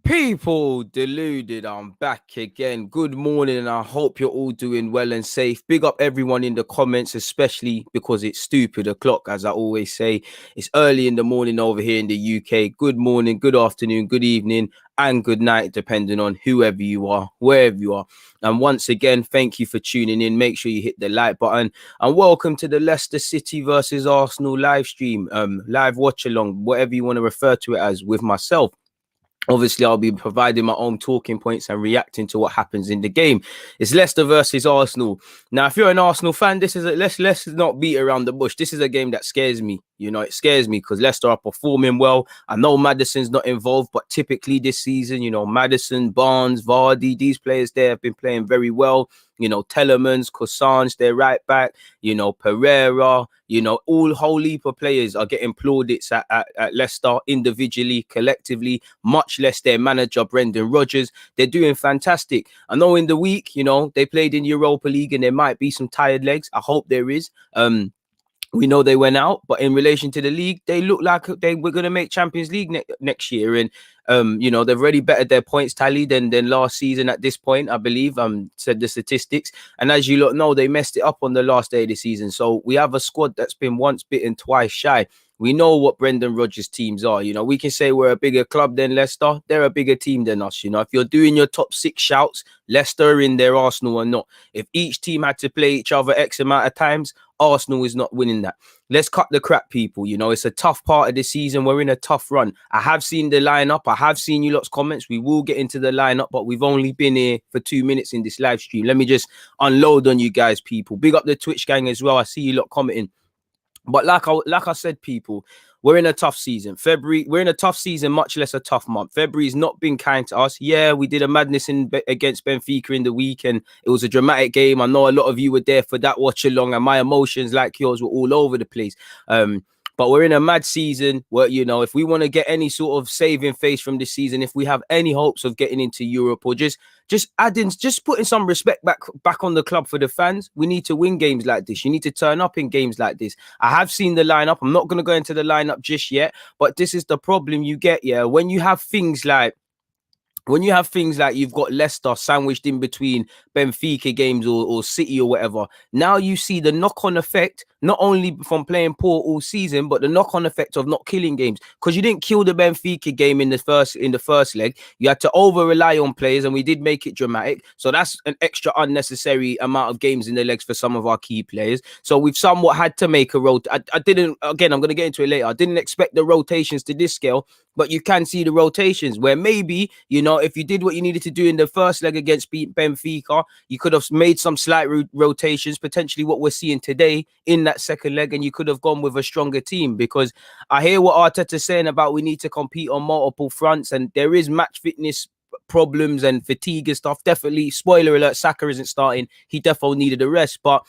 People deluded, I'm back again. Good morning, and I hope you're all doing well and safe. Big up everyone in the comments, especially because it's stupid o'clock, as I always say. It's early in the morning over here in the UK. Good morning, good afternoon, good evening, and good night, depending on whoever you are, wherever you are. And once again, thank you for tuning in. Make sure you hit the like button, and welcome to the Leicester City versus Arsenal live stream, live watch along, whatever you want to refer to it as, with myself. Obviously, I'll be providing my own talking points and reacting to what happens in the game. It's Leicester versus Arsenal. Now, if you're an Arsenal fan, this is let's not beat around the bush. This is a game that scares me. You know, it scares me because Leicester are performing well. I know Maddison's not involved, but typically this season, you know, Maddison, Barnes, Vardy, these players there have been playing very well. You know, Telemans, Cosange, their right back, you know, Pereira, you know, all whole heap of players are getting plaudits at Leicester individually, collectively, much less their manager, Brendan Rodgers. They're doing fantastic. I know in the week, you know, they played in Europa League and there might be some tired legs. I hope there is. We know they went out, but in relation to the league, they look like they were going to make Champions League next year. And, you know, they've already bettered their points tally than last season at this point, I believe, said the statistics. And as you lot know, they messed it up on the last day of the season. So we have a squad that's been once bitten, twice shy. We know what Brendan Rodgers' teams are. You know, we can say we're a bigger club than Leicester. They're a bigger team than us. You know, if you're doing your top six shouts, Leicester are in there, Arsenal are not. If each team had to play each other X amount of times, Arsenal is not winning that. Let's cut the crap, people. You know, it's a tough part of the season. We're in a tough run. I have seen the lineup. I have seen you lot's comments. We will get into the lineup, but we've only been here for 2 minutes in this live stream. Let me just unload on you guys, people. Big up the Twitch gang as well. I see you lot commenting. But like I said, people, we're in a tough season. We're in a tough season, much less a tough month. February's not been kind to us. Yeah, we did a madness against Benfica in the week, and it was a dramatic game. I know a lot of you were there for that watch along, and my emotions, like yours, were all over the place. But we're in a mad season where, you know, if we want to get any sort of saving face from this season, if we have any hopes of getting into Europe or just putting some respect back on the club for the fans, we need to win games like this. You need to turn up in games like this. I have seen the lineup. I'm not going to go into the lineup just yet, but this is the problem you get, yeah, when you have things like you've got Leicester sandwiched in between Benfica games or City or whatever. Now you see the knock-on effect, not only from playing poor all season, but the knock-on effect of not killing games. Because you didn't kill the Benfica game in the first leg. You had to over-rely on players, and we did make it dramatic. So that's an extra unnecessary amount of games in the legs for some of our key players. So we've somewhat had to make a rotation. I didn't, again, I'm going to get into it later. I didn't expect the rotations to this scale, but you can see the rotations where maybe, you know, if you did what you needed to do in the first leg against Benfica, you could have made some slight rotations, potentially what we're seeing today in that second leg, and you could have gone with a stronger team. Because I hear what Arteta's saying about we need to compete on multiple fronts, and there is match fitness problems and fatigue and stuff. Definitely, spoiler alert, Saka isn't starting. He definitely needed a rest, but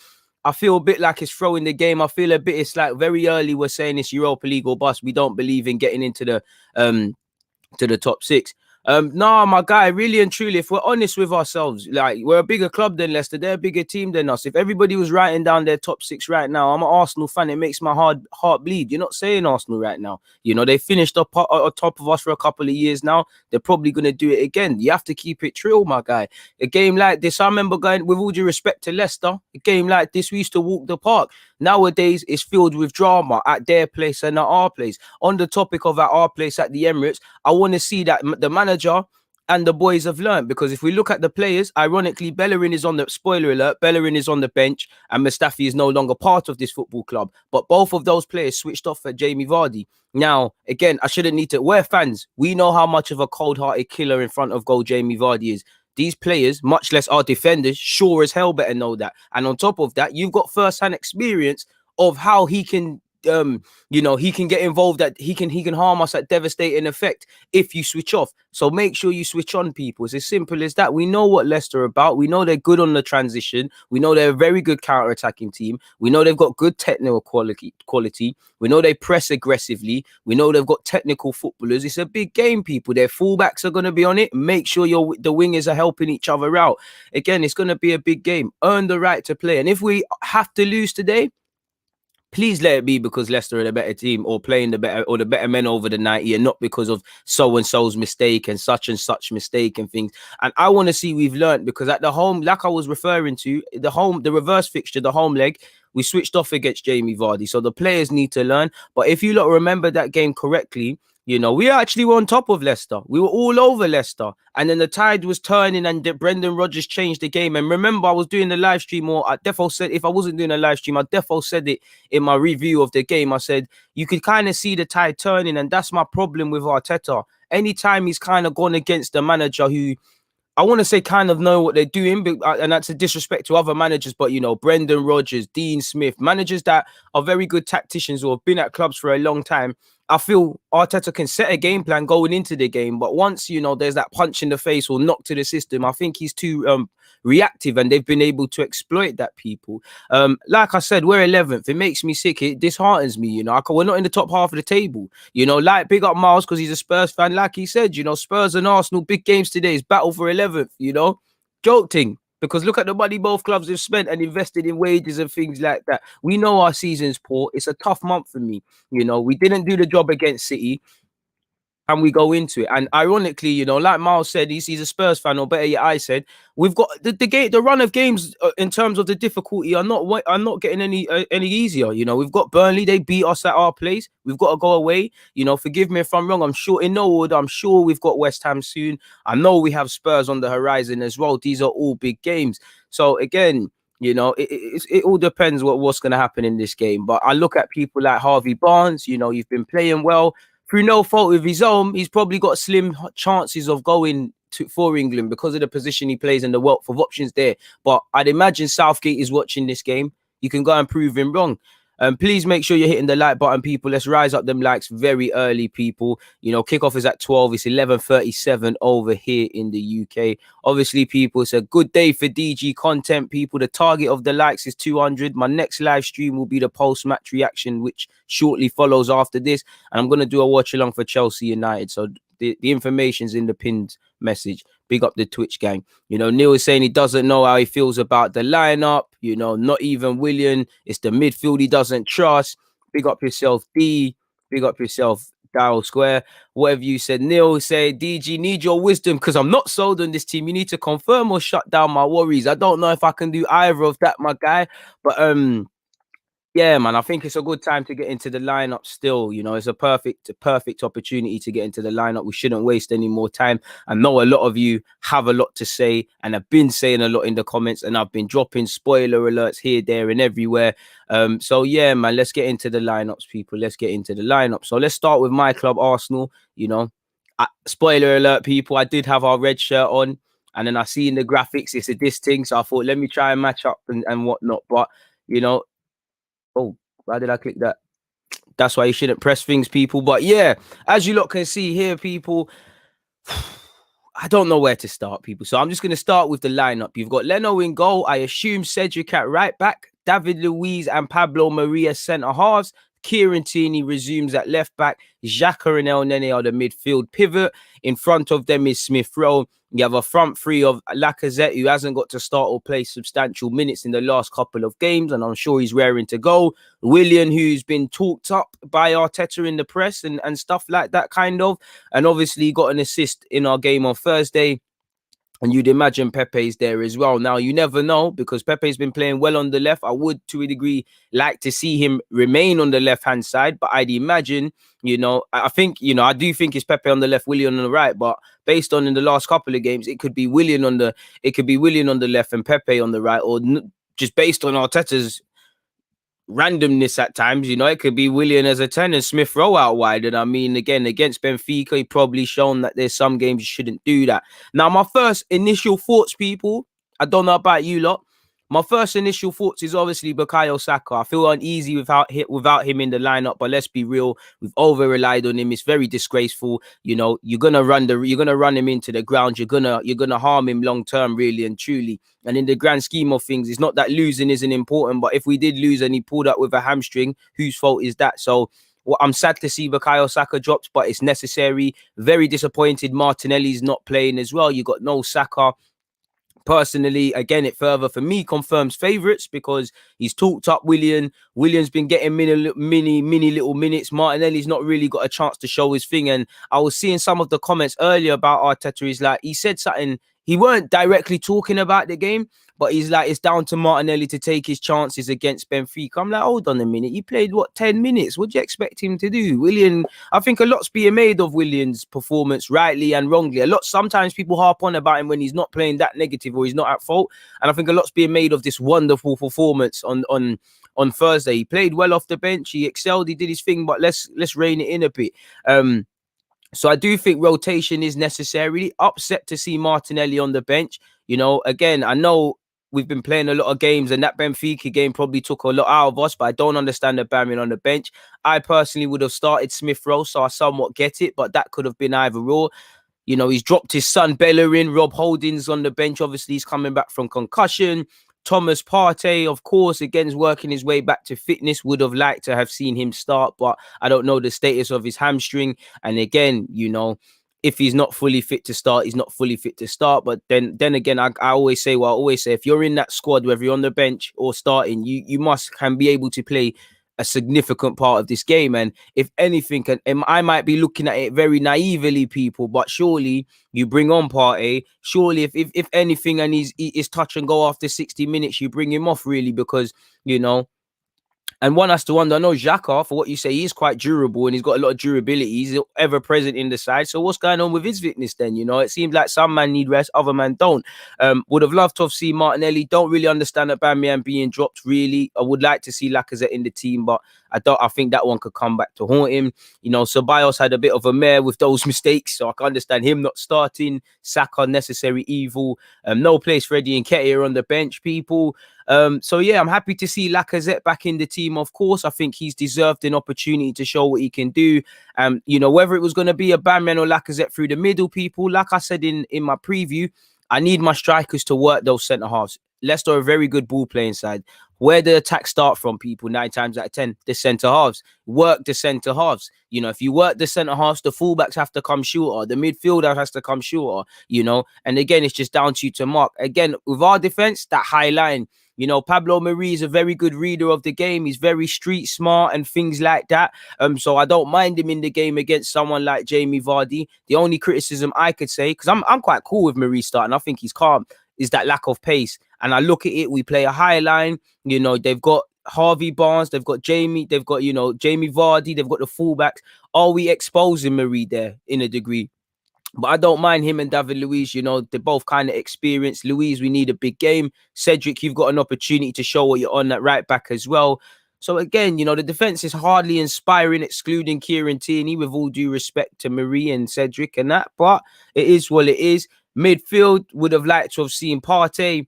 I feel a bit like it's throwing the game. I feel a bit, it's like very early we're saying it's Europa League or bust. We don't believe in getting into the top six. Nah, my guy, really and truly, if we're honest with ourselves, like, we're a bigger club than Leicester. They're a bigger team than us. If everybody was writing down their top six right now, I'm an Arsenal fan. It makes my heart bleed. You're not saying Arsenal right now. You know, they finished up on top of us for a couple of years now. They're probably going to do it again. You have to keep it true, my guy. A game like this, I remember going, with all due respect to Leicester, a game like this, we used to walk the park. Nowadays, it's filled with drama at their place and at our place. On the topic of at our place at the Emirates, I want to see that the manager and the boys have learned, because if we look at the players, ironically, Bellerin is on the, spoiler alert, Bellerin is on the bench and Mustafi is no longer part of this football club. But both of those players switched off for Jamie Vardy. Now, again, I shouldn't need to, we're fans. We know how much of a cold-hearted killer in front of goal Jamie Vardy is. These players, much less our defenders, sure as hell better know that. And on top of that, you've got first-hand experience of how he can, you know, he can get involved, that he can harm us at devastating effect if you switch off. So make sure you switch on, people. It's as simple as that. We know what Leicester are about. We know they're good on the transition. We know they're a very good counter-attacking team. We know they've got good technical quality. We know they press aggressively. We know they've got technical footballers. It's a big game, people. Their fullbacks are going to be on it. Make sure the wingers are helping each other out. Again, it's going to be a big game. Earn the right to play. And if we have to lose today, please let it be because Leicester are the better team or playing the better men over the 90, and not because of so and so's mistake and such mistake and things. And I want to see we've learned, because at the home, like I was referring to, the reverse fixture, the home leg, we switched off against Jamie Vardy. So the players need to learn. But if you lot remember that game correctly, we actually were on top of Leicester. We were all over Leicester. And then the tide was turning and Brendan Rodgers changed the game. And remember, I was doing the live stream, or I defo said, if I wasn't doing a live stream, I defo said it in my review of the game. I said, you could kind of see the tide turning. And that's my problem with Arteta. Anytime he's kind of gone against the manager who, I want to say, kind of know what they're doing, and that's a disrespect to other managers, but, Brendan Rodgers, Dean Smith, managers that are very good tacticians or have been at clubs for a long time. I feel Arteta can set a game plan going into the game, but once, there's that punch in the face or knock to the system, I think he's too reactive, and they've been able to exploit that, people. Like I said, we're 11th. It makes me sick. It disheartens me, we're not in the top half of the table, like big up Miles because he's a Spurs fan. Like he said, Spurs and Arsenal, big games today is battle for 11th, joke thing. Because look at the money both clubs have spent and invested in wages and things like that. We know our season's poor. It's a tough month for me. We didn't do the job against City, and we go into it. And ironically, like Miles said, he's a Spurs fan, or better yet, I said, we've got the run of games in terms of the difficulty are not getting any easier. We've got Burnley, they beat us at our place. We've got to go away. Forgive me if I'm wrong. I'm sure in no order. I'm sure we've got West Ham soon. I know we have Spurs on the horizon as well. These are all big games. So again, it all depends what's going to happen in this game. But I look at people like Harvey Barnes. You've been playing well. Through no fault of his own, he's probably got slim chances of going for England because of the position he plays and the wealth of options there. But I'd imagine Southgate is watching this game. You can go and prove him wrong. Please make sure you're hitting the like button, people. Let's rise up them likes very early, people. Kickoff is at 12. It's 11:37 over here in the UK. Obviously, people, it's a good day for DG content, people. The target of the likes is 200. My next live stream will be the post-match reaction, which shortly follows after this. And I'm going to do a watch-along for Chelsea United. So the information's in the pinned message. Big up the Twitch gang. Neil is saying he doesn't know how he feels about the lineup. Not even William. It's the midfield he doesn't trust. Big up yourself, D. Big up yourself, Dial Square. Whatever you said, Neil, say, DG, need your wisdom because I'm not sold on this team. You need to confirm or shut down my worries. I don't know if I can do either of that, my guy. But yeah, man, I think it's a good time to get into the lineup still. It's a perfect opportunity to get into the lineup. We shouldn't waste any more time. I know a lot of you have a lot to say and have been saying a lot in the comments, and I've been dropping spoiler alerts here, there, and everywhere. So yeah, man, let's get into the lineups, people. Let's get into the lineup. So let's start with my club, Arsenal. Spoiler alert, people, I did have our red shirt on, and then I see in the graphics it's a this thing. So I thought, let me try and match up and whatnot. But oh, why did I click that? That's why you shouldn't press things, people. But yeah, as you lot can see here, people, I don't know where to start, people. So I'm just going to start with the lineup. You've got Leno in goal. I assume Cedric at right back. David Luiz and Pablo Maria centre halves. Kieran Tierney resumes at left back. Xhaka and El Nene are the midfield pivot. In front of them is Smith Rowe. You have a front three of Lacazette, who hasn't got to start or play substantial minutes in the last couple of games, and I'm sure he's raring to go. Willian, who's been talked up by Arteta in the press and stuff like that, kind of. And obviously got an assist in our game on Thursday. And you'd imagine Pepe's there as well. Now, you never know because Pepe's been playing well on the left. I would, to a degree, like to see him remain on the left-hand side. But I'd imagine, I think, I do think it's Pepe on the left, Willian on the right. But based on in the last couple of games, it could be Willian on the left and Pepe on the right. Or just based on Arteta's randomness at times, it could be Willian as a 10 and Smith Rowe out wide. And I mean, again, against Benfica, he probably shown that there's some games you shouldn't do that. Now, my first initial thoughts, people, I don't know about you lot. My first initial thoughts is obviously Bukayo Saka. I feel uneasy without him in the lineup, but let's be real, we've over relied on him. It's very disgraceful. You're gonna run him into the ground. You're gonna harm him long term, really and truly. And in the grand scheme of things, it's not that losing isn't important, but if we did lose and he pulled up with a hamstring, whose fault is that? So I'm sad to see Bukayo Saka dropped, but it's necessary. Very disappointed Martinelli's not playing as well. You got no Saka. Personally, again, it further for me confirms favourites because he's talked up Willian. Willian's been getting mini little minutes. Martinelli's not really got a chance to show his thing. And I was seeing some of the comments earlier about Arteta. He's like, he said something. He weren't directly talking about the game, but he's like, it's down to Martinelli to take his chances against Benfica. I'm like, hold on a minute. He played, 10 minutes? What do you expect him to do? Willian, I think a lot's being made of Willian's performance, rightly and wrongly. Sometimes people harp on about him when he's not playing that negative or he's not at fault. And I think a lot's being made of this wonderful performance on Thursday. He played well off the bench. He excelled. He did his thing, but let's rein it in a bit. So I do think rotation is necessary. Upset to see Martinelli on the bench. Again, I know we've been playing a lot of games and that Benfica game probably took a lot out of us, but I don't understand the banning on the bench. I personally would have started Smith Rowe, so I somewhat get it, but that could have been either or. He's dropped his son Bellerin. Rob Holding's on the bench. Obviously, he's coming back from concussion. Thomas Partey, of course, again, is working his way back to fitness. Would have liked to have seen him start, but I don't know the status of his hamstring. And again, if he's not fully fit to start, he's not fully fit to start. But then again, I always say, if you're in that squad, whether you're on the bench or starting, you can be able to play a significant part of this game. And if anything, and I might be looking at it very naively, people, but surely you bring on Partey. Surely if anything, and he's touch and go after 60 minutes, you bring him off, really, because, and one has to wonder, I know Xhaka, for what you say, he's quite durable and he's got a lot of durability. He's ever present in the side. So what's going on with his fitness then? It seems like some man need rest, other man don't. Would have loved to have seen Martinelli. Don't really understand Aubameyang being dropped, really. I would like to see Lacazette in the team, but I think that one could come back to haunt him. Ceballos had a bit of a mare with those mistakes, so I can understand him not starting. Saka, necessary evil. No place for Eddie Nketiah on the bench, people. So yeah, I'm happy to see Lacazette back in the team. Of course, I think he's deserved an opportunity to show what he can do. Whether it was going to be Aubameyang or Lacazette through the middle, people, like I said in my preview, I need my strikers to work those centre halves. Leicester are a very good ball playing side. Where the attack start from, people, 9 times out of 10, the centre halves. Work the centre halves. If you work the centre halves, the fullbacks have to come shorter. The midfielder has to come shorter, And again, it's just down to you to mark. Again, with our defence, that high line. Pablo Mari is a very good reader of the game. He's very street smart and things like that. So I don't mind him in the game against someone like Jamie Vardy. The only criticism I could say, because I'm quite cool with Mari starting, I think he's calm, is that lack of pace. And I look at it, we play a high line. They've got Harvey Barnes, they've got Jamie, they've got, Jamie Vardy, they've got the fullbacks. Are we exposing Mari there in a degree? But I don't mind him and David Luiz. They're both kind of experienced. Luiz, we need a big game. Cedric, you've got an opportunity to show what you're on at right back as well. So again, the defense is hardly inspiring, excluding Kieran Tierney, with all due respect to Marie and Cedric and that. But it is what it is. Midfield, would have liked to have seen Partey.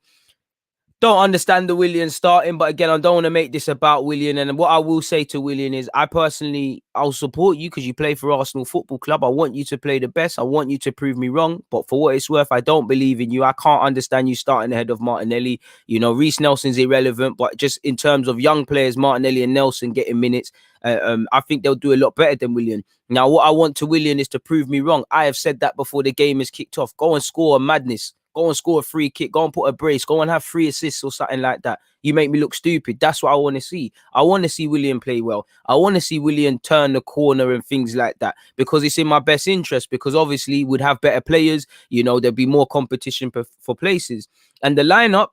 Don't understand the Willian starting, but again, I don't want to make this about Willian. And what I will say to Willian is, I'll support you because you play for Arsenal Football Club. I want you to play the best. I want you to prove me wrong. But for what it's worth, I don't believe in you. I can't understand you starting ahead of Martinelli. Reece Nelson's irrelevant, but just in terms of young players, Martinelli and Nelson getting minutes, I think they'll do a lot better than Willian. Now, what I want to Willian is to prove me wrong. I have said that before the game has kicked off. Go and score a madness. Go and score a free kick. Go and put a brace. Go and have 3 assists or something like that. You make me look stupid. That's what I want to see. I want to see Willian play well. I want to see Willian turn the corner and things like that, because it's in my best interest, because obviously we'd have better players. There'd be more competition for places. And the lineup,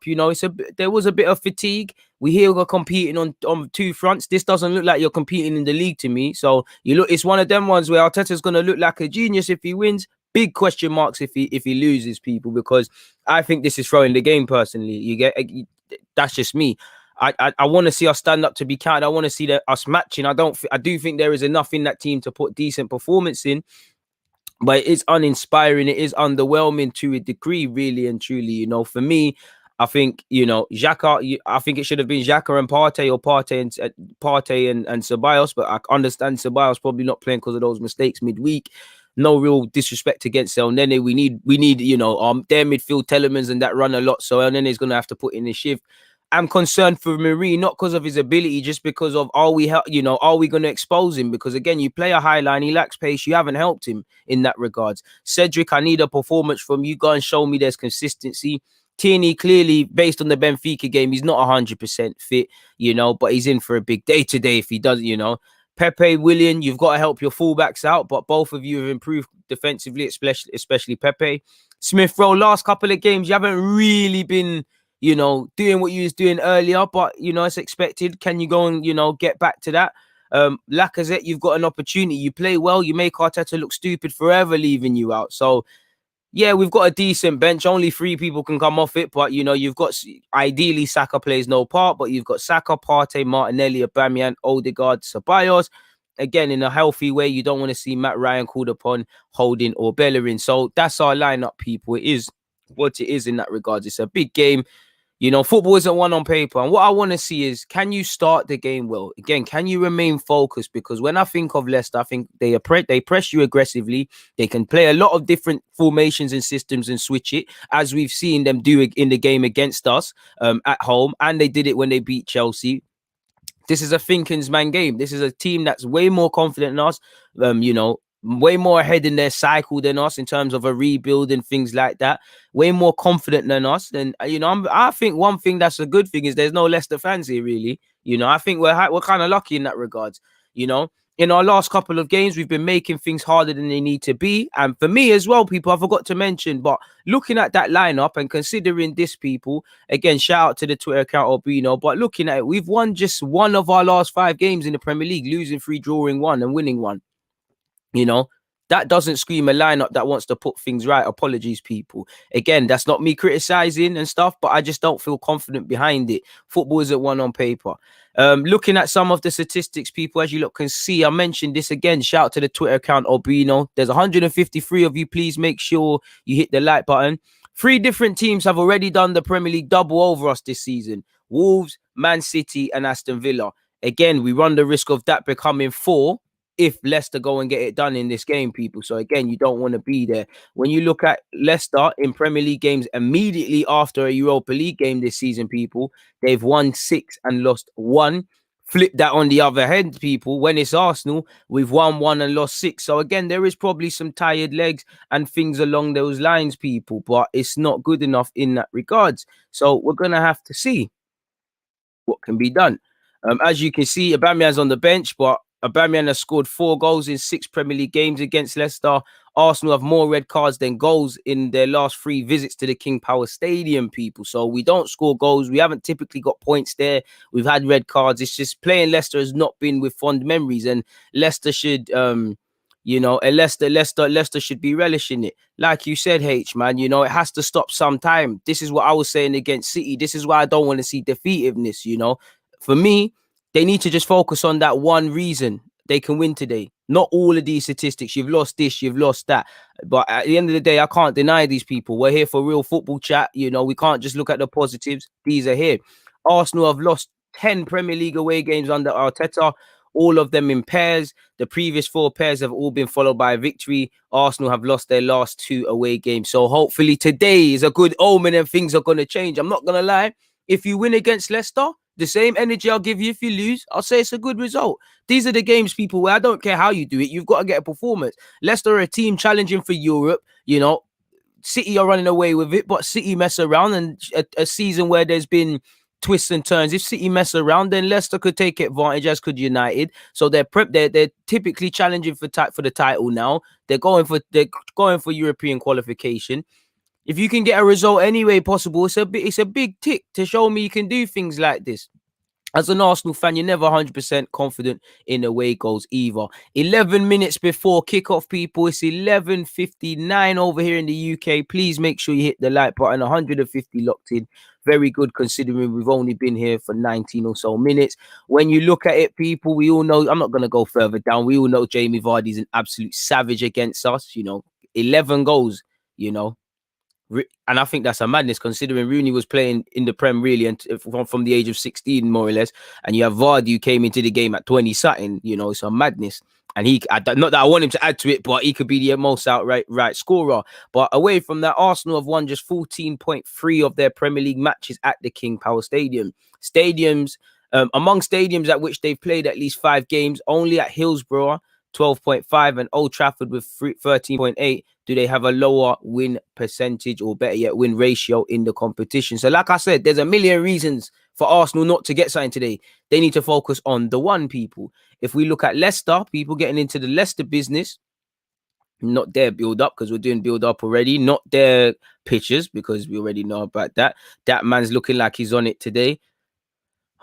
there was a bit of fatigue. We here we're competing on 2 fronts. This doesn't look like you're competing in the league to me. So it's one of them ones where Arteta's going to look like a genius if he wins. Big question marks if he loses, people, because I think this is throwing the game personally. That's just me. I want to see us stand up to be counted. I want to see us matching. I do think there is enough in that team to put decent performance in. But it is uninspiring. It is underwhelming to a degree, really and truly. For me, I think, Xhaka, I think it should have been Xhaka and Partey, or Partey and Ceballos. But I understand Ceballos probably not playing because of those mistakes midweek. No real disrespect against El Nene. We need their midfield Telemans and that run a lot. So El Nene's going to have to put in his shift. I'm concerned for Marie, not because of his ability, just because of are we going to expose him? Because again, you play a high line, he lacks pace. You haven't helped him in that regards. Cedric, I need a performance from you. Go and show me there's consistency. Tierney, clearly, based on the Benfica game, he's not 100% fit, you know, but he's in for a big day today if he doesn't, you know. Pepe, Willian, you've got to help your fullbacks out, but both of you have improved defensively, especially Pepe. Smith Rowe, last couple of games, you haven't really been, you know, doing what you was doing earlier, but, you know, it's expected. Can you go and, you know, get back to that? Lacazette, you've got an opportunity. You play well, you make Arteta look stupid forever leaving you out. So, yeah, we've got a decent bench. Only 3 people can come off it, but, you know, you've got, ideally, Saka plays no part, but you've got Saka, Partey, Martinelli, Aubameyang, Odegaard, Ceballos. Again, in a healthy way, you don't want to see Matt Ryan called upon, Holding or Bellerin. So that's our lineup, people. It is what it is in that regard. It's a big game. You know, football isn't one on paper. And what I want to see is, can you start the game well? Again, can you remain focused? Because when I think of Leicester, I think they press you aggressively. They can play a lot of different formations and systems and switch it, as we've seen them do in the game against us at home. And they did it when they beat Chelsea. This is a thinking's man game. This is a team that's way more confident than us, you know, way more ahead in their cycle than us in terms of a rebuild and things like that. Way more confident than us. And, you know, I think one thing that's a good thing is there's no Leicester fans here, really. You know, I think we're kind of lucky in that regards, you know. In our last couple of games, we've been making things harder than they need to be. And for me as well, people, I forgot to mention, but looking at that lineup and considering this, people, again, shout out to the Twitter account Albino, but looking at it, we've won just one of our last 5 games in the Premier League, losing 3, drawing 1 and winning 1. You know, that doesn't scream a lineup that wants to put things right. Apologies, people. Again, that's not me criticizing and stuff, but I just don't feel confident behind it. Football isn't one on paper. Looking at some of the statistics, people, as you look can see, I mentioned this again. Shout out to the Twitter account Albino. There's 153 of you. Please make sure you hit the like button. 3 different teams have already done the Premier League double over us this season: Wolves, Man City, and Aston Villa. Again, we run the risk of that becoming 4 if Leicester go and get it done in this game, people. So again, you don't want to be there. When you look at Leicester in Premier League games immediately after a Europa League game this season, people, they've won 6 and lost 1. Flip that on the other hand, people. When it's Arsenal, we've won 1 and lost 6. So again, there is probably some tired legs and things along those lines, people, but it's not good enough in that regards. So we're going to have to see what can be done. As you can see, Aubameyang's on the bench, but Aubameyang has scored 4 goals in 6 Premier League games against Leicester. Arsenal have more red cards than goals in their last 3 visits to the King Power Stadium, people. So we don't score goals. We haven't typically got points there. We've had red cards. It's just playing Leicester has not been with fond memories, and Leicester should, you know, Leicester should be relishing it. Like you said, H, man, you know, it has to stop sometime. This is what I was saying against City. This is why I don't want to see defeativeness, you know. For me, they need to just focus on that one reason they can win today. Not all of these statistics. You've lost this, you've lost that. But at the end of the day, I can't deny these people. We're here for real football chat. You know, we can't just look at the positives. These are here. Arsenal have lost 10 Premier League away games under Arteta, all of them in pairs. The previous 4 pairs have all been followed by a victory. Arsenal have lost their last 2 away games. So hopefully today is a good omen and things are going to change. I'm not going to lie. If you win against Leicester, the same energy I'll give you if you lose, I'll say it's a good result. These are the games, people, where I don't care how you do it. You've got to get a performance. Leicester are a team challenging for Europe. You know, City are running away with it, but City mess around, and a season where there's been twists and turns. If City mess around, then Leicester could take advantage, as could United. So they're typically challenging for the title now. They're going for European qualification. If you can get a result any way possible, it's a big tick to show me you can do things like this. As an Arsenal fan, you're never 100% confident in away goals either. 11 minutes before kickoff, people. It's 11:59 over here in the UK. Please make sure you hit the like button. 150 locked in. Very good considering we've only been here for 19 or so minutes. When you look at it, people, we all know, I'm not going to go further down. We all know Jamie Vardy's an absolute savage against us. You know, 11 goals, you know. And I think that's a madness considering Rooney was playing in the Prem really and from the age of 16 more or less, and you have Vardy who came into the game at 20 something. You know, it's a madness. And not that I want him to add to it, but he could be the most outright scorer. But away from that, Arsenal have won just 14.3 of their Premier League matches at the King Power Stadium. Among stadiums at which they've played at least 5 games, only at Hillsborough 12.5 and Old Trafford with 13.8. do they have a lower win percentage, or better yet, win ratio in the competition? So like I said, there's a million reasons for Arsenal not to get something today. They need to focus on the one, people. If we look at Leicester, people getting into the Leicester business, not their build up, because we're doing build up already, not their pitches, because we already know about that. That man's looking like he's on it today.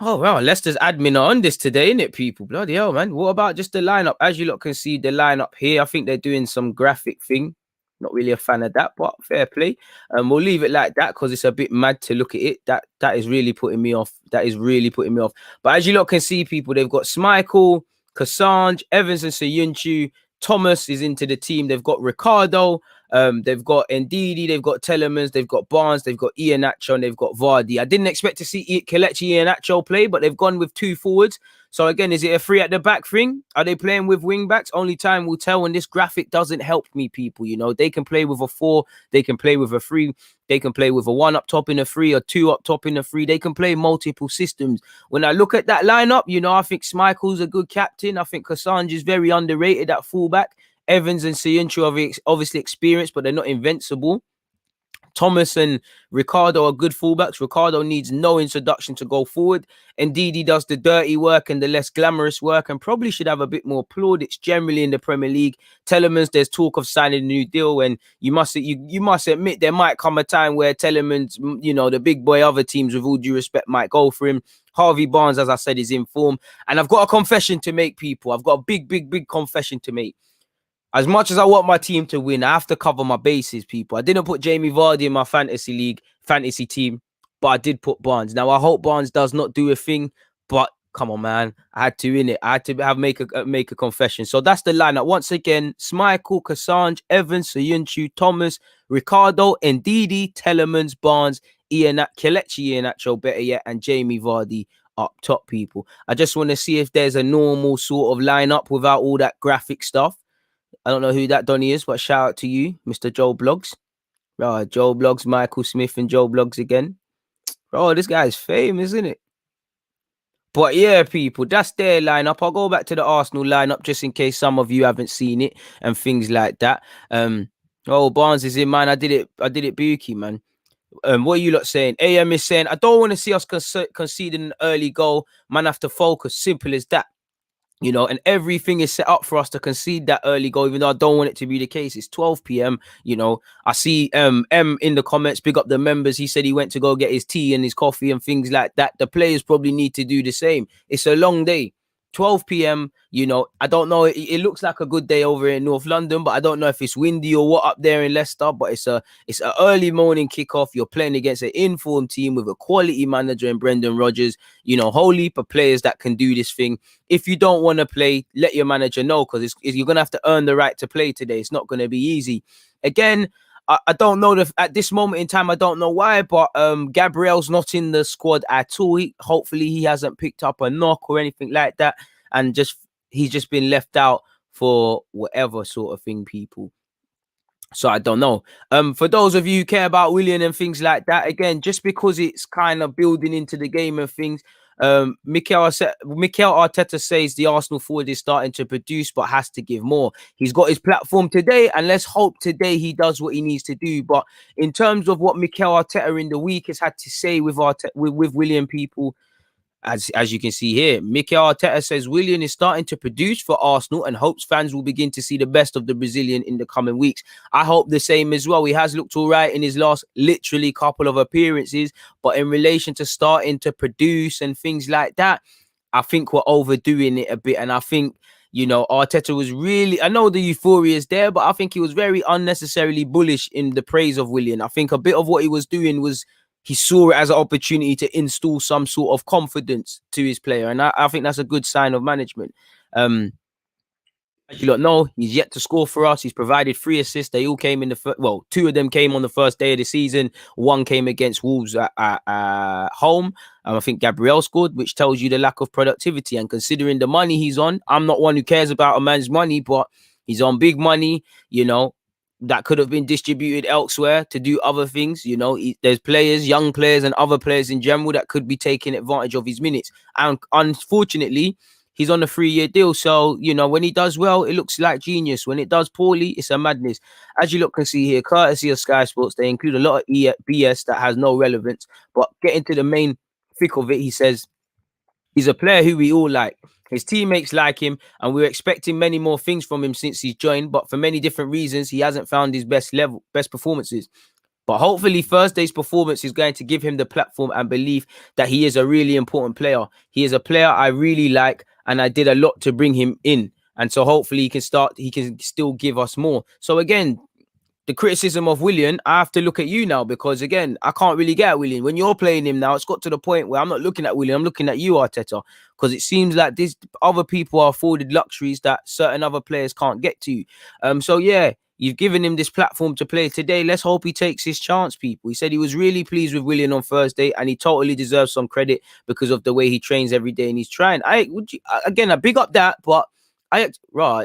Oh, wow. Leicester's admin are on this today, innit, people? Bloody hell, man. What about just the lineup? As you lot can see, the lineup here, I think they're doing some graphic thing. Not really a fan of that, but fair play. We'll leave it like that because it's a bit mad to look at it. That is really putting me off. That is really putting me off. But as you lot can see, people, they've got Schmeichel, Cassandre, Evans and Soyuncu. Thomas is into the team. They've got Ricardo. They've got Ndidi, they've got Telemans, they've got Barnes, they've got Iheanacho, and they've got Vardy. I didn't expect to see Kelechi Iheanacho play, but they've gone with two forwards. So again, is it a three at the back thing? Are they playing with wing backs? Only time will tell. And this graphic doesn't help me, people. You know, they can play with a 4, they can play with a 3, they can play with a 1 up top in a 3, or 2 up top in a 3. They can play multiple systems. When I look at that lineup, you know, I think Schmeichel's a good captain. I think Cassandre is very underrated at fullback. Evans and Soyuncu are obviously experienced, but they're not invincible. Thomas and Ricardo are good fullbacks. Ricardo needs no introduction to go forward. Ndidi does the dirty work and the less glamorous work, and probably should have a bit more plaudits generally in the Premier League. Telemans, there's talk of signing a new deal, and you must admit there might come a time where Telemans, you know, the big boy other teams, with all due respect, might go for him. Harvey Barnes, as I said, is in form. And I've got a confession to make, people. I've got a big confession to make. As much as I want my team to win, I have to cover my bases, people. I didn't put Jamie Vardy in my fantasy team, but I did put Barnes. Now, I hope Barnes does not do a thing, but come on, man. I had to, innit? I had to make a confession. So that's the lineup. Once again, Schmeichel, Cassandre, Evans, Soyuncu, Thomas, Ricardo, Ndidi, Telemans, Barnes, Kelechi Iheanacho, better yet, and Jamie Vardy up top, people. I just want to see if there's a normal sort of lineup without all that graphic stuff. I don't know who that Donny is, but shout out to you, Mr. Joe Blogs. Joe Blogs, Michael Smith, and Joe Blogs again. This guy's famous, isn't it? But yeah, people, that's their lineup. I'll go back to the Arsenal lineup just in case some of you haven't seen it and things like that. Barnes is in, man. I did it bookie, man. What are you lot saying? AM is saying, I don't want to see us conceding an early goal. Man, have to focus. Simple as that. You know, and everything is set up for us to concede that early goal, even though I don't want it to be the case. It's 12 p.m. You know, I see M in the comments, big up the members. He said he went to go get his tea and his coffee and things like that. The players probably need to do the same. It's a long day. 12 p.m. You know, I don't know. It looks like a good day over in North London, but I don't know if it's windy or what up there in Leicester. But it's an early morning kickoff. You're playing against an informed team with a quality manager in Brendan Rodgers. You know, whole heap of players that can do this thing. If you don't want to play, let your manager know, because you're going to have to earn the right to play today. It's not going to be easy. Again, I don't know at this moment in time. I don't know why, but Gabriel's not in the squad at all. Hopefully he hasn't picked up a knock or anything like that, and he's just been left out for whatever sort of thing, people. So I don't know. For those of you who care about Willian and things like that, again, just because it's kind of building into the game and things. Mikel Arteta says the Arsenal forward is starting to produce, but has to give more. He's got his platform today, and let's hope today he does what he needs to do. But in terms of what Mikel Arteta in the week has had to say with Willian, people, as you can see here, Mikel Arteta says Willian is starting to produce for Arsenal and hopes fans will begin to see the best of the Brazilian in the coming weeks. I hope the same as well. He has looked all right in his last literally couple of appearances, but in relation to starting to produce and things like that, I think we're overdoing it a bit. And I think, you know, Arteta was really, I know the euphoria is there, but I think he was very unnecessarily bullish in the praise of Willian. I think a bit of what he was doing was he saw it as an opportunity to install some sort of confidence to his player. And I think that's a good sign of management. As you lot know, he's yet to score for us. He's provided 3 assists. They all came in the 2 of them came on the first day of the season. 1 came against Wolves at home. I think Gabriel scored, which tells you the lack of productivity. And considering the money he's on, I'm not one who cares about a man's money, but he's on big money, you know, that could have been distributed elsewhere to do other things. You know, there's players, young players and other players in general that could be taking advantage of his minutes. And unfortunately, he's on a 3-year deal. So, you know, when he does well, it looks like genius. When it does poorly, it's a madness. As you look can see here, courtesy of Sky Sports, they include a lot of BS that has no relevance. But getting to the main thick of it, he says he's a player who we all like. His teammates like him, and we're expecting many more things from him since he's joined. But for many different reasons, he hasn't found his best performances. But hopefully Thursday's performance is going to give him the platform and belief that he is a really important player. He is a player I really like, and I did a lot to bring him in. And so hopefully he can still give us more. So again, the criticism of Willian, I have to look at you now, because again, I can't really get at Willian. When you're playing him now, it's got to the point where I'm not looking at Willian, I'm looking at you, Arteta, because it seems like these other people are afforded luxuries that certain other players can't get to. So yeah, you've given him this platform to play today. Let's hope he takes his chance, people. He said he was really pleased with Willian on Thursday, and he totally deserves some credit because of the way he trains every day and he's trying. I big up that, but it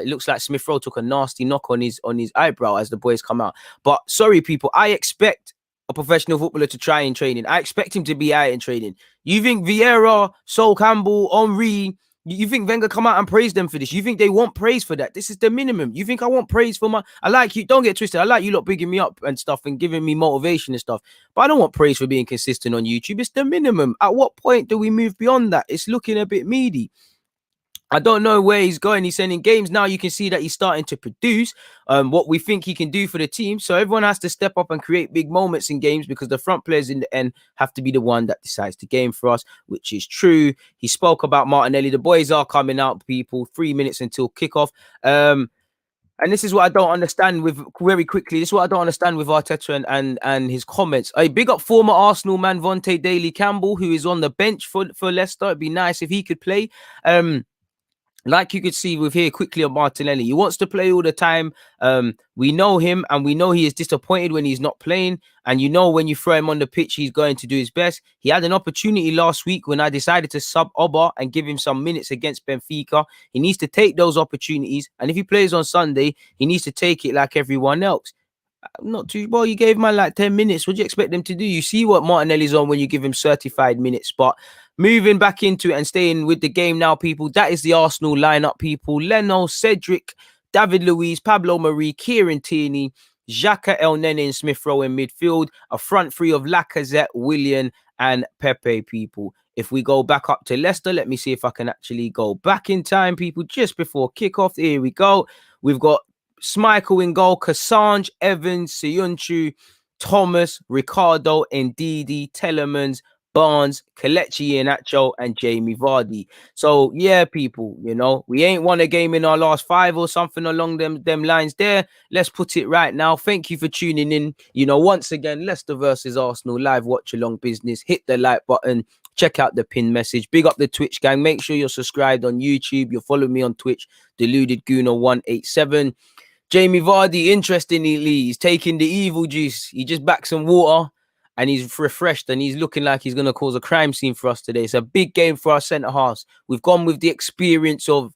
looks like Smith Rowe took a nasty knock on his eyebrow as the boys come out. But sorry, people, I expect a professional footballer to try in training. I expect him to be out in training. You think Vieira, Sol Campbell, Henry, you think Wenger come out and praise them for this? You think they want praise for that? This is the minimum. You think I want praise for I like you. Don't get twisted. I like you lot bigging me up and stuff and giving me motivation and stuff. But I don't want praise for being consistent on YouTube. It's the minimum. At what point do we move beyond that? It's looking a bit meaty. I don't know where he's going. He's sending games now. You can see that he's starting to produce what we think he can do for the team. So everyone has to step up and create big moments in games, because the front players in the end have to be the one that decides the game for us, which is true. He spoke about Martinelli. The boys are coming out, people. 3 minutes until kickoff. And this is what I don't understand with very quickly. This is what I don't understand with Arteta and his comments. A big up former Arsenal man Vontae Daly-Campbell, who is on the bench for Leicester. It'd be nice if he could play. Like you could see with here quickly on Martinelli, he wants to play all the time. We know him, and we know he is disappointed when he's not playing. And you know, when you throw him on the pitch, he's going to do his best. He had an opportunity last week when I decided to sub Oba and give him some minutes against Benfica. He needs to take those opportunities. And if he plays on Sunday, he needs to take it like everyone else. Not too well. You gave man like 10 minutes. What do you expect them to do? You see what Martinelli's on when you give him certified minutes. But moving back into it and staying with the game now, people, that is the Arsenal lineup, people. Leno, Cedric, David Luiz, Pablo Mari, Kieran Tierney, Xhaka, El Nene, and Smith Rowe in midfield. A front three of Lacazette, Willian, and Pepe, people. If we go back up to Leicester, let me see if I can actually go back in time, people, just before kickoff. Here we go. We've got Schmeichel in goal, Kassange, Evans, Siyunchu, Thomas, Ricardo, Ndidi, Telemans, Barnes, Kelechi Iheanacho, and Jamie Vardy. So yeah, people, you know, we ain't won a game in our last 5 or something along them lines there. Let's put it right now. Thank you for tuning in. You know, once again, Leicester versus Arsenal live watch along business. Hit the like button. Check out the pin message. Big up the Twitch gang. Make sure you're subscribed on YouTube. You'll follow me on Twitch, Deluded Gooner 187. Jamie Vardy, interestingly, he's taking the evil juice. He just backed some water and he's refreshed and he's looking like he's going to cause a crime scene for us today. It's a big game for our centre halves. We've gone with the experience of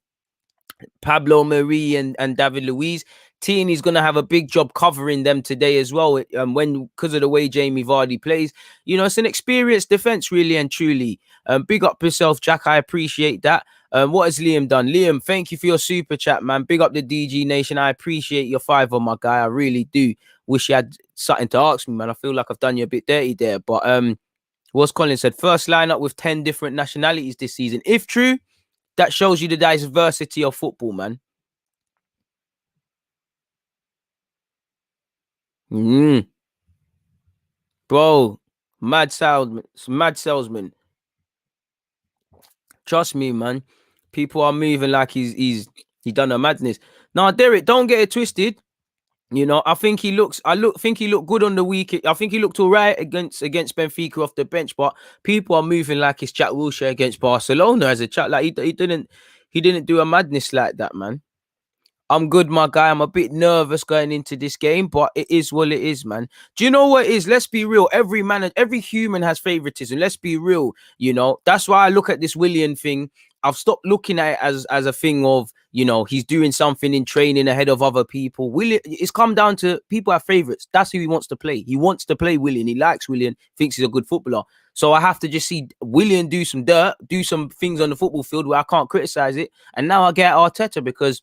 Pablo Mari and David Luiz. Tierney's going to have a big job covering them today as well. Because of the way Jamie Vardy plays, you know, it's an experienced defense, really and truly. Big up yourself, Jack. I appreciate that. What has Liam done? Liam, thank you for your super chat, man. Big up the DG Nation. I appreciate your $5 on my guy. I really do. Wish you had something to ask me, man. I feel like I've done you a bit dirty there. But what's Colin said? First lineup with 10 different nationalities this season. If true, that shows you the diversity of football, man. Bro, mad salesman. Trust me, man. People are moving like he done a madness. Now, Derek, don't get it twisted. You know, I think he looked good on the week. I think he looked all right against Benfica off the bench, but people are moving like it's Jack Wilshere against Barcelona as a chat. Like he didn't do a madness like that, man. I'm good, my guy. I'm a bit nervous going into this game, but it is what it is, man. Do you know what it is? Let's be real. Every human has favoritism. Let's be real. You know, that's why I look at this Willian thing. I've stopped looking at it as a thing of, you know, he's doing something in training ahead of other people. Willian, it's come down to people have favorites. That's who he wants to play. He wants to play Willian. He likes Willian, thinks he's a good footballer. So I have to just see Willian do some dirt, do some things on the football field where I can't criticize it. And now I get Arteta because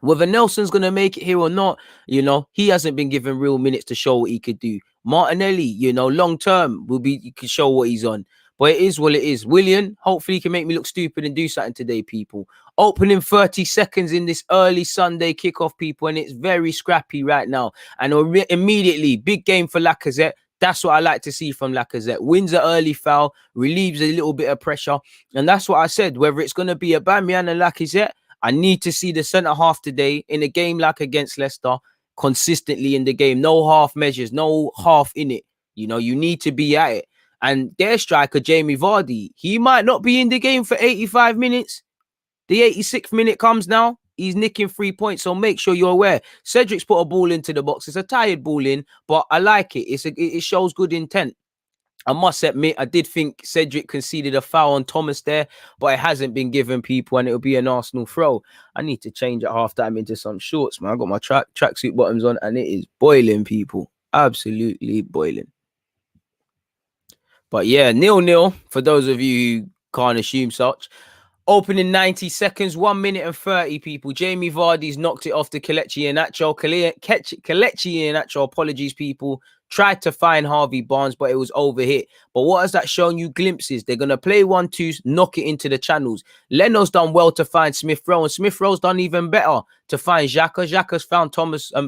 whether Nelson's going to make it here or not, you know, he hasn't been given real minutes to show what he could do. Martinelli, you know, long term he can show what he's on. But it is what it is. Willian, hopefully he can make me look stupid and do something today, people. Opening 30 seconds in this early Sunday kickoff, people, and it's very scrappy right now. And immediately, big game for Lacazette. That's what I like to see from Lacazette. Wins an early foul, relieves a little bit of pressure. And that's what I said. Whether it's going to be Aubameyang and Lacazette, I need to see the centre half today in a game like against Leicester consistently in the game. No half measures, no half in it. You know, you need to be at it. And their striker, Jamie Vardy, he might not be in the game for 85 minutes. The 86th minute comes now. He's nicking 3 points, so make sure you're aware. Cedric's put a ball into the box. It's a tired ball in, but I like it. It shows good intent. I must admit, I did think Cedric conceded a foul on Thomas there, but it hasn't been given, people, and it'll be an Arsenal throw. I need to change at halftime into some shorts, man. I got my tracksuit bottoms on, and it is boiling, people. Absolutely boiling. But yeah, 0-0 for those of you who can't assume such. Opening 90 seconds, 1 minute and 30, people. Jamie Vardy's knocked it off to Kelechi Iheanacho. Kelechi Iheanacho, apologies, people. Tried to find Harvey Barnes, but it was overhit. But what has that shown you? Glimpses. They're going to play 1-2, knock it into the channels. Leno's done well to find Smith Rowe, and Smith Rowe's done even better to find Xhaka. Xhaka's found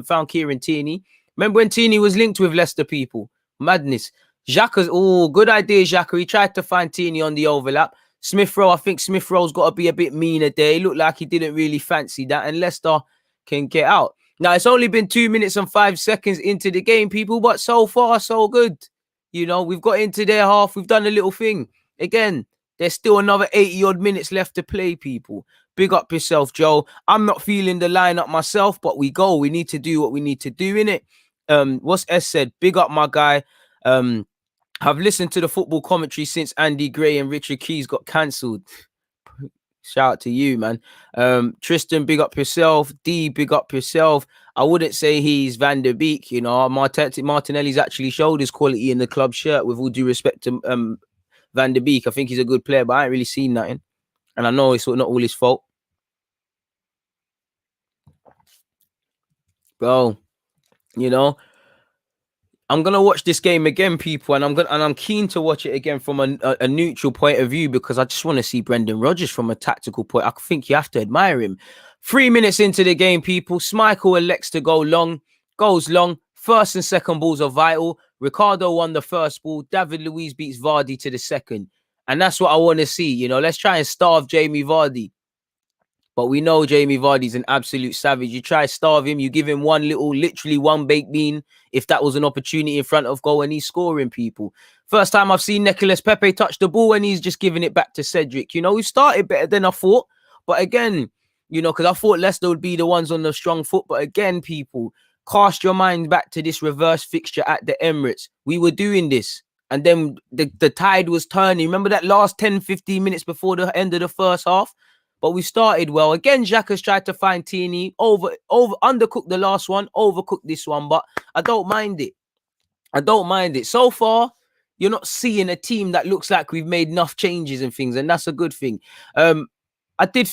found Kieran Tierney. Remember when Tierney was linked with Leicester, people? Madness. Xhaka's, good idea, Xhaka. He tried to find Tierney on the overlap. Smith Rowe, I think Smith Rowe's got to be a bit meaner there. He looked like he didn't really fancy that, and Leicester can get out. Now, it's only been 2 minutes and 5 seconds into the game, people, but so far, so good. You know, we've got into their half. We've done a little thing. Again, there's still another 80-odd minutes left to play, people. Big up yourself, Joe. I'm not feeling the lineup myself, but we go. We need to do what we need to do, innit? What's S said? Big up, my guy. I've listened to the football commentary since Andy Gray and Richard Keys got cancelled. Shout out to you, man. Tristan, big up yourself. D, big up yourself. I wouldn't say he's Van der Beek. You know, Martinelli's actually showed his quality in the club shirt, with all due respect to Van der Beek. I think he's a good player, but I ain't really seen nothing. And I know it's not all his fault. Bro, you know, I'm gonna watch this game again, people, and I'm keen to watch it again from a neutral point of view, because I just want to see Brendan Rodgers from a tactical point. I think you have to admire him. 3 minutes into the game, people, Schmeichel elects to goes long. First and second balls are vital. Ricardo won the first ball. David Luiz beats Vardy to the second, and that's what I want to see. You know, let's try and starve Jamie Vardy. But we know Jamie Vardy's an absolute savage. You try to starve him, you give him literally one baked bean, if that was an opportunity in front of goal, and he's scoring, people. First time I've seen Nicolas Pepe touch the ball, and he's just giving it back to Cedric. You know, we started better than I thought. But again, you know, because I thought Leicester would be the ones on the strong foot. But again, people, cast your mind back to this reverse fixture at the Emirates. We were doing this, and then the tide was turning. Remember that last 10, 15 minutes before the end of the first half? But we started well. Again, Xhaka's tried to find Tierney. Undercooked the last one, overcooked this one. But I don't mind it. I don't mind it. So far, you're not seeing a team that looks like we've made enough changes and things, and that's a good thing. I did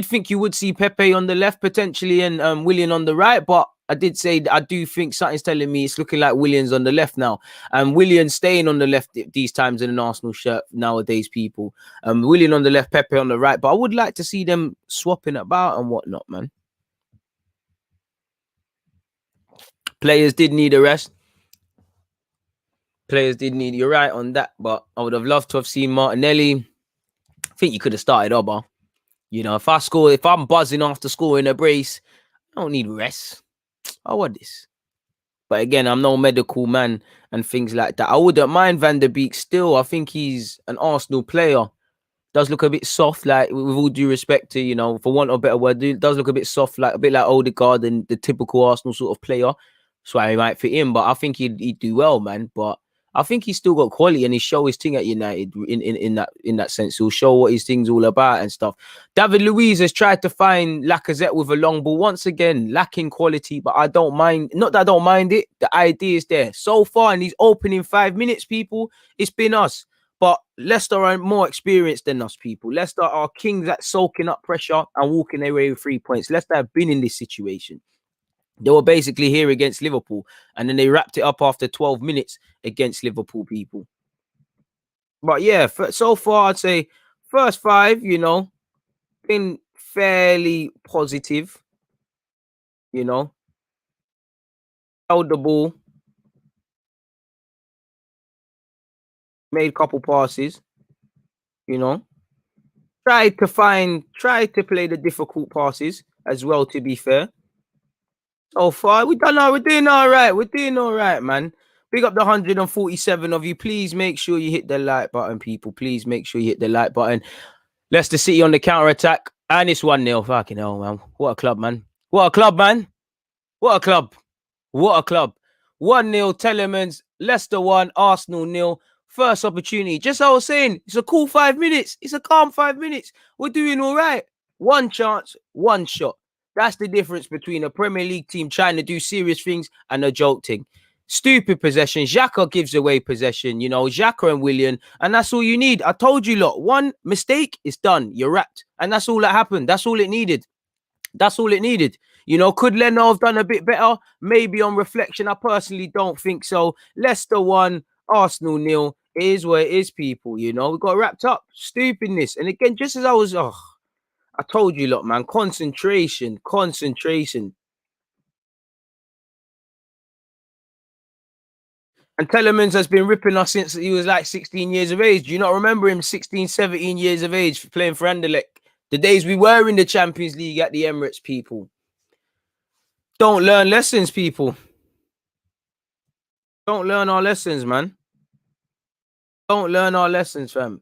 think you would see Pepe on the left potentially, and Willian on the right, but I did say I do think something's telling me it's looking like Willian's on the left now, and Willian staying on the left these times in an Arsenal shirt nowadays, people. Willian on the left, Pepe on the right, but I would like to see them swapping about and whatnot, man. Players did need a rest. You're right on that, but I would have loved to have seen Martinelli. I think you could have started Oba. You know, if I'm buzzing after scoring a brace, I don't need rest. I want this. But again, I'm no medical man and things like that. I wouldn't mind Van der Beek still. I think he's an Arsenal player. Does look a bit soft, like, with all due respect to, you know, for want of a better word, does look a bit soft, like a bit like Odegaard and the typical Arsenal sort of player. That's why he might fit in. But I think he'd do well, man. But I think he's still got quality, and he show his thing at United in that sense. He'll show what his thing's all about and stuff. David Luiz has tried to find Lacazette with a long ball once again, lacking quality. But I don't mind. Not that I don't mind it. The idea is there. So far in these opening 5 minutes, people, it's been us. But Leicester are more experienced than us, people. Leicester are kings at soaking up pressure and walking away with 3 points. Leicester have been in this situation. They were basically here against Liverpool, and then they wrapped it up after 12 minutes against Liverpool, people. But yeah, so far, I'd say first 5, been fairly positive, held the ball, made a couple passes, tried to play the difficult passes as well, to be fair. So far, we're doing all right. We're doing all right, man. Big up the 147 of you. Please make sure you hit the like button, people. Please make sure you hit the like button. Leicester City on the counter-attack. And it's 1-0. Fucking hell, man. What a club, man. What a club, man. What a club. What a club. 1-0, Telemans. Leicester 1, Arsenal 0. First opportunity. Just as I was saying, it's a cool 5 minutes. It's a calm 5 minutes. We're doing all right. One chance, one shot. That's the difference between a Premier League team trying to do serious things and a joke thing. Stupid possession. Xhaka gives away possession, Xhaka and Willian. And that's all you need. I told you, lot. One mistake, it's done. You're wrapped. And that's all that happened. That's all it needed. That's all it needed. Could Leno have done a bit better? Maybe on reflection. I personally don't think so. Leicester 1, Arsenal 0. It is what it is, people. We got wrapped up. Stupidness. And again, just as I was... I told you, lot, man. Concentration. And Telemans has been ripping us since he was like 16 years of age. Do you not remember him 16, 17 years of age playing for Anderlecht? The days we were in the Champions League at the Emirates, people. Don't learn lessons, people. Don't learn our lessons, man. Don't learn our lessons, fam.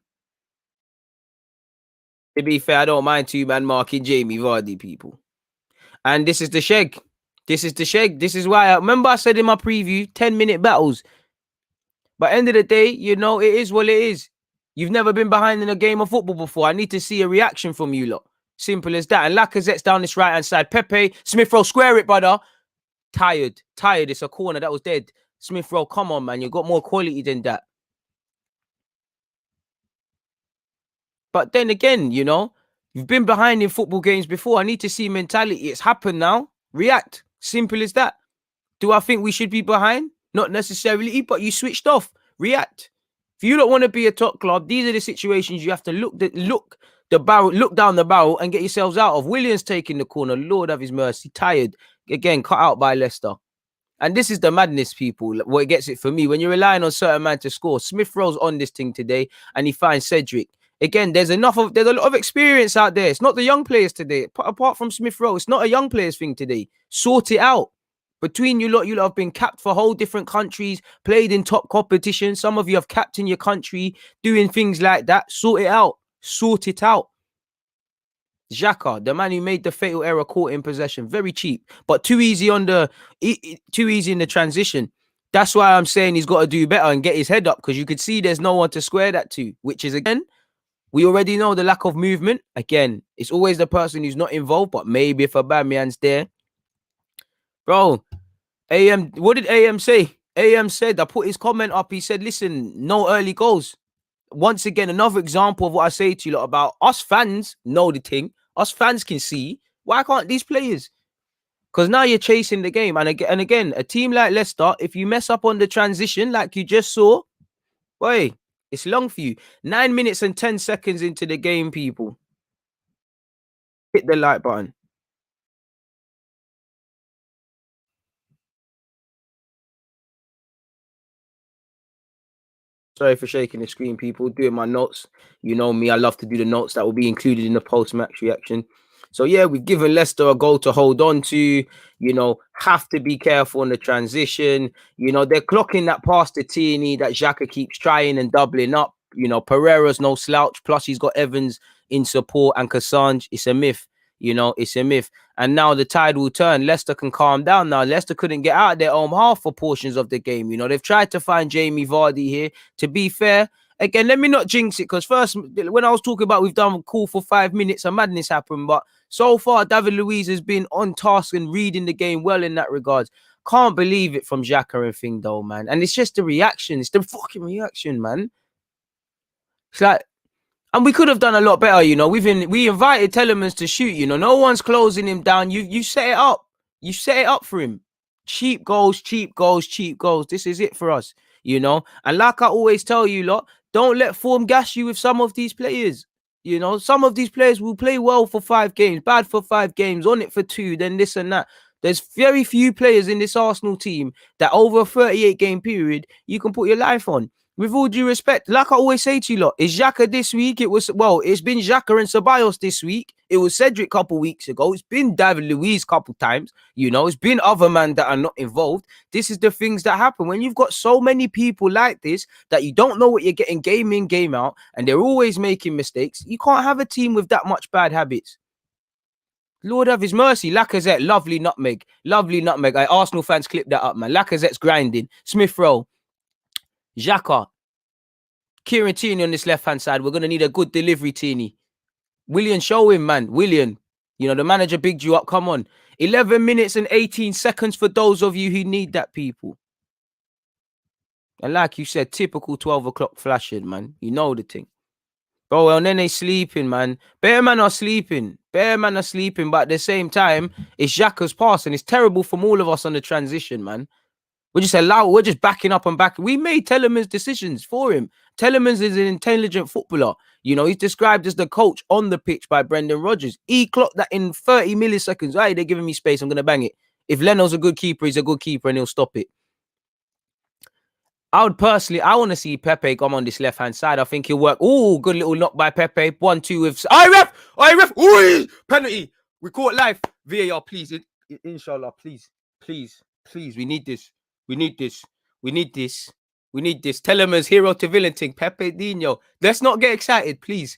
To be fair, I don't mind two-man marking Jamie Vardy, people. And this is the sheg. This is why I remember I said in my preview, 10-minute battles. But end of the day, it is what it is. You've never been behind in a game of football before. I need to see a reaction from you lot. Simple as that. And Lacazette's down this right-hand side. Pepe, Smith Rowe, square it, brother. Tired. It's a corner that was dead. Smith Rowe, come on, man. You've got more quality than that. But then again, you've been behind in football games before. I need to see mentality. It's happened now. React. Simple as that. Do I think we should be behind? Not necessarily, but you switched off. React. If you don't want to be a top club, these are the situations you have to look down the barrel and get yourselves out of. Williams taking the corner. Lord have his mercy. Tired. Again, cut out by Leicester. And this is the madness, people. What gets it for me. When you're relying on certain man to score, Smith Rowe's on this thing today and he finds Cedric. Again, there's a lot of experience out there. It's not the young players today. Apart from Smith Rowe, it's not a young players thing today. Sort it out. Between you lot have been capped for whole different countries, played in top competitions. Some of you have capped in your country, doing things like that. Sort it out. Sort it out. Xhaka, the man who made the fatal error, caught in possession. Very cheap, but too easy in the transition. That's why I'm saying he's got to do better and get his head up, because you could see there's no one to square that to, which is, again, we already know the lack of movement. Again, it's always the person who's not involved, but maybe if Aubameyang's there. Bro, what did AM say? AM said, I put his comment up. He said, listen, no early goals. Once again, another example of what I say to you lot about us fans know the thing. Us fans can see. Why can't these players? Because now you're chasing the game. And again, a team like Leicester, if you mess up on the transition like you just saw, boy, it's long for you. 9 minutes and 10 seconds into the game, people. Hit the like button. Sorry for shaking the screen, people. Doing my notes. You know me, I love to do the notes that will be included in the post-match reaction. So, yeah, we've given Leicester a goal to hold on to. Have to be careful on the transition. They're clocking that pass to Tierney that Xhaka keeps trying and doubling up. Pereira's no slouch. Plus, he's got Evans in support and Cassandre. It's a myth. It's a myth. And now the tide will turn. Leicester can calm down now. Leicester couldn't get out of their own half for portions of the game. You know, they've tried to find Jamie Vardy here. To be fair, again, let me not jinx it, because first, when I was talking about we've done cool for 5 minutes, a madness happened. But so far, David Luiz has been on task and reading the game well in that regards. Can't believe it from Xhaka and thing though, man. And it's just the reaction. It's the fucking reaction, man. It's like, and we could have done a lot better, you know. We invited Telemans to shoot, you know. No one's closing him down. You set it up. You set it up for him. Cheap goals, cheap goals, cheap goals. This is it for us, you know. And like I always tell you lot, don't let form gas you with some of these players. You know, some of these players will play well for 5 games, bad for 5 games, on it for 2, then this and that. There's very few players in this Arsenal team that over a 38-game period, you can put your life on. With all due respect, like I always say to you lot, is Xhaka this week? It's been Xhaka and Ceballos this week. It was Cedric a couple weeks ago. It's been David Luiz a couple times. You know, it's been other men that are not involved. This is the things that happen when you've got so many people like this that you don't know what you're getting game in, game out, and they're always making mistakes. You can't have a team with that much bad habits. Lord have his mercy. Lacazette, lovely nutmeg. Lovely nutmeg. Arsenal fans clip that up, man. Lacazette's grinding. Smith Rowe. Xhaka. Kieran Tierney on this left-hand side. We're going to need a good delivery, Tierney. Willian, show him, man. Willian. You know, the manager bigged you up. Come on. 11 minutes and 18 seconds for those of you who need that, people. And like you said, typical 12 o'clock flashing, man. You know the thing. Bro, and then they sleeping, man. Bear man are sleeping. Bear man are sleeping. But at the same time, it's Xhaka's pass. And it's terrible from all of us on the transition, man. We're just backing up and back. We made Telemans decisions for him. Telemans is an intelligent footballer. You know, he's described as the coach on the pitch by Brendan Rodgers. He clocked that in 30 milliseconds. Hey, they're giving me space. I'm going to bang it. If Leno's a good keeper, he's a good keeper and he'll stop it. I want to see Pepe come on this left-hand side. I think he'll work. Oh, good little knock by Pepe. 1-2 with... ref! Ooh, penalty. We caught live. VAR, please. Inshallah, please. We need this. We need this. Telemans, hero to villain thing. Pepe Dino. Let's not get excited, please.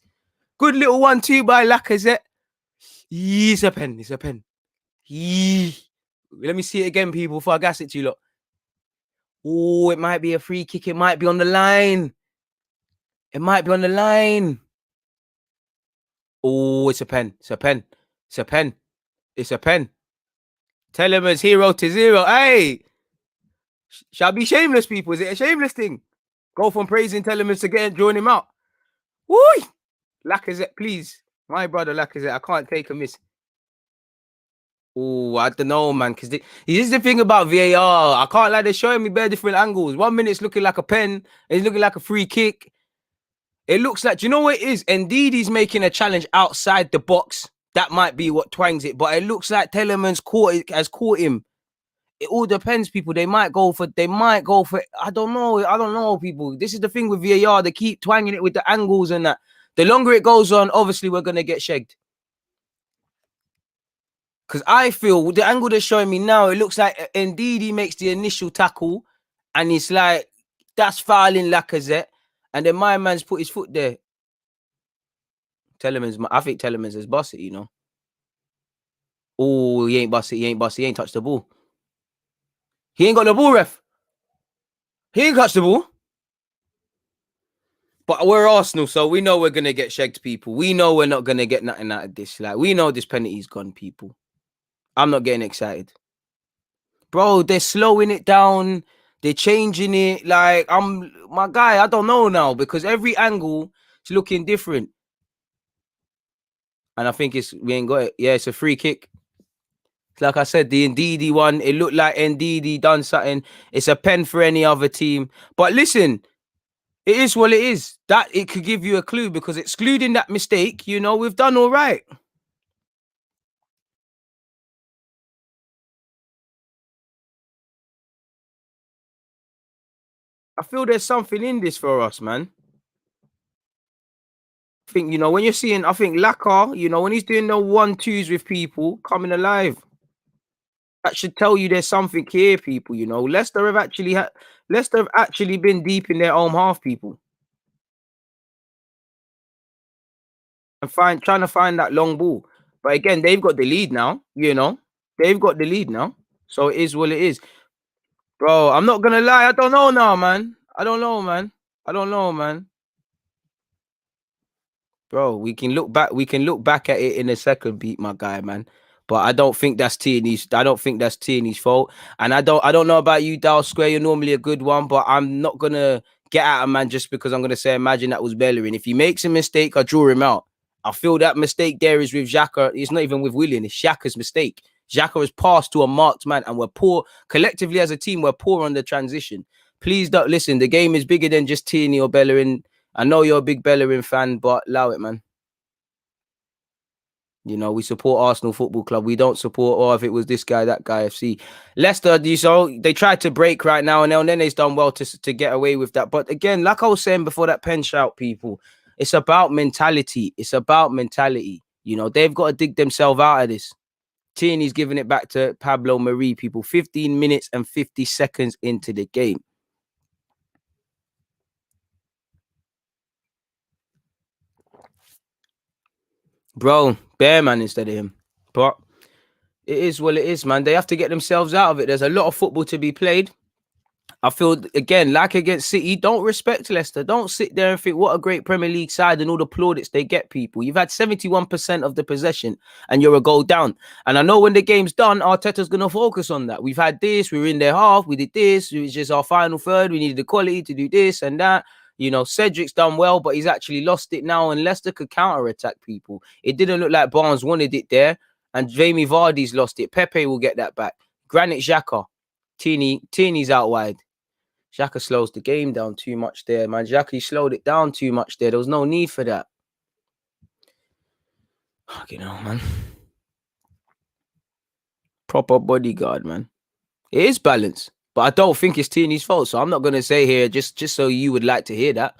Good little 1-2 by Lacazette. It's a pen. Let me see it again, people, before I gas it to you lot. Oh, it might be a free kick. It might be on the line. Oh, it's a pen. Telemans, hero to zero. Hey! Shall be shameless, people. Is it a shameless thing? Go from praising Telemans to drawing him out. Woo! Lacazette, please. My brother Lacazette, I can't take a miss. Oh, I don't know, man. Because this is the thing about VAR. I can't lie, they're showing me bare different angles. 1 minute it's looking like a pen. It's looking like a free kick. It looks like, do you know what it is? Ndidi's making a challenge outside the box. That might be what twangs it. But it looks like Telemans has caught him. It all depends, people. They might go for. I don't know, people. This is the thing with VAR. They keep twanging it with the angles and that. The longer it goes on, obviously we're gonna get shagged. Because I feel the angle they're showing me now, it looks like Ndidi makes the initial tackle, and it's like that's fouling Lacazette, and then my man's put his foot there. I think Telemans has bust it, you know. Oh, he ain't bust it. He ain't touched the ball. He ain't got the ball, ref. He ain't touched the ball. But we're Arsenal, so we know we're going to get shagged, people. We know we're not going to get nothing out of this. Like, we know this penalty's gone, people. I'm not getting excited. Bro, they're slowing it down. They're changing it. Like, my guy, I don't know now, because every angle is looking different. And I think we ain't got it. Yeah, it's a free kick. Like I said, the Ndidi one, it looked like Ndidi done something. It's a pen for any other team. But listen, it is what it is. That it could give you a clue, because excluding that mistake, you know, we've done all right. I feel there's something in this for us, man. I think, you know, when you're seeing, I think Laka, you know, when he's doing the 1-2s with people, coming alive. That should tell you there's something here, people. You know, Leicester have actually been deep in their own half, people, and trying to find that long ball. But again, they've got the lead now, you know. They've got the lead now. So it is what it is. Bro, I'm not gonna lie, I don't know now, man. I don't know, man. I don't know, man. Bro, we can look back at it in a second, beat my guy, man. But I don't think that's Tierney's fault. And I don't know about you, Dal Square. You're normally a good one, but I'm not gonna get at a man just because I'm gonna say imagine that was Bellerin. If he makes a mistake, I draw him out. I feel that mistake there is with Xhaka. It's not even with Willian, it's Xhaka's mistake. Xhaka has passed to a marked man, and we're poor collectively as a team, we're poor on the transition. Please don't listen. The game is bigger than just Tierney or Bellerin. I know you're a big Bellerin fan, but allow it, man. You know, we support Arsenal Football Club. We don't support, oh, if it was this guy, that guy, FC. Leicester, they tried to break right now, and then they've done well to get away with that. But again, like I was saying before that pen shout, people, it's about mentality. It's about mentality. You know, they've got to dig themselves out of this. Tierney's giving it back to Pablo Mari, people. 15 minutes and 50 seconds into the game. Bro, Bearman instead of him. But it is what it is, man. They have to get themselves out of it. There's a lot of football to be played. I feel, again, like against City, don't respect Leicester. Don't sit there and think, what a great Premier League side and all the plaudits they get, people. You've had 71% of the possession and you're a goal down. And I know when the game's done, Arteta's going to focus on that. We've had this, we were in their half, we did this, it was just our final third, we needed the quality to do this and that. You know, Cedric's done well, but he's actually lost it now, and Leicester could counter-attack people. It didn't look like Barnes wanted it there, and Jamie Vardy's lost it. Pepe will get that back. Granit Xhaka, Tierney's out wide. Xhaka slows the game down too much there, man. Xhaka slowed it down too much there. There was no need for that. You know, man. Proper bodyguard, man. It is balance, but I don't think it's Tierney's fault. So I'm not going to say here just so you would like to hear that.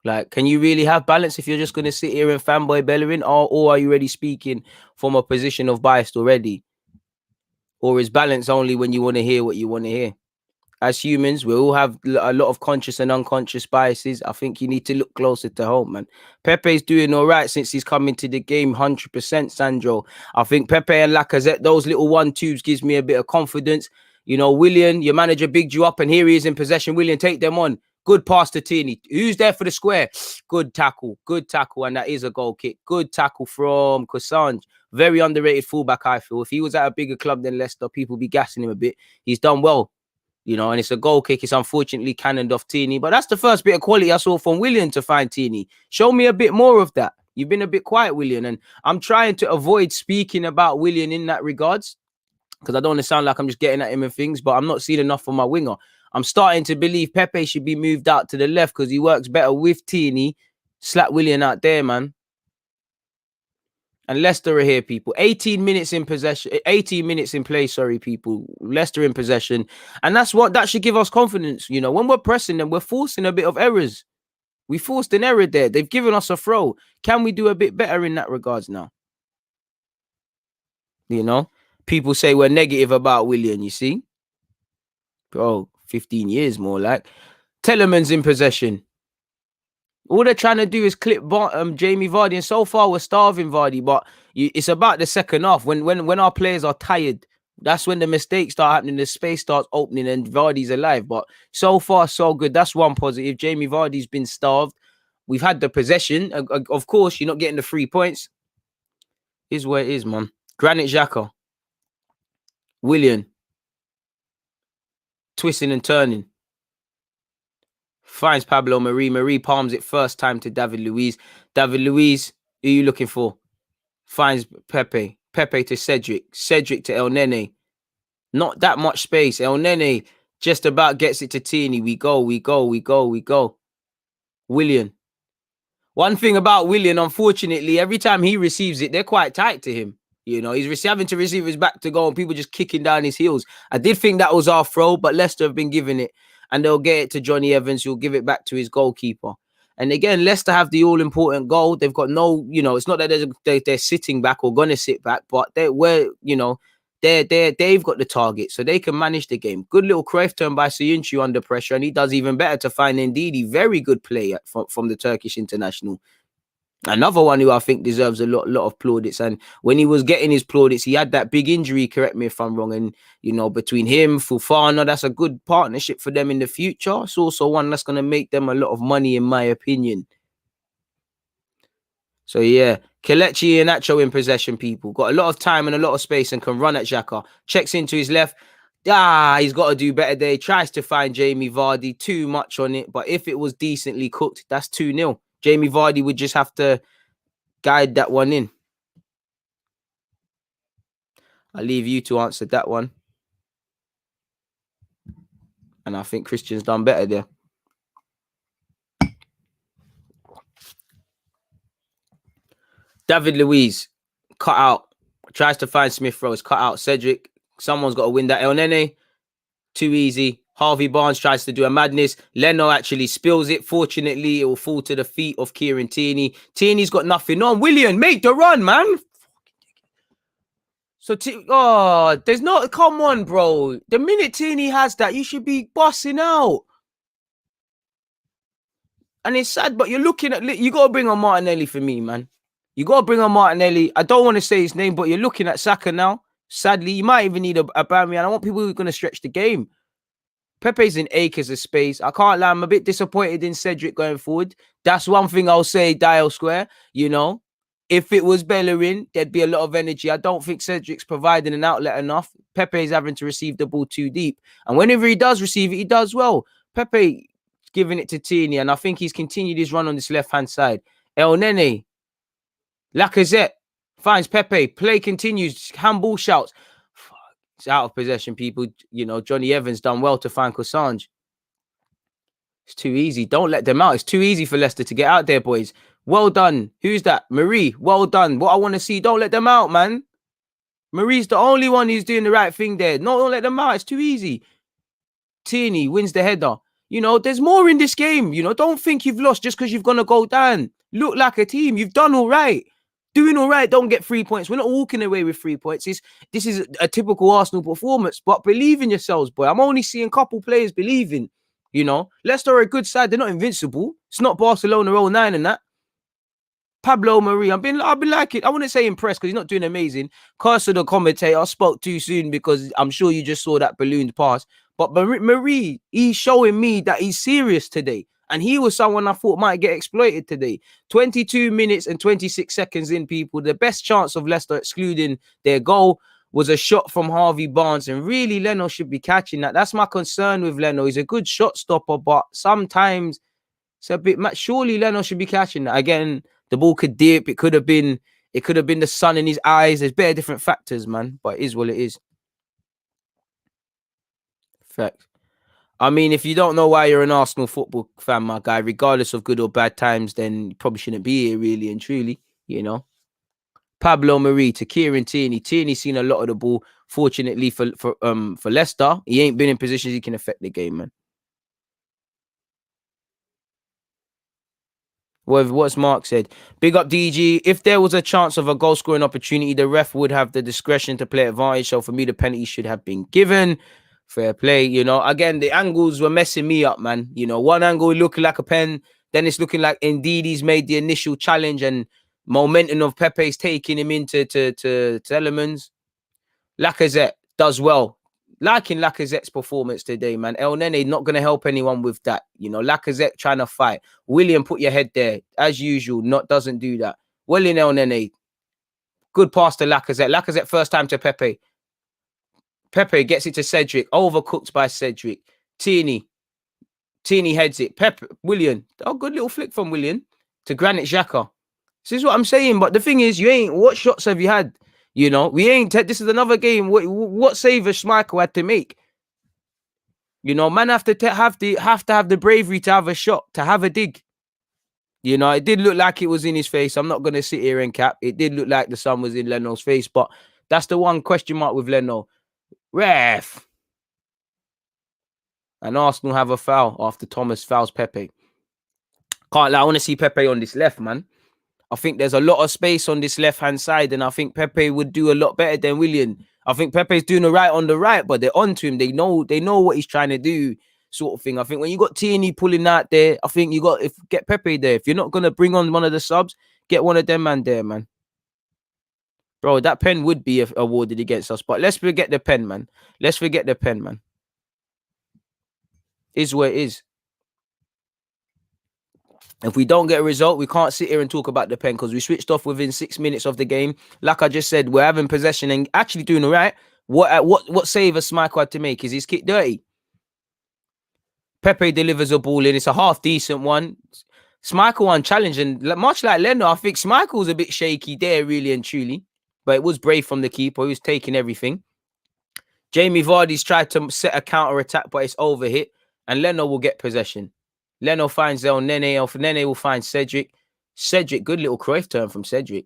Like, can you really have balance if you're just going to sit here and fanboy Bellerin, or are you already speaking from a position of bias already? Or is balance only when you want to hear what you want to hear? As humans, we all have a lot of conscious and unconscious biases. I think you need to look closer to home, man. Pepe's doing all right since he's come into the game, 100%, Sandro. I think Pepe and Lacazette, those little 1-2s gives me a bit of confidence. You know, Willian, your manager bigged you up, and here he is in possession. Willian, take them on. Good pass to Tierney. Who's there for the square? Good tackle, and that is a goal kick. Good tackle from Kosange. Very underrated fullback, I feel. If he was at a bigger club than Leicester, people be gassing him a bit. He's done well. You know, and it's a goal kick. It's unfortunately cannoned off Tierney. But that's the first bit of quality I saw from Willian to find Tierney. Show me a bit more of that. You've been a bit quiet, Willian. And I'm trying to avoid speaking about Willian in that regards, because I don't want to sound like I'm just getting at him and things, but I'm not seeing enough from my winger. I'm starting to believe Pepe should be moved out to the left because he works better with Tierney. Slap Willian out there, man. And Leicester are here, people. 18 minutes in possession, 18 minutes in play, sorry, people. Leicester in possession. And that should give us confidence. You know, when we're pressing them, we're forcing a bit of errors. We forced an error there. They've given us a throw. Can we do a bit better in that regards now? You know, people say we're negative about Willian, you see? Bro, 15 years more like. Telemann's in possession. All they're trying to do is clip Jamie Vardy, and so far we're starving Vardy. But it's about the second half when our players are tired. That's when the mistakes start happening. The space starts opening, and Vardy's alive. But so far, so good. That's one positive. Jamie Vardy's been starved. We've had the possession. Of course, you're not getting the 3 points. Is where it is, man. Granit Xhaka, Willian, twisting and turning. Finds Pablo Mari. Mari palms it first time to David Luiz. David Luiz, who are you looking for? Finds Pepe. Pepe to Cedric. Cedric to El Nene. Not that much space. El Nene just about gets it to Tierney. We go. Willian. One thing about Willian, unfortunately, every time he receives it, they're quite tight to him. You know, he's having to receive his back to go, and people just kicking down his heels. I did think that was our throw, but Leicester have been giving it. And they'll get it to Johnny Evans, who'll give it back to his goalkeeper. And again, Leicester have the all-important goal. They've got no, you know, it's not that they're sitting back or going to sit back, but they've got the target, so they can manage the game. Good little Cruyff turn by Soyuncu under pressure, and he does even better to find Ndidi. Very good play from the Turkish international. Another one who I think deserves a lot of plaudits. And when he was getting his plaudits, he had that big injury, correct me if I'm wrong. And, between him, Fofana, that's a good partnership for them in the future. It's also one that's going to make them a lot of money, in my opinion. So, yeah, Kelechi and Nacho in possession, people. Got a lot of time and a lot of space and can run at Xhaka. Checks into his left. He's got to do better there. He tries to find Jamie Vardy. Too much on it. But if it was decently cooked, that's 2-0. Jamie Vardy would just have to guide that one in. I'll leave you to answer that one. And I think Christian's done better there. David Luiz, cut out. Tries to find Smith Rowe. Cut out. Cedric, someone's got to win that. El Nene, too easy. Harvey Barnes tries to do a madness. Leno actually spills it. Fortunately, it will fall to the feet of Kieran Tierney. Tierney's got nothing on. Willian, make the run, man. So, there's not, come on, bro. The minute Tierney has that, you should be busting out. And it's sad, but you're looking at, you got to bring on Martinelli for me, man. You got to bring on Martinelli. I don't want to say his name, but you're looking at Saka now. Sadly, you might even need a Aubameyang. I want people who are going to stretch the game. Pepe's in acres of space. I can't lie. I'm a bit disappointed in Cedric going forward. That's one thing I'll say, Dial Square. If it was Bellerin, there'd be a lot of energy. I don't think Cedric's providing an outlet enough. Pepe's having to receive the ball too deep. And whenever he does receive it, he does well. Pepe giving it to Tierney, and I think he's continued his run on this left-hand side. El Nene, Lacazette finds Pepe. Play continues. Handball shouts. It's out of possession, people. Johnny Evans done well to find Kosange. It's too easy. Don't let them out. It's too easy for Leicester to get out there, boys. Well done. Who's that? Marie. Well done. What I want to see. Don't let them out, man. Marie's the only one who's doing the right thing there. No, don't let them out. It's too easy. Tierney wins the header. There's more in this game. Don't think you've lost just because you've gonna go down. Look like a team. You've done all right. Doing all right. Don't get 3 points. We're not walking away with 3 points. This is a typical Arsenal performance. But believe in yourselves, boy. I'm only seeing a couple players believing. Leicester are a good side. They're not invincible. It's not Barcelona 09 and that. Pablo Marie, I've been liking. I wouldn't say impressed because he's not doing amazing. Cursor, the commentator, I spoke too soon because I'm sure you just saw that ballooned pass. But Marie, he's showing me that he's serious today. And he was someone I thought might get exploited today. 22 minutes and 26 seconds in, people. The best chance of Leicester excluding their goal was a shot from Harvey Barnes. And really, Leno should be catching that. That's my concern with Leno. He's a good shot stopper, but sometimes it's a bit much. Surely Leno should be catching that. Again, the ball could dip. It could have been the sun in his eyes. There's better different factors, man. But it is what it is. Fact. I mean, if you don't know why you're an Arsenal football fan, my guy, regardless of good or bad times, then you probably shouldn't be here, really and truly, Pablo Marie to Kieran Tierney. Tierney's seen a lot of the ball. Fortunately for Leicester, he ain't been in positions he can affect the game, man. What's Mark said? Big up DG. If there was a chance of a goal scoring opportunity, the ref would have the discretion to play advantage. So for me, the penalty should have been given. Fair play, Again, the angles were messing me up, man. One angle looking like a pen, then it's looking like indeed he's made the initial challenge and momentum of Pepe's taking him into to elements. Lacazette does well. Liking Lacazette's performance today, man. El Nene not going to help anyone with that. Lacazette trying to fight. William, put your head there. As usual, doesn't do that. Well in El Nene. Good pass to Lacazette. Lacazette first time to Pepe. Pepe gets it to Cedric. Overcooked by Cedric. Tierney heads it. William. Oh, good little flick from William to Granit Xhaka. This is what I'm saying. But the thing is, what shots have you had? We ain't. This is another game. What save has Schmeichel had to make? Man have to have the bravery to have a shot, to have a dig. It did look like it was in his face. I'm not going to sit here and cap. It did look like the sun was in Leno's face. But that's the one question mark with Leno. Ref. And Arsenal have a foul after Thomas fouls Pepe. Can't lie, I want to see Pepe on this left, man. I think there's a lot of space on this left-hand side, and I think Pepe would do a lot better than Willian. I think Pepe's doing all right on the right, but they're onto him. They know what he's trying to do, sort of thing. I think when you got Tierney pulling out there, I think you got get Pepe there. If you're not going to bring on one of the subs, Get one of them man there, man. Bro, that pen would be awarded against us, but let's forget the pen, man. Let's forget the pen, man. Is what it is. If we don't get a result, we can't sit here and talk about the pen because we switched off within 6 minutes of the game. Like I just said, we're having possession and actually doing all right. What save has Schmeichel had to make? Is his kick dirty? Pepe delivers a ball in. It's a half decent one. Schmeichel unchallenged, and much like Leno, I think Schmeichel's a bit shaky there, really and truly. But it was brave from the keeper. He was taking everything. Jamie Vardy's tried to set a counter attack, but it's overhit, and Leno will get possession. Leno finds El Nene. Nene will find Cedric. Cedric, good little Cruyff turn from Cedric.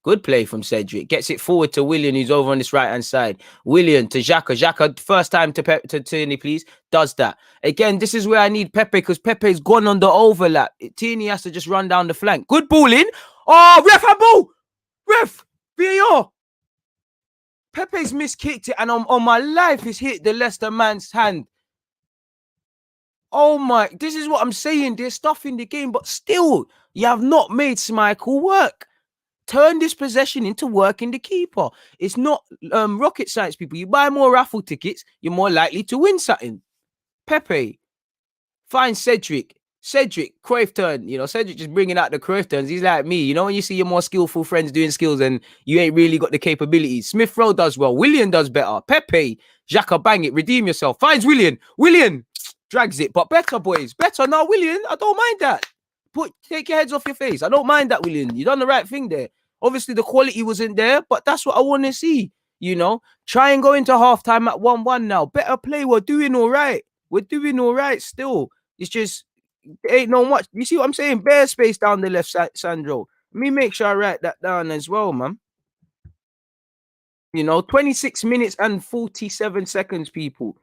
Good play from Cedric. Gets it forward to Willian, who's over on this right-hand side. Willian to Xhaka. Xhaka, first time to Tierney, please. Does that. Again, this is where I need Pepe because Pepe's gone on the overlap. Tierney has to just run down the flank. Good ball in. Oh, ref, handball! Ref! VAR! Pepe's miskicked it, and on my life, he's hit the Leicester man's hand. Oh my, this is what I'm saying. There's stuff in the game, but still, you have not made Schmeichel work. Turn this possession into working the keeper. It's not rocket science, people. You buy more raffle tickets, you're more likely to win something. Pepe, find Cedric. Cedric, Cruyff turn. You know, Cedric just bringing out the Cruyff turns. He's like me. You know, when you see your more skillful friends doing skills and you ain't really got the capabilities. Smith Rowe does well. Willian does better. Pepe, Xhaka, bang it. Redeem yourself. Finds Willian. Willian drags it. But better, boys. Better. No, Willian, I don't mind that. Take your heads off your face. I don't mind that, Willian. You done the right thing there. Obviously, the quality wasn't there, but that's what I want to see. You know, try and go into halftime at 1-1 now. Better play. We're doing all right. We're doing all right still. It's just, there ain't no much. You see what I'm saying? Bare space down the left side, Sandro. Let me make sure I write that down as well, man. You know, 26 minutes and 47 seconds, people.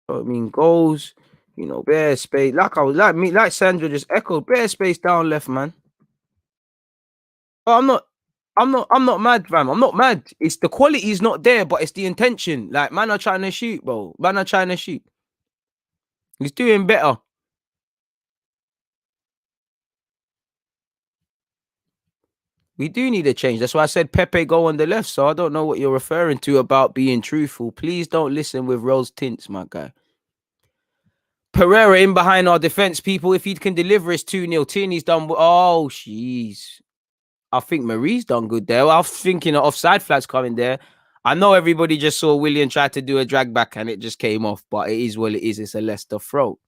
I mean, goals, you know, bare space. Like Sandro just echoed, bare space down left, man. Oh, I'm not mad, fam. I'm not mad. It's the quality is not there, but it's the intention. Like, man are trying to shoot, bro. Man are trying to shoot. He's doing better. We do need a change. That's why I said Pepe go on the left. So I don't know what you're referring to about being truthful. Please don't listen with rose tints, my guy. Pereira in behind our defense, people. If he can deliver, it's 2-0. Tierney's done. Oh, jeez. I think Marie's done good there. I was thinking of offside flags coming there. I know everybody just saw Willian try to do a drag back and it just came off, but it is what it is. It's a Leicester throw.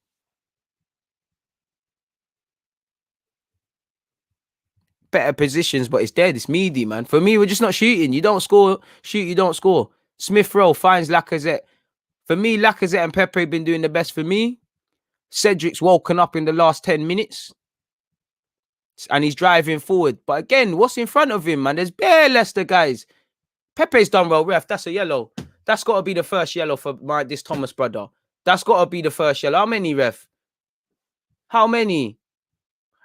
Better positions, but it's dead. It's meaty, man. For me, we're just not shooting. You don't score, shoot, you don't score. Smith Rowe finds Lacazette. For me, Lacazette and Pepe have been doing the best for me. Cedric's woken up in the last 10 minutes. And he's driving forward. But again, what's in front of him, man? There's bare Leicester guys. Pepe's done well, ref. That's a yellow. That's got to be the first yellow for this Thomas brother. That's got to be the first yellow. How many, ref? How many?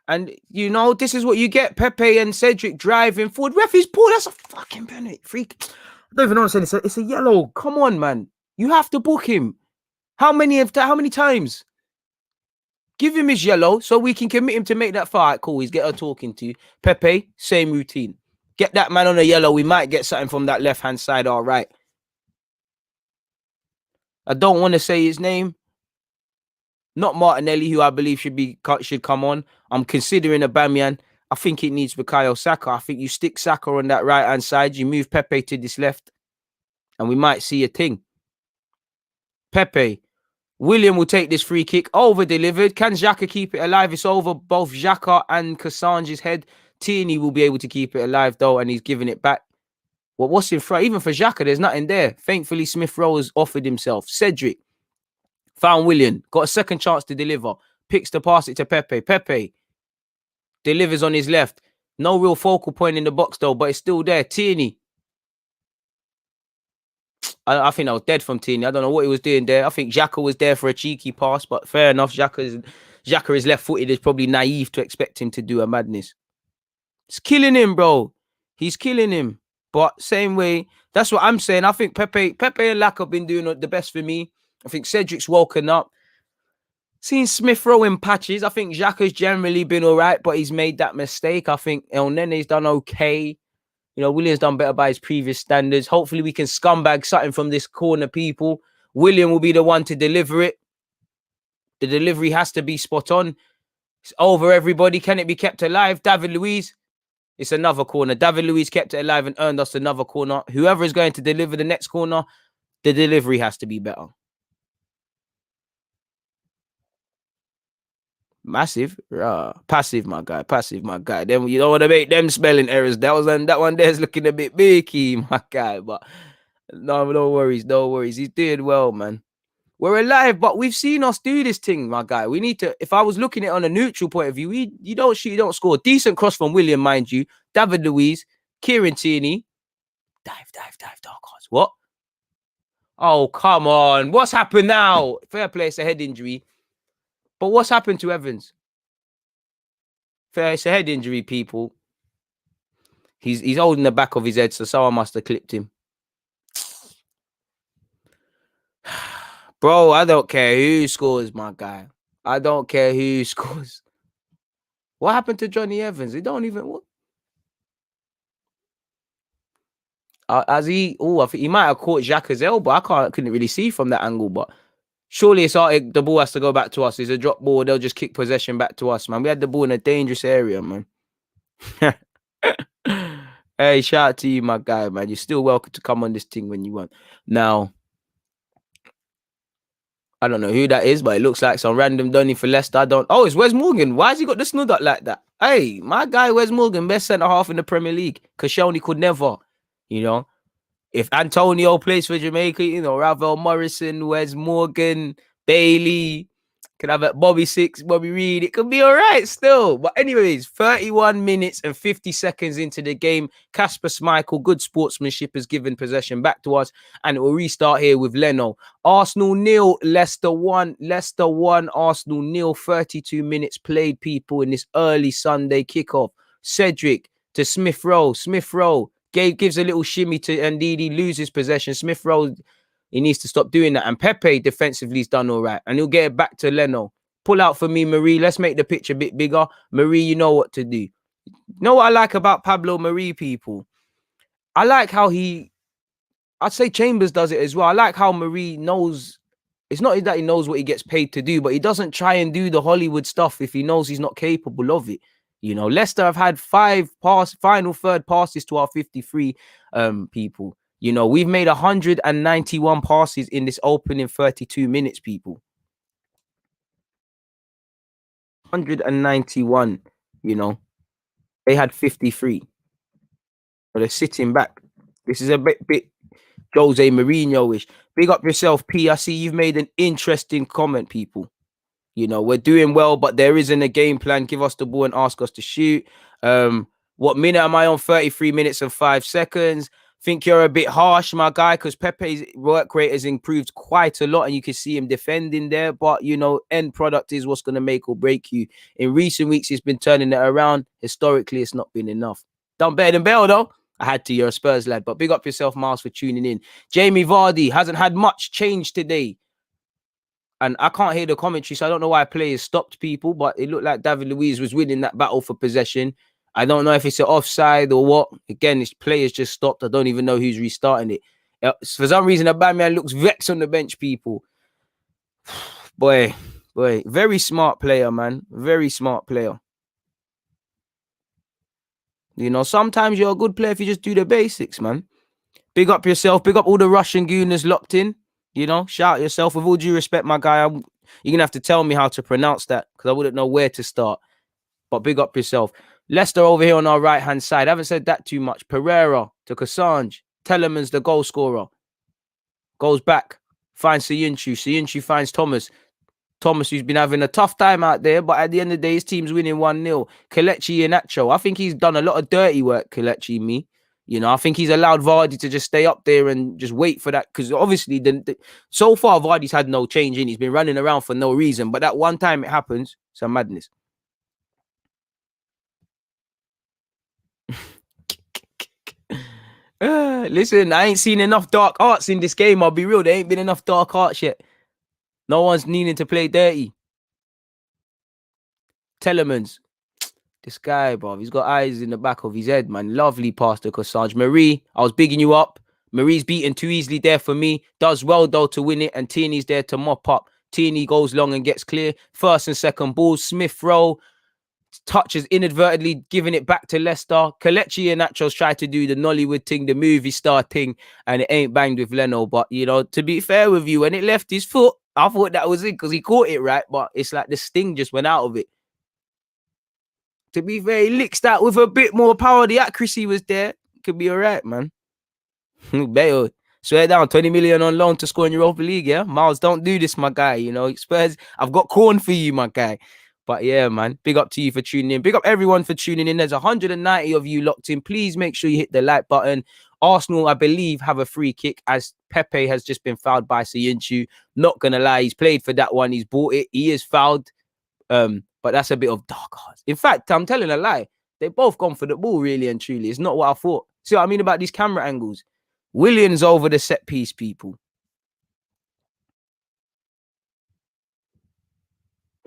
And, you know, this is what you get. Pepe and Cedric driving forward. Ref is poor. That's a fucking penalty. Freak. I don't even know what I'm saying. It's a yellow. Come on, man. You have to book him. How many times? Give him his yellow so we can commit him to make that fight. Cool. He's get her talking to you. Pepe, same routine. Get that man on a yellow. We might get something from that left-hand side. All right. I don't want to say his name. Not Martinelli, who I believe should come on. I'm considering Aubameyang. I think it needs Bukayo Saka. I think you stick Saka on that right-hand side. You move Pepe to this left. And we might see a thing. Pepe. William will take this free kick. Over-delivered. Can Xhaka keep it alive? It's over both Xhaka and Kassange's head. Tierney will be able to keep it alive, though, and he's giving it back. Well, what's in front? Even for Xhaka, there's nothing there. Thankfully, Smith Rowe has offered himself. Cedric found William. Got a second chance to deliver. Picks to pass it to Pepe. Pepe delivers on his left. No real focal point in the box, though, but it's still there. Tierney. I think I was dead from Tierney. I don't know what he was doing there. I think Xhaka was there for a cheeky pass, but fair enough. Xhaka is left-footed. It's probably naive to expect him to do a madness. It's killing him, bro. He's killing him. But same way, That's what I'm saying. I think Pepe and Lack have been doing the best for me. I think Cedric's woken up. Seen Smith Rowe in patches. I think Xhaka's generally been all right, but he's made that mistake. I think El Nene's done okay. You know, William's done better by his previous standards. Hopefully we can scumbag something from this corner, people. William will be the one to deliver it. The delivery has to be spot on. It's over, everybody. Can it be kept alive? David Luiz. It's another corner. David Luiz kept it alive and earned us another corner. Whoever is going to deliver the next corner, the delivery has to be better. Massive, passive, my guy. Passive, my guy. Then you don't want to make them spelling errors. That one there's looking a bit biggy, my guy. But no worries, no worries. He's doing well, man. We're alive, but we've seen us do this thing, my guy. We need to. If I was looking at it on a neutral point of view, you don't shoot, you don't score. Decent cross from William, mind you. David Luiz, Kieran Tierney, dive, dark horse. What? Oh, come on. What's happened now? Fair play, it's a head injury. But what's happened to Evans? Fair, it's a head injury, people. He's holding the back of his head, so someone must have clipped him. Bro, I don't care who scores, my guy. I don't care who scores. What happened to Johnny Evans? He don't even... What? I think he might have caught Xhaka's elbow. I couldn't really see from that angle, but surely it's the ball has to go back to us. It's a drop ball. They'll just kick possession back to us, man. We had the ball in a dangerous area, man. Hey, shout out to you, my guy, man. You're still welcome to come on this thing when you want. Now, I don't know who that is, but it looks like some random Donny for Leicester. Oh, it's Wes Morgan. Why has he got the snood up like that? Hey, my guy, Wes Morgan, best centre half in the Premier League. Koscielny could never, you know. If Antonio plays for Jamaica, you know, Ravel Morrison, Wes Morgan, Bailey, could have Bobby Six, Bobby Reed. It could be all right still. But anyways, 31 minutes and 50 seconds into the game, Kasper Schmeichel, good sportsmanship, has given possession back to us. And it will restart here with Leno. Arsenal 0, Leicester 1. Leicester 1, Arsenal 0. 32 minutes played, people, in this early Sunday kickoff. Cedric to Smith Rowe. Smith Rowe gives a little shimmy to Ndidi, loses possession. Smith Rowe, he needs to stop doing that. And Pepe defensively has done all right. And he'll get it back to Leno. Pull out for me, Marie. Let's make the pitch a bit bigger. Marie, you know what to do. You know what I like about Pablo Marie, people? I like how I'd say Chambers does it as well. I like how Marie knows. It's not that he knows what he gets paid to do, but he doesn't try and do the Hollywood stuff if he knows he's not capable of it. You know, Leicester have had 5 final third passes to our 53 people. You know, we've made 191 passes in this opening 32 minutes, people. 191, you know. They had 53. But they're sitting back. This is a bit Jose Mourinho-ish. Big up yourself, P. I see you've made an interesting comment, people. You know, we're doing well, but there isn't a game plan. Give us the ball and ask us to shoot. What minute am I on? 33 minutes and 5 seconds. Think you're a bit harsh, my guy, because Pepe's work rate has improved quite a lot, and you can see him defending there. But, you know, end product is what's going to make or break you. In recent weeks, he's been turning it around. Historically, it's not been enough. Done better than Bell, though. I had to. You're a Spurs lad. But big up yourself, Miles, for tuning in. Jamie Vardy hasn't had much change today. And I can't hear the commentary, so I don't know why players stopped people, but it looked like David Luiz was winning that battle for possession. I don't know if it's an offside or what. Again, it's players just stopped. I don't even know who's restarting it. For some reason, Aubameyang looks vexed on the bench, people. Boy, very smart player, man. Very smart player. You know, sometimes you're a good player if you just do the basics, man. Big up yourself. Big up all the Russian gooners locked in. You know, shout yourself. With all due respect, my guy, you're going to have to tell me how to pronounce that because I wouldn't know where to start. But big up yourself. Leicester over here on our right-hand side. I haven't said that too much. Pereira to Cassandre. Telemans, the goal scorer. Goes back. Finds Siyunchu. Siyunchu finds Thomas. Thomas, who's been having a tough time out there, but at the end of the day, his team's winning 1-0. Kelechi Iheanacho. I think he's done a lot of dirty work, Kelechi, me. You know, I think he's allowed Vardy to just stay up there and just wait for that. Because obviously, so far, Vardy's had no change in. He's been running around for no reason. But that one time it happens, it's a madness. Listen, I ain't seen enough dark arts in this game. I'll be real. There ain't been enough dark arts yet. No one's needing to play dirty. Telemans. This guy, bro, he's got eyes in the back of his head, man. Lovely pass to Cassandre. Marie, I was bigging you up. Marie's beaten too easily there for me. Does well, though, to win it. And Tierney's there to mop up. Tierney goes long and gets clear. First and second balls. Smith Rowe touches inadvertently, giving it back to Leicester. Kelechi and Nachos try to do the Nollywood thing, the movie star thing, and it ain't banged with Leno. But, you know, to be fair with you, when it left his foot, I thought that was it because he caught it right. But it's like the sting just went out of it. To be fair, he licks that with a bit more power. The accuracy was there. Could be all right, man. Bale, swear down, 20 million on loan to score in Europa League, yeah? Miles, don't do this, my guy. You know, Spurs, I've got corn for you, my guy. But yeah, man, big up to you for tuning in. Big up everyone for tuning in. There's 190 of you locked in. Please make sure you hit the like button. Arsenal, I believe, have a free kick as Pepe has just been fouled by Sayinchu. Not going to lie, he's played for that one. He's bought it. He is fouled. But that's a bit of dark arts. In fact, I'm telling a lie. They've both gone for the ball, really and truly. It's not what I thought. See what I mean about these camera angles? Williams over the set piece, people.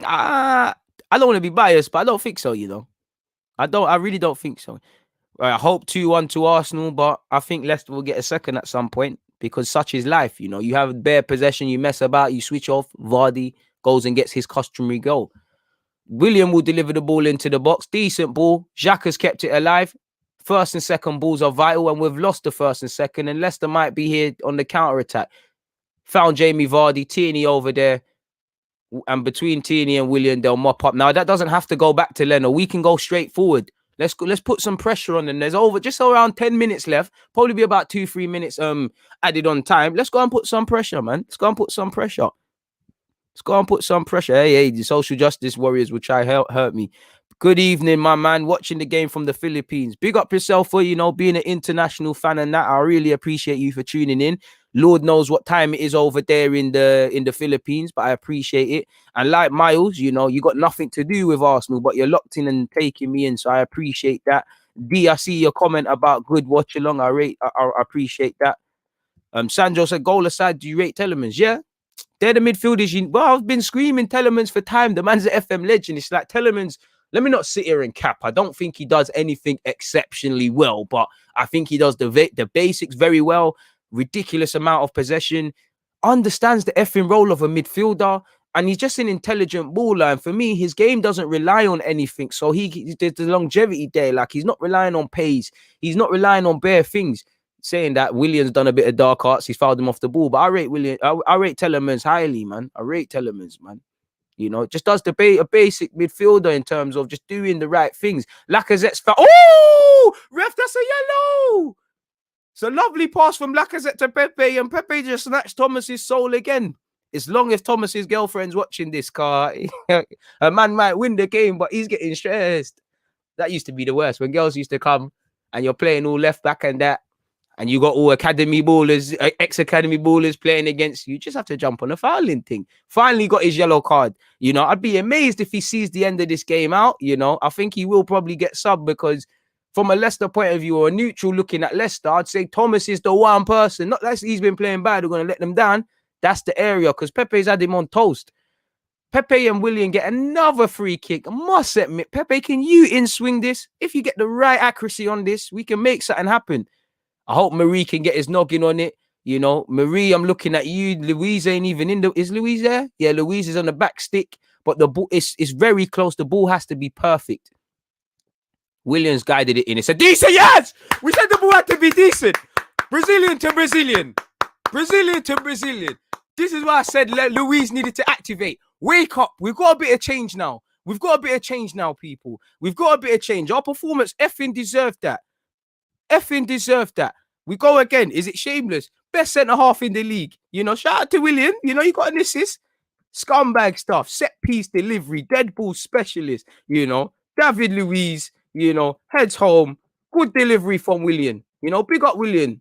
I don't want to be biased, but I don't think so, you know. I really don't think so. I hope 2-1 to Arsenal, but I think Leicester will get a second at some point because such is life, you know. You have bare possession, you mess about, you switch off, Vardy goes and gets his customary goal. William will deliver the ball into the box. Decent ball. Xhaka has kept it alive. First and second balls are vital, and we've lost the first and second, and Leicester might be here on the counter-attack. Found Jamie Vardy, Tierney over there, and between Tierney and William, they'll mop up. Now, that doesn't have to go back to Leno. We can go straight forward. Let's put some pressure on them. There's just around 10 minutes left. Probably be about 2-3 minutes added on time. Let's go and put some pressure, man. Let's go and put some pressure. Let's go and put some pressure. Hey, the social justice warriors will try hurt me. Good evening, my man. Watching the game from the Philippines. Big up yourself for, you know, being an international fan and that. I really appreciate you for tuning in. Lord knows what time it is over there in the Philippines, but I appreciate it. And like Miles, you know, you got nothing to do with Arsenal, but you're locked in and taking me in, so I appreciate that. D, I see your comment about good watch along. I appreciate that. Sandro said, goal aside, do you rate Telemans? Yeah. They're the midfielders. Well, I've been screaming Telemans for time. The man's an FM legend. It's like Telemans. Let me not sit here and cap. I don't think he does anything exceptionally well, but I think he does the basics very well. Ridiculous amount of possession. Understands the effing role of a midfielder. And he's just an intelligent baller. And for me, his game doesn't rely on anything. So there's the longevity there. Like, he's not relying on pace. He's not relying on bare things. Saying that Williams done a bit of dark arts, he's fouled him off the ball. But I rate Telemans highly, man. I rate Telemans, man. You know, just does a basic midfielder in terms of just doing the right things. Lacazette's foul. Oh, ref, that's a yellow. It's a lovely pass from Lacazette to Pepe, and Pepe just snatched Thomas's soul again. As long as Thomas's girlfriend's watching this car, a man might win the game, but he's getting stressed. That used to be the worst when girls used to come and you're playing all left back and that. And you got all academy ballers, ex-academy ballers playing against you. You just have to jump on the fouling thing. Finally got his yellow card. You know, I'd be amazed if he sees the end of this game out. You know, I think he will probably get subbed because from a Leicester point of view or a neutral looking at Leicester, I'd say Thomas is the one person. Not that he's been playing bad. We're going to let them down. That's the area because Pepe's had him on toast. Pepe and William get another free kick. I must admit, Pepe, can you in-swing this? If you get the right accuracy on this, we can make something happen. I hope Marie can get his noggin on it. You know, Marie, I'm looking at you. Louise ain't even in the... Is Louise there? Yeah, Louise is on the back stick. But the ball is very close. The ball has to be perfect. Williams guided it in. It's a decent, yes! We said the ball had to be decent. Brazilian to Brazilian. Brazilian to Brazilian. This is why I said Louise needed to activate. Wake up. We've got a bit of change now. We've got a bit of change now, people. We've got a bit of change. Our performance effing deserved that. Effing deserved that. We go again. Is it shameless? Best centre half in the league. You know, shout out to William. You know, you got an assist. Scumbag stuff. Set piece delivery. Dead ball specialist. You know, David Luiz. You know, heads home. Good delivery from William. You know, big up William.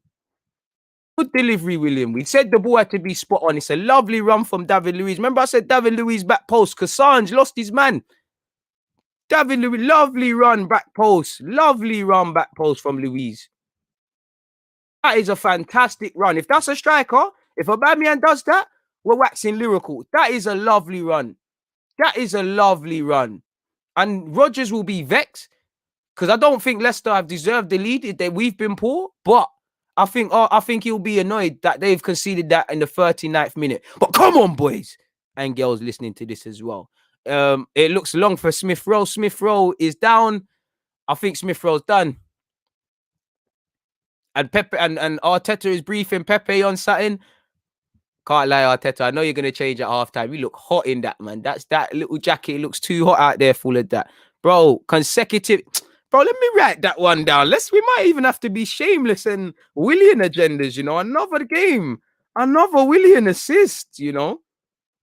Good delivery, William. We said the ball had to be spot on. It's a lovely run from David Luiz. Remember I said David Luiz back post. Cassandre lost his man. David Luiz, lovely run back post. Lovely run back post from Luiz. That is a fantastic run. If that's a striker, if Aubameyang does that, we're waxing lyrical. That is a lovely run. That is a lovely run. And Rodgers will be vexed because I don't think Leicester have deserved the lead. We've been poor, but I think he'll be annoyed that they've conceded that in the 39th minute. But come on, boys and girls listening to this as well. It looks long for Smith Rowe. Smith Rowe is down. I think Smith Rowe's done. And Pepe and Arteta is briefing Pepe on something. Can't lie, Arteta. I know you're gonna change at halftime. You look hot in that, man. That little jacket looks too hot out there, full of that, bro. Consecutive, bro. Let me write that one down. We might even have to be shameless and Willian agendas. You know, another game, another Willian assist. You know,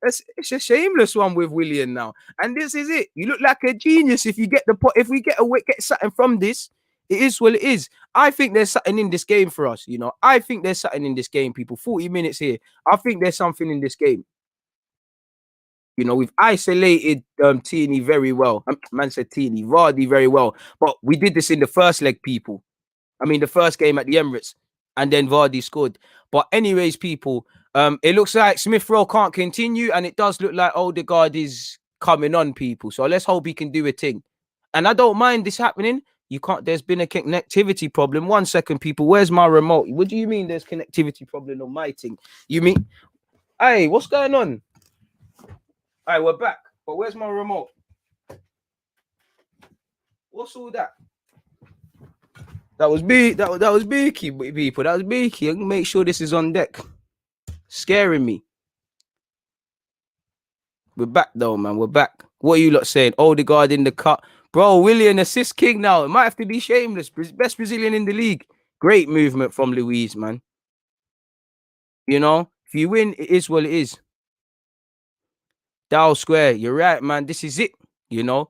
it's a shameless one with Willian now. And this is it. You look like a genius if you get the pot. If we get something from this, it is what it is. I think there's something in this game for us. You know, I think there's something in this game, people. 40 minutes here. I think there's something in this game. You know, we've isolated Tierney very well. Man said Tierney, Vardy very well. But we did this in the first leg, people. I mean, the first game at the Emirates. And then Vardy scored. But anyways, people, it looks like Smith Rowe can't continue. And it does look like Odegaard is coming on, people. So let's hope he can do a thing. And I don't mind this happening. You can't, there's been a connectivity problem. 1 second, people. Where's my remote? What do you mean there's connectivity problem on my thing? You mean, hey, what's going on? All right, we're back. But where's my remote? What's all that? That was big. That was beaky, people. That was beaky. I'm gonna make sure this is on deck. Scaring me. We're back though, man. We're back. What are you lot saying? Odegaard in the cut. Bro, Willian assist king now. It might have to be shameless. Best Brazilian in the league. Great movement from Luiz, man. You know, if you win, it is what it is. Dow Square, you're right, man. This is it. You know,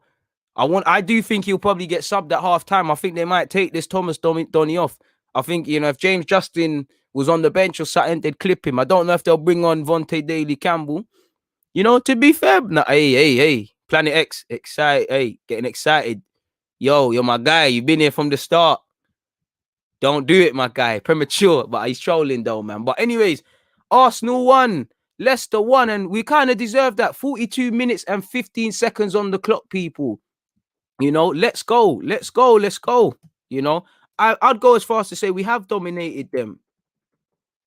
I do think he'll probably get subbed at half time. I think they might take this Thomas Donny off. I think, you know, if James Justin was on the bench or something, they'd clip him. I don't know if they'll bring on Vontae Daly Campbell. You know, to be fair, hey, Planet X, getting excited. Yo, you're my guy. You've been here from the start. Don't do it, my guy. Premature, but he's trolling though, man. But anyways, Arsenal won. Leicester won, and we kind of deserve that. 42 minutes and 15 seconds on the clock, people. You know, let's go. Let's go. Let's go. You know, I'd go as far as to say we have dominated them.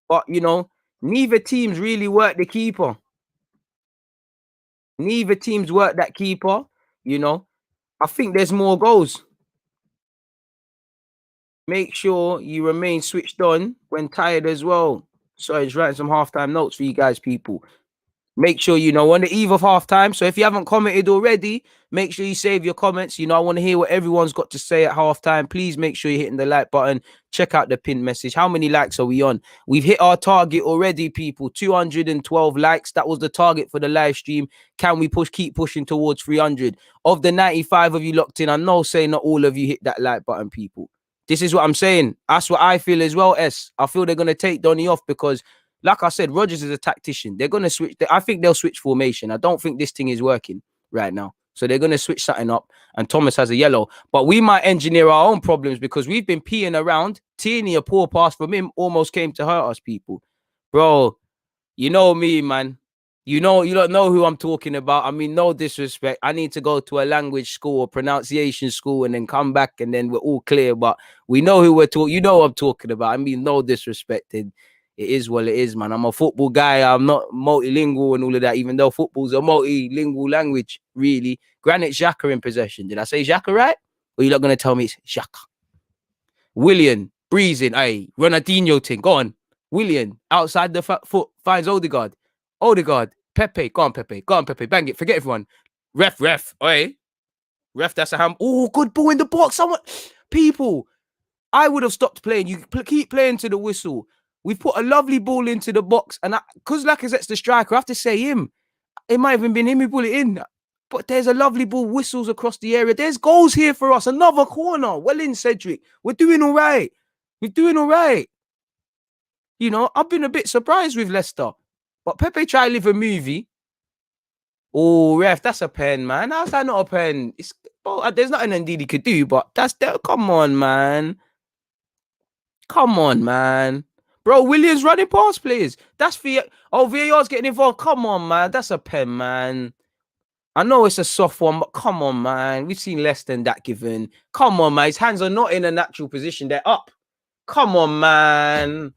But, you know, neither teams really work the keeper. Neither teams work that keeper. You know, I think there's more goals. Make sure you remain switched on when tired as well. Sorry, just writing some halftime notes for you guys, people. Make sure, you know, on the eve of halftime. So if you haven't commented already, make sure you save your comments. You know, I want to hear what everyone's got to say at halftime. Please make sure you're hitting the like button. Check out the pinned message. How many likes are we on? We've hit our target already, people. 212 likes. That was the target for the live stream. Can we keep pushing towards 300? Of the 95 of you locked in, I know saying not all of you hit that like button, people. This is what I'm saying. That's what I feel as well, S. I feel they're going to take Donny off because, like I said, Rodgers is a tactician. They're going to switch. I think they'll switch formation. I don't think this thing is working right now. So they're going to switch something up. And Thomas has a yellow. But we might engineer our own problems because we've been peeing around. Tierney, a poor pass from him, almost came to hurt us, people. Bro, you know me, man. You don't know who I'm talking about. I mean, no disrespect. I need to go to a language school or pronunciation school and then come back and then we're all clear. But we know who we're talking. You know what I'm talking about. I mean, no disrespect. It is what it is, man. I'm a football guy. I'm not multilingual and all of that, even though football's a multilingual language, really. Granit Xhaka in possession. Did I say Xhaka right? Or you're not going to tell me it's Xhaka? Willian, breezing. Hey, Ronaldinho thing. Go on. Willian, outside the foot, finds Odegaard. Odegaard, Pepe, go on, Pepe, bang it, forget everyone. Ref, oi. Ref, that's a ham. Oh, good ball in the box. People, I would have stopped playing. You keep playing to the whistle. We've put a lovely ball into the box, and because Lacazette's the striker, I have to say him. It might have even been him who put it in. But there's a lovely ball, whistles across the area. There's goals here for us. Another corner. Well in, Cedric. We're doing all right. You know, I've been a bit surprised with Leicester. But Pepe tried to live a movie. Oh, ref, that's a pen, man. How's that not a pen? There's nothing Ndidi could do, but come on, man. Come on, man. Bro, Williams running past players. That's VAR's getting involved. Come on, man. That's a pen, man. I know it's a soft one, but come on, man. We've seen less than that given. Come on, man. His hands are not in a natural position. They're up. Come on, man.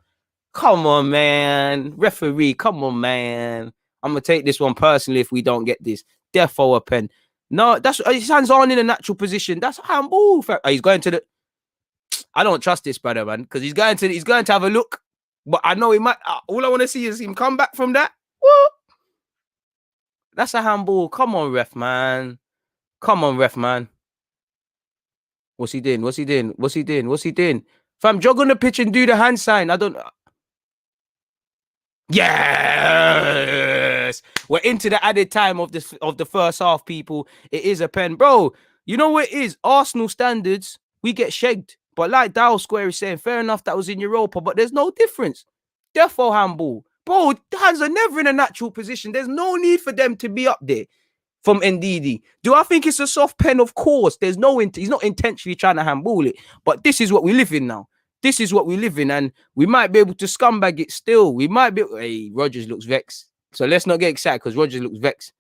Come on, man. Referee, come on, man. I'm going to take this one personally if we don't get this. Defo a pen. No, that's his hands aren't in a natural position. That's handball. He's going to the... I don't trust this brother, man, because he's going to have a look. But I know he might... all I want to see is him come back from that. What? That's a handball. Come on, ref, man. Come on, ref, man. What's he doing? What's he doing? What's he doing? What's he doing? Fam, jog on the pitch and do the hand sign. I don't... Yes, we're into the added time of the first half, people. It is a pen, bro. You know what it is? Arsenal standards, we get shagged. But like Dow Square is saying, fair enough, that was in Europa, but there's no difference. Defo handball, bro. Hands are never in a natural position. There's no need for them to be up there. From Ndidi, do I think it's a soft pen? Of course. There's no he's not intentionally trying to handball it, but this is what we live in now. This is what we live in, and we might be able to scumbag it still. We might be... Hey, Rodgers looks vexed. So let's not get excited because Rodgers looks vexed.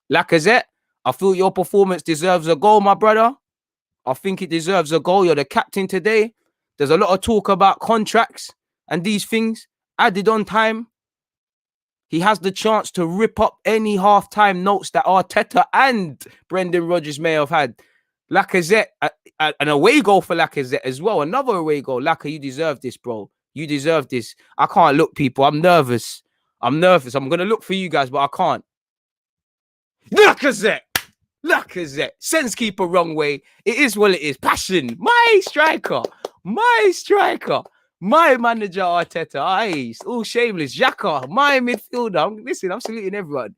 Lacazette, I feel your performance deserves a goal, my brother. I think it deserves a goal. You're the captain today. There's a lot of talk about contracts and these things. Added on time. He has the chance to rip up any halftime notes that Arteta and Brendan Rodgers may have had. Lacazette, an away goal for Lacazette as well. Another away goal. Lacazette, you deserve this, bro. You deserve this. I can't look, people. I'm nervous. I'm nervous. I'm going to look for you guys, but I can't. Lacazette. Lacazette. Sense keeper wrong way. It is what it is. Passion. My striker. My striker. My manager, Arteta. Aye, all shameless. Xhaka. My midfielder. Listen, I'm saluting everyone.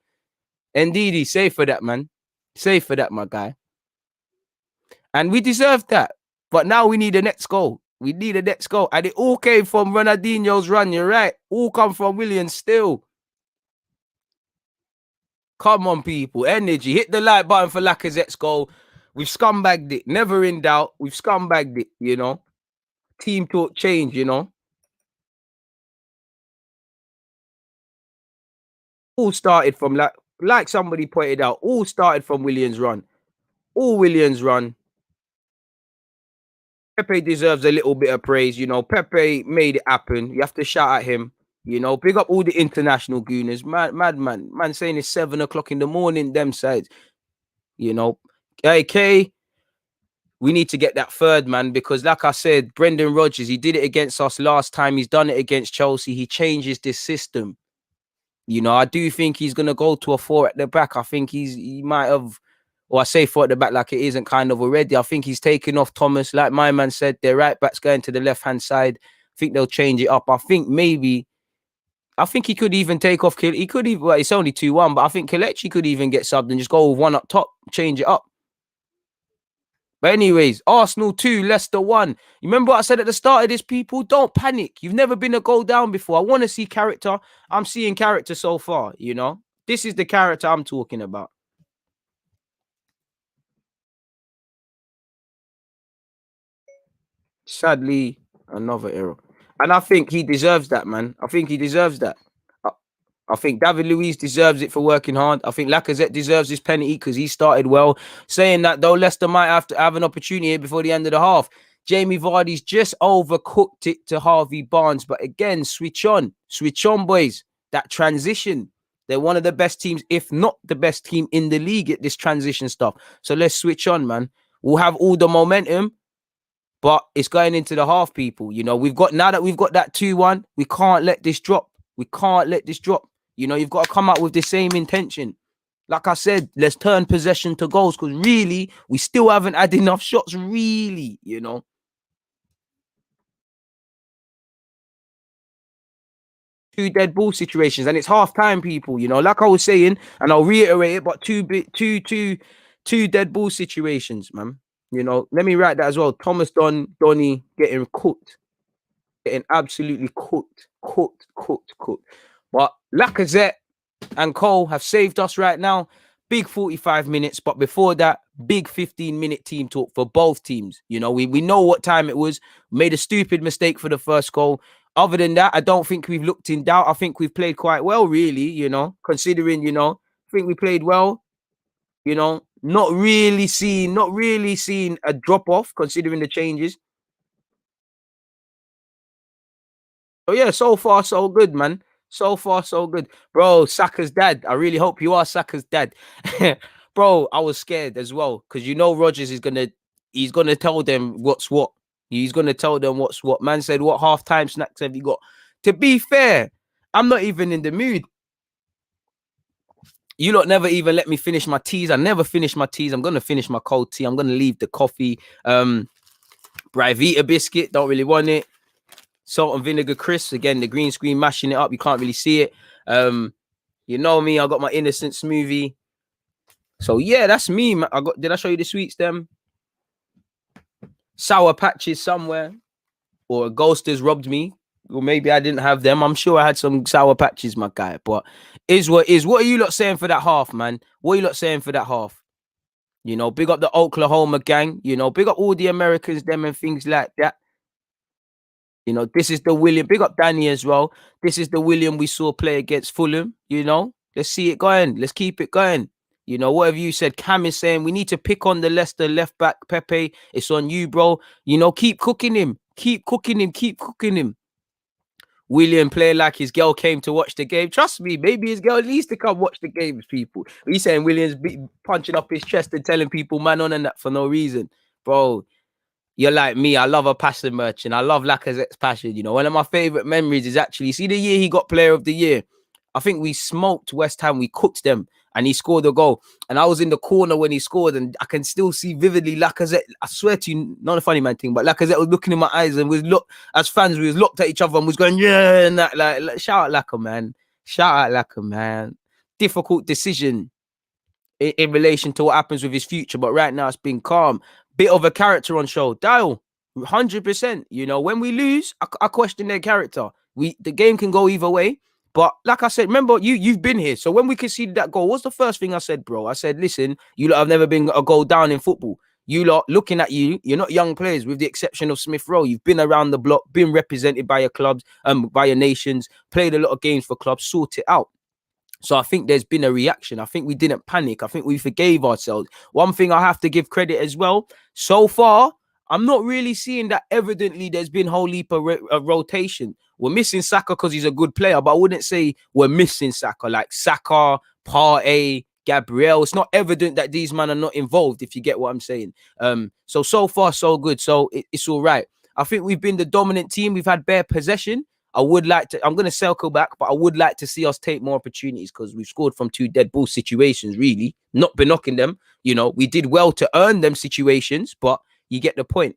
Ndidi, safe for that, man. Safe for that, my guy. And we deserve that. But now we need the next goal. We need the next goal. And it all came from Ronaldinho's run. You're right. All come from Williams still. Come on, people. Energy. Hit the like button for Lacazette's goal. We've scumbagged it. Never in doubt. We've scumbagged it, you know. Team talk change, you know. All started from, like somebody pointed out, all started from Williams' run. All Williams' run. Pepe deserves a little bit of praise, you know. Pepe made it happen. You have to shout at him, you know. Big up all the international gooners. Man saying it's 7 o'clock in the morning, them sides, you know. AK, we need to get that third, man, because like I said, Brendan Rodgers, he did it against us last time. He's done it against Chelsea. He changes this system. You know, I do think he's going to go to a 4 at the back. I think he might have... Or I say 4 at the back like it isn't kind of already. I think he's taking off Thomas. Like my man said, their right back's going to the left-hand side. I think they'll change it up. I think he could even take off... He could even... Well, it's only 2-1, but I think Kelechi could even get subbed and just go with one up top, change it up. But anyways, Arsenal 2, Leicester 1. You remember what I said at the start of this, people? Don't panic. You've never been a goal down before. I want to see character. I'm seeing character so far, you know? This is the character I'm talking about. Sadly, another error. And I think he deserves that, man. I think he deserves that. I think David Luiz deserves it for working hard. I think Lacazette deserves this penalty because he started well. Saying that, though, Leicester might have to have an opportunity here before the end of the half. Jamie Vardy's just overcooked it to Harvey Barnes. But again, switch on. Switch on, boys. That transition. They're one of the best teams, if not the best team in the league at this transition stuff. So let's switch on, man. We'll have all the momentum. But it's going into the half, people. You know, now that we've got that 2-1, we can't let this drop. We can't let this drop. You know, you've got to come out with the same intention. Like I said, let's turn possession to goals because really, we still haven't had enough shots, really, you know. Two dead ball situations, and it's half time, people. You know, like I was saying, and I'll reiterate it, but two dead ball situations, man. You know, let me write that as well. Thomas Donny getting cooked. Getting absolutely cooked. But Lacazette and Cole have saved us right now. big 45 minutes. But before that, big 15-minute team talk for both teams. You know, we know what time it was. Made a stupid mistake for the first goal. Other than that, I don't think we've looked in doubt. I think we've played quite well, really, you know, considering, you know, I think we played well, you know, not really seeing a drop off considering the changes. Oh yeah, so far so good, man. So far so good, bro. Saka's dad. I really hope you are Saka's dad, bro. I was scared as well because you know Rogers is he's gonna tell them what's what. He's gonna tell them what's what. Man said, "What halftime snacks have you got?" To be fair, I'm not even in the mood. You lot never even let me finish my teas. I never finish my teas. I'm gonna finish my cold tea. I'm gonna leave the coffee. Brivita biscuit. Don't really want it. Salt and vinegar crisps. Again, the green screen mashing it up. You can't really see it. You know me. I got my innocent smoothie. So yeah, that's me. Man. Did I show you the sweets? Them sour patches somewhere, or a ghost has robbed me, or maybe I didn't have them. I'm sure I had some sour patches, my guy. But is what is. What are you lot saying for that half, man? What are you lot saying for that half? You know, big up the Oklahoma gang. You know, big up all the Americans, them and things like that. You know, this is the William. Big up Danny as well. This is the William we saw play against Fulham. You know, let's see it going. Let's keep it going. You know, whatever you said, Cam is saying we need to pick on the Leicester left back, Pepe. It's on you, bro. You know, keep cooking him. Keep cooking him. Keep cooking him. William playing like his girl came to watch the game. Trust me, maybe his girl needs to come watch the games, people. He's saying William's punching up his chest and telling people man on and that for no reason. Bro, you're like me. I love a passion merchant. I love Lacazette's passion. You know, one of my favorite memories is actually, see the year he got player of the year. I think we smoked West Ham. We cooked them and he scored a goal. And I was in the corner when he scored and I can still see vividly Lacazette. I swear to you, not a funny man thing, but Lacazette was looking in my eyes and as fans, we was looked at each other and was going, yeah, and that, like shout out Lacazette, man. Shout out Lacazette, man. Difficult decision in relation to what happens with his future. But right now it's been calm. Bit of a character on show. Dial, 100%. You know, when we lose, I question their character. The game can go either way. But like I said, remember, you've been here. So when we conceded that goal, what's the first thing I said, bro? I said, listen, you lot have never been a goal down in football. You lot, looking at you're not young players with the exception of Smith Rowe. You've been around the block, been represented by your clubs, by your nations, played a lot of games for clubs, sort it out. So I think there's been a reaction. I think we didn't panic. I think we forgave ourselves. One thing I have to give credit as well. So far, I'm not really seeing that evidently there's been a whole heap of rotation. We're missing Saka because he's a good player, but I wouldn't say we're missing Saka. Like Saka, Partey, Gabriel. It's not evident that these men are not involved, if you get what I'm saying. So far, so good. So it's all right. I think we've been the dominant team. We've had bare possession. I'm going to circle back, but I would like to see us take more opportunities because we've scored from 2 dead ball situations, really. Not been knocking them. You know, we did well to earn them situations, but you get the point.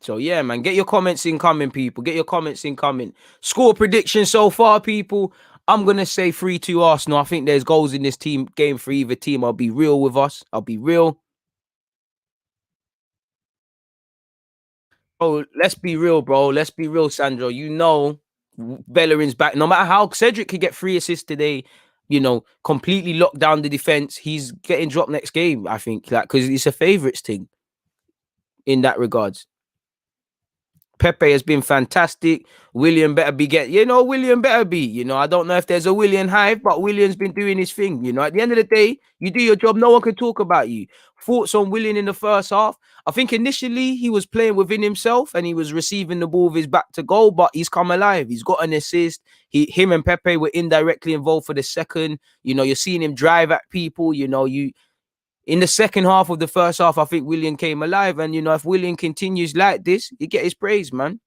So, yeah, man, get your comments incoming, people. Get your comments incoming. Score prediction so far, people. I'm going to say 3-2 Arsenal. I think there's goals in this game for either team. I'll be real with us. I'll be real. Oh, let's be real, bro. Let's be real, Sandro. You know, Bellerin's back. No matter how Cedric could get 3 assists today, you know, completely lock down the defense. He's getting dropped next game, I think, like because it's a favourites thing in that regards. Pepe has been fantastic. William better be William better be. You know, I don't know if there's a William hive, but William's been doing his thing. You know, at the end of the day, you do your job. No one can talk about you. Thoughts on William in the first half? I think initially he was playing within himself and he was receiving the ball with his back to goal, but he's come alive. He's got an assist. Him and Pepe were indirectly involved for the second. You know, you're seeing him drive at people. You know, in the second half of the first half, I think William came alive. And, you know, if William continues like this, he get his praise, man.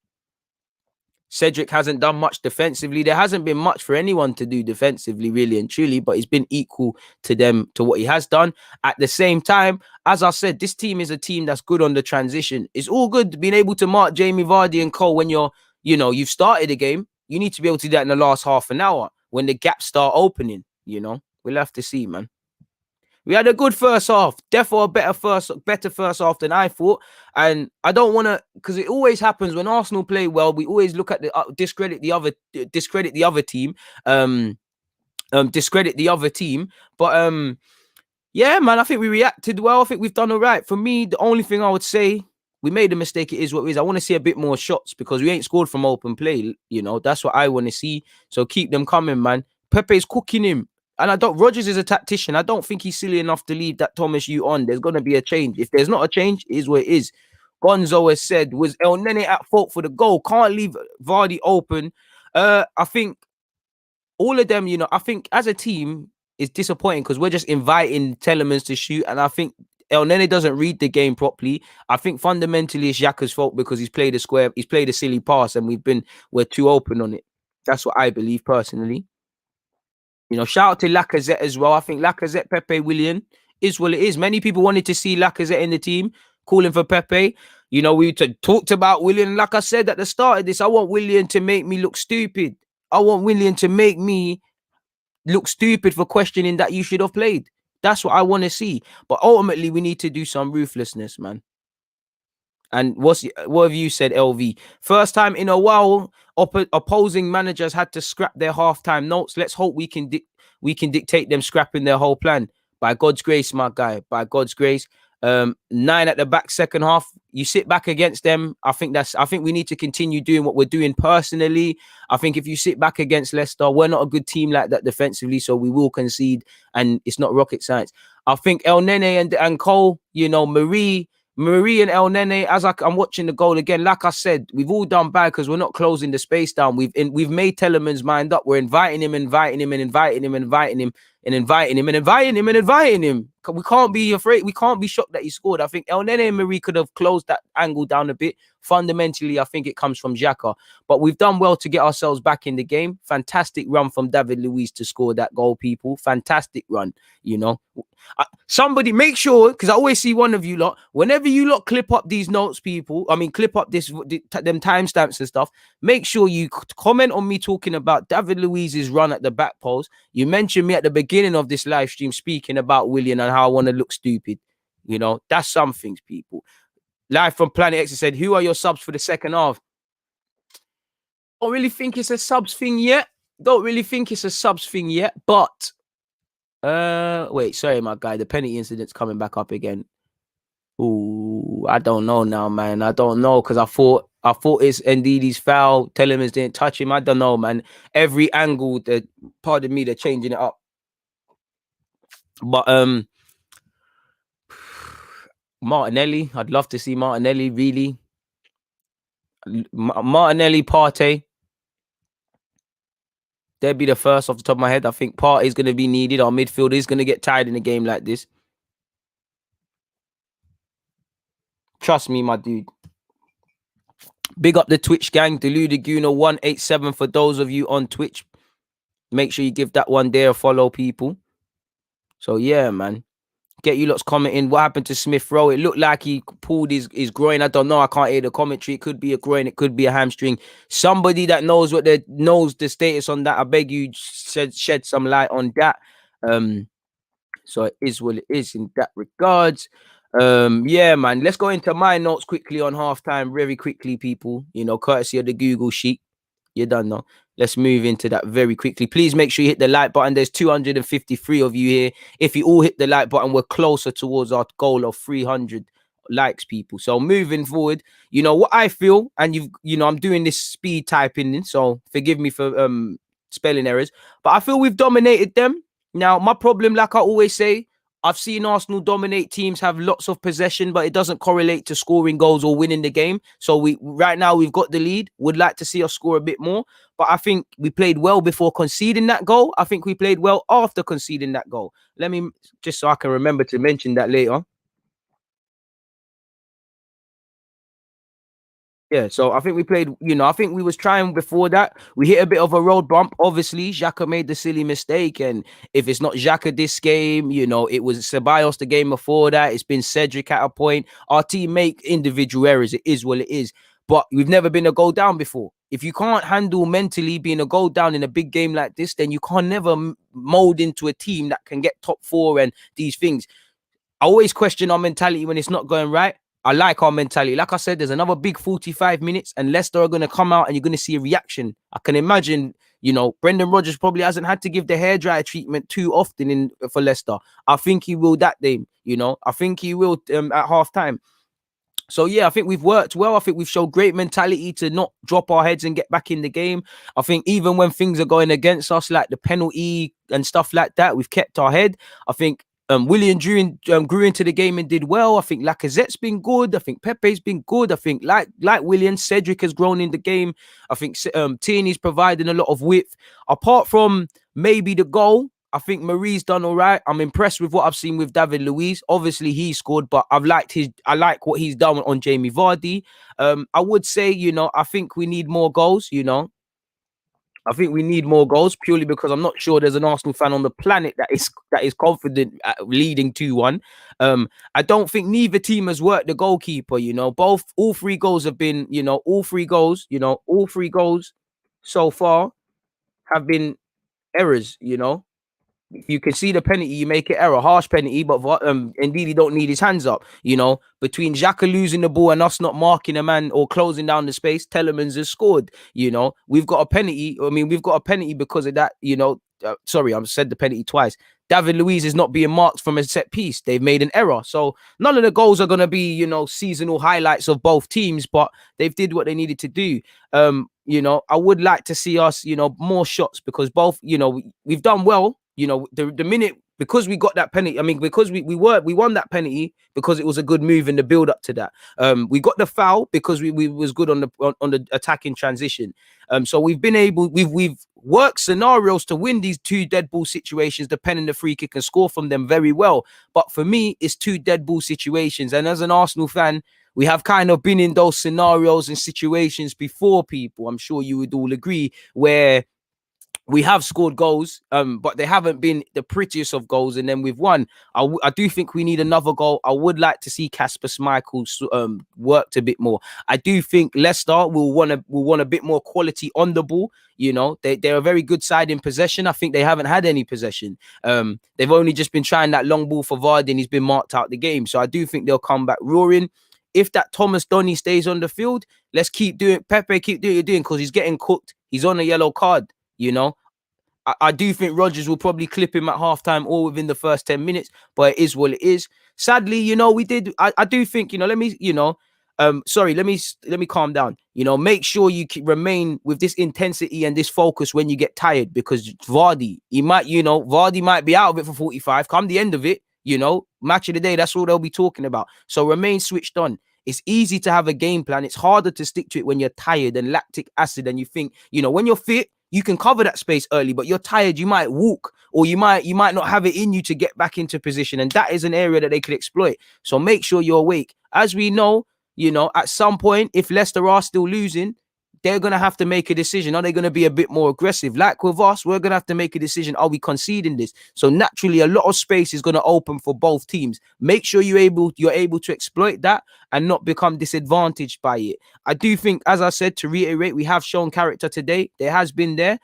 Cedric hasn't done much defensively. There hasn't been much for anyone to do defensively, really and truly, but he's been equal to them, to what he has done. At the same time, as I said, this team is a team that's good on the transition. It's all good being able to mark Jamie Vardy and Cole when you've started a game. You need to be able to do that in the last half an hour when the gaps start opening, you know. We'll have to see, man. We had a good first half, definitely a better first half than I thought. And I don't want to, because it always happens when Arsenal play well, we always look at the discredit the other team. discredit the other team. But yeah, man, I think we reacted well. I think we've done all right. For me, the only thing I would say, we made a mistake. It is what it is. I want to see a bit more shots because we ain't scored from open play. You know, that's what I want to see. So keep them coming, man. Pepe's cooking him. And Rodgers is a tactician. I don't think he's silly enough to leave that Thomas you on. There's going to be a change. If there's not a change, it is what it is. Gonzo has said, was El Nene at fault for the goal? Can't leave Vardy open. I think all of them, you know, I think as a team, it's disappointing because we're just inviting Telemans to shoot. And I think El Nene doesn't read the game properly. I think fundamentally it's Xhaka's fault because he's played a silly pass and we're too open on it. That's what I believe personally. You know, shout out to Lacazette as well. I think Lacazette, Pepe, Willian is what it is. Many people wanted to see Lacazette in the team, calling for Pepe. You know, we talked about Willian. Like I said at the start of this, I want Willian to make me look stupid. I want Willian to make me look stupid for questioning that you should have played. That's what I want to see. But ultimately, we need to do some ruthlessness, man. And what have you said, LV? First time in a while, opposing managers had to scrap their halftime notes. Let's hope we can dictate them scrapping their whole plan. By God's grace, my guy. By God's grace. 9 at the back, second half. You sit back against them. I think we need to continue doing what we're doing personally. I think if you sit back against Leicester, we're not a good team like that defensively, so we will concede, and it's not rocket science. I think El Nene and Cole, you know, Marie and El Nene, as I'm watching the goal again, like I said, we've all done bad because we're not closing the space down. We've made Telemans mind up. We're inviting him. We can't be afraid. We can't be shocked that he scored. I think El Nene and Marie could have closed that angle down a bit. Fundamentally, I think it comes from Xhaka. But we've done well to get ourselves back in the game. Fantastic run from David Luiz to score that goal, people. Fantastic run, you know. Somebody make sure, because I always see one of you lot, whenever you lot clip up these notes, people, clip up them timestamps and stuff, make sure you comment on me talking about David Luiz's run at the back post. You mentioned me at the beginning of this live stream speaking about Willian and how I want to look stupid. You know, that's some things, people. Live from Planet X said, who are your subs for the second half? Don't really think it's a subs thing yet. But wait, sorry, my guy. The penalty incident's coming back up again. Ooh, I don't know now, man. I don't know, because I thought it's Ndidi's foul. Telemans didn't touch him. I don't know, man. Every angle, pardon me, they're changing it up. But Martinelli, I'd love to see Martinelli, really. Martinelli, Partey. They'd be the first off the top of my head. I think Partey is going to be needed. Our midfielder is going to get tired in a game like this. Trust me, my dude. Big up the Twitch gang. Deluded Gooner 187 for those of you on Twitch. Make sure you give that one there a follow, people. So, yeah, man. Get you lots commenting. What happened to Smith Rowe? It looked like he pulled his groin. I don't know. I can't hear the commentary. It could be a groin. It could be a hamstring. Somebody that knows the status on that, I beg you, shed some light on that. So it is what it is in that regards. Yeah, man. Let's go into my notes quickly on halftime, very quickly, people. You know, courtesy of the Google sheet. You don't know. Let's move into that very quickly. Please make sure you hit the like button. There's 253 of you here. If you all hit the like button, we're closer towards our goal of 300 likes, people. So moving forward, you know what I feel, and I'm doing this speed typing, so forgive me for spelling errors, but I feel we've dominated them. Now, my problem, like I always say, I've seen Arsenal dominate teams, have lots of possession, but it doesn't correlate to scoring goals or winning the game. So right now we've got the lead. Would like to see us score a bit more. But I think we played well before conceding that goal. I think we played well after conceding that goal. Let me, just so I can remember to mention that later. Yeah, so I think we played, I think we was trying before that. We hit a bit of a road bump. Obviously, Xhaka made the silly mistake. And if it's not Xhaka this game, it was Ceballos the game before that. It's been Cedric at a point. Our team make individual errors. It is what it is. But we've never been a goal down before. If you can't handle mentally being a goal down in a big game like this, then you can't never mold into a team that can get top 4 and these things. I always question our mentality when it's not going right. I like our mentality. Like I said, there's another big 45 minutes and Leicester are going to come out and you're going to see a reaction. I can imagine You know, Brendan Rodgers probably hasn't had to give the hairdryer treatment too often for Leicester. I think he will that day. You know, I think he will at half time. So yeah, I think we've worked well. I think we've shown great mentality to not drop our heads and get back in the game. I think even when things are going against us, like the penalty and stuff like that, we've kept our head. I think Willian grew into the game and did well. I think Lacazette's been good. I think Pepe's been good. I think like Willian, Cedric has grown in the game. I think Tierney's providing a lot of width. Apart from maybe the goal, I think Marie's done all right. I'm impressed with what I've seen with David Luiz. Obviously, he scored, but I like what he's done on Jamie Vardy. I would say, you know, I think we need more goals, you know. I think we need more goals purely because I'm not sure there's an Arsenal fan on the planet that is confident at leading 2-1. I don't think neither team has worked the goalkeeper, you know. All three goals have been, you know, all three goals so far have been errors, you know. You can see the penalty, you make it error, harsh penalty, but indeed he don't need his hands up. You know, between Xhaka losing the ball and us not marking a man or closing down the space, Telemans has scored. You know, we've got a penalty. I mean, we've got a penalty because of that. You know, sorry, I've said the penalty twice. David Luiz is not being marked from a set piece. They've made an error. So none of the goals are going to be, you know, seasonal highlights of both teams, but they've did what they needed to do. You know, I would like to see us, you know, more shots because both, you know, we've done well. You know, the minute because we got that penalty, I mean, because we won that penalty because it was a good move in the build up to that. We got the foul because we was good on the attacking transition. So we've worked scenarios to win these two dead ball situations, depending the free kick and score from them very well. But for me, it's two dead ball situations, and as an Arsenal fan, we have kind of been in those scenarios and situations before. People, I'm sure you would all agree, where we have scored goals, but they haven't been the prettiest of goals, and then we've won. I do think we need another goal. I would like to see Kasper Schmeichel worked a bit more. I do think Leicester will want a bit more quality on the ball. You know, they're a very good side in possession. I think they haven't had any possession. They've only just been trying that long ball for Vardy, and he's been marked out the game. So I do think they'll come back roaring. If that Thomas Donny stays on the field, let's keep doing Pepe, keep doing what you're doing, because he's getting cooked. He's on a yellow card. You know, I do think Rodgers will probably clip him at halftime or within the first 10 minutes, but it is what it is. Sadly, you know, I do think, you know, let me calm down. You know, make sure you remain with this intensity and this focus when you get tired, because Vardy might be out of it for 45. Come the end of it, you know, match of the day, that's all they'll be talking about. So remain switched on. It's easy to have a game plan. It's harder to stick to it when you're tired and lactic acid, and you think, you know, when you're fit, you can cover that space early, but you're tired, you might walk, or you might not have it in you to get back into position. And that is an area that they could exploit. So make sure you're awake. As we know, you know, at some point, if Leicester are still losing, they're going to have to make a decision. Are they going to be a bit more aggressive? Like with us, we're going to have to make a decision. Are we conceding this? So naturally, a lot of space is going to open for both teams. Make sure you're able to exploit that and not become disadvantaged by it. I do think, as I said, to reiterate, we have shown character today. There has been there.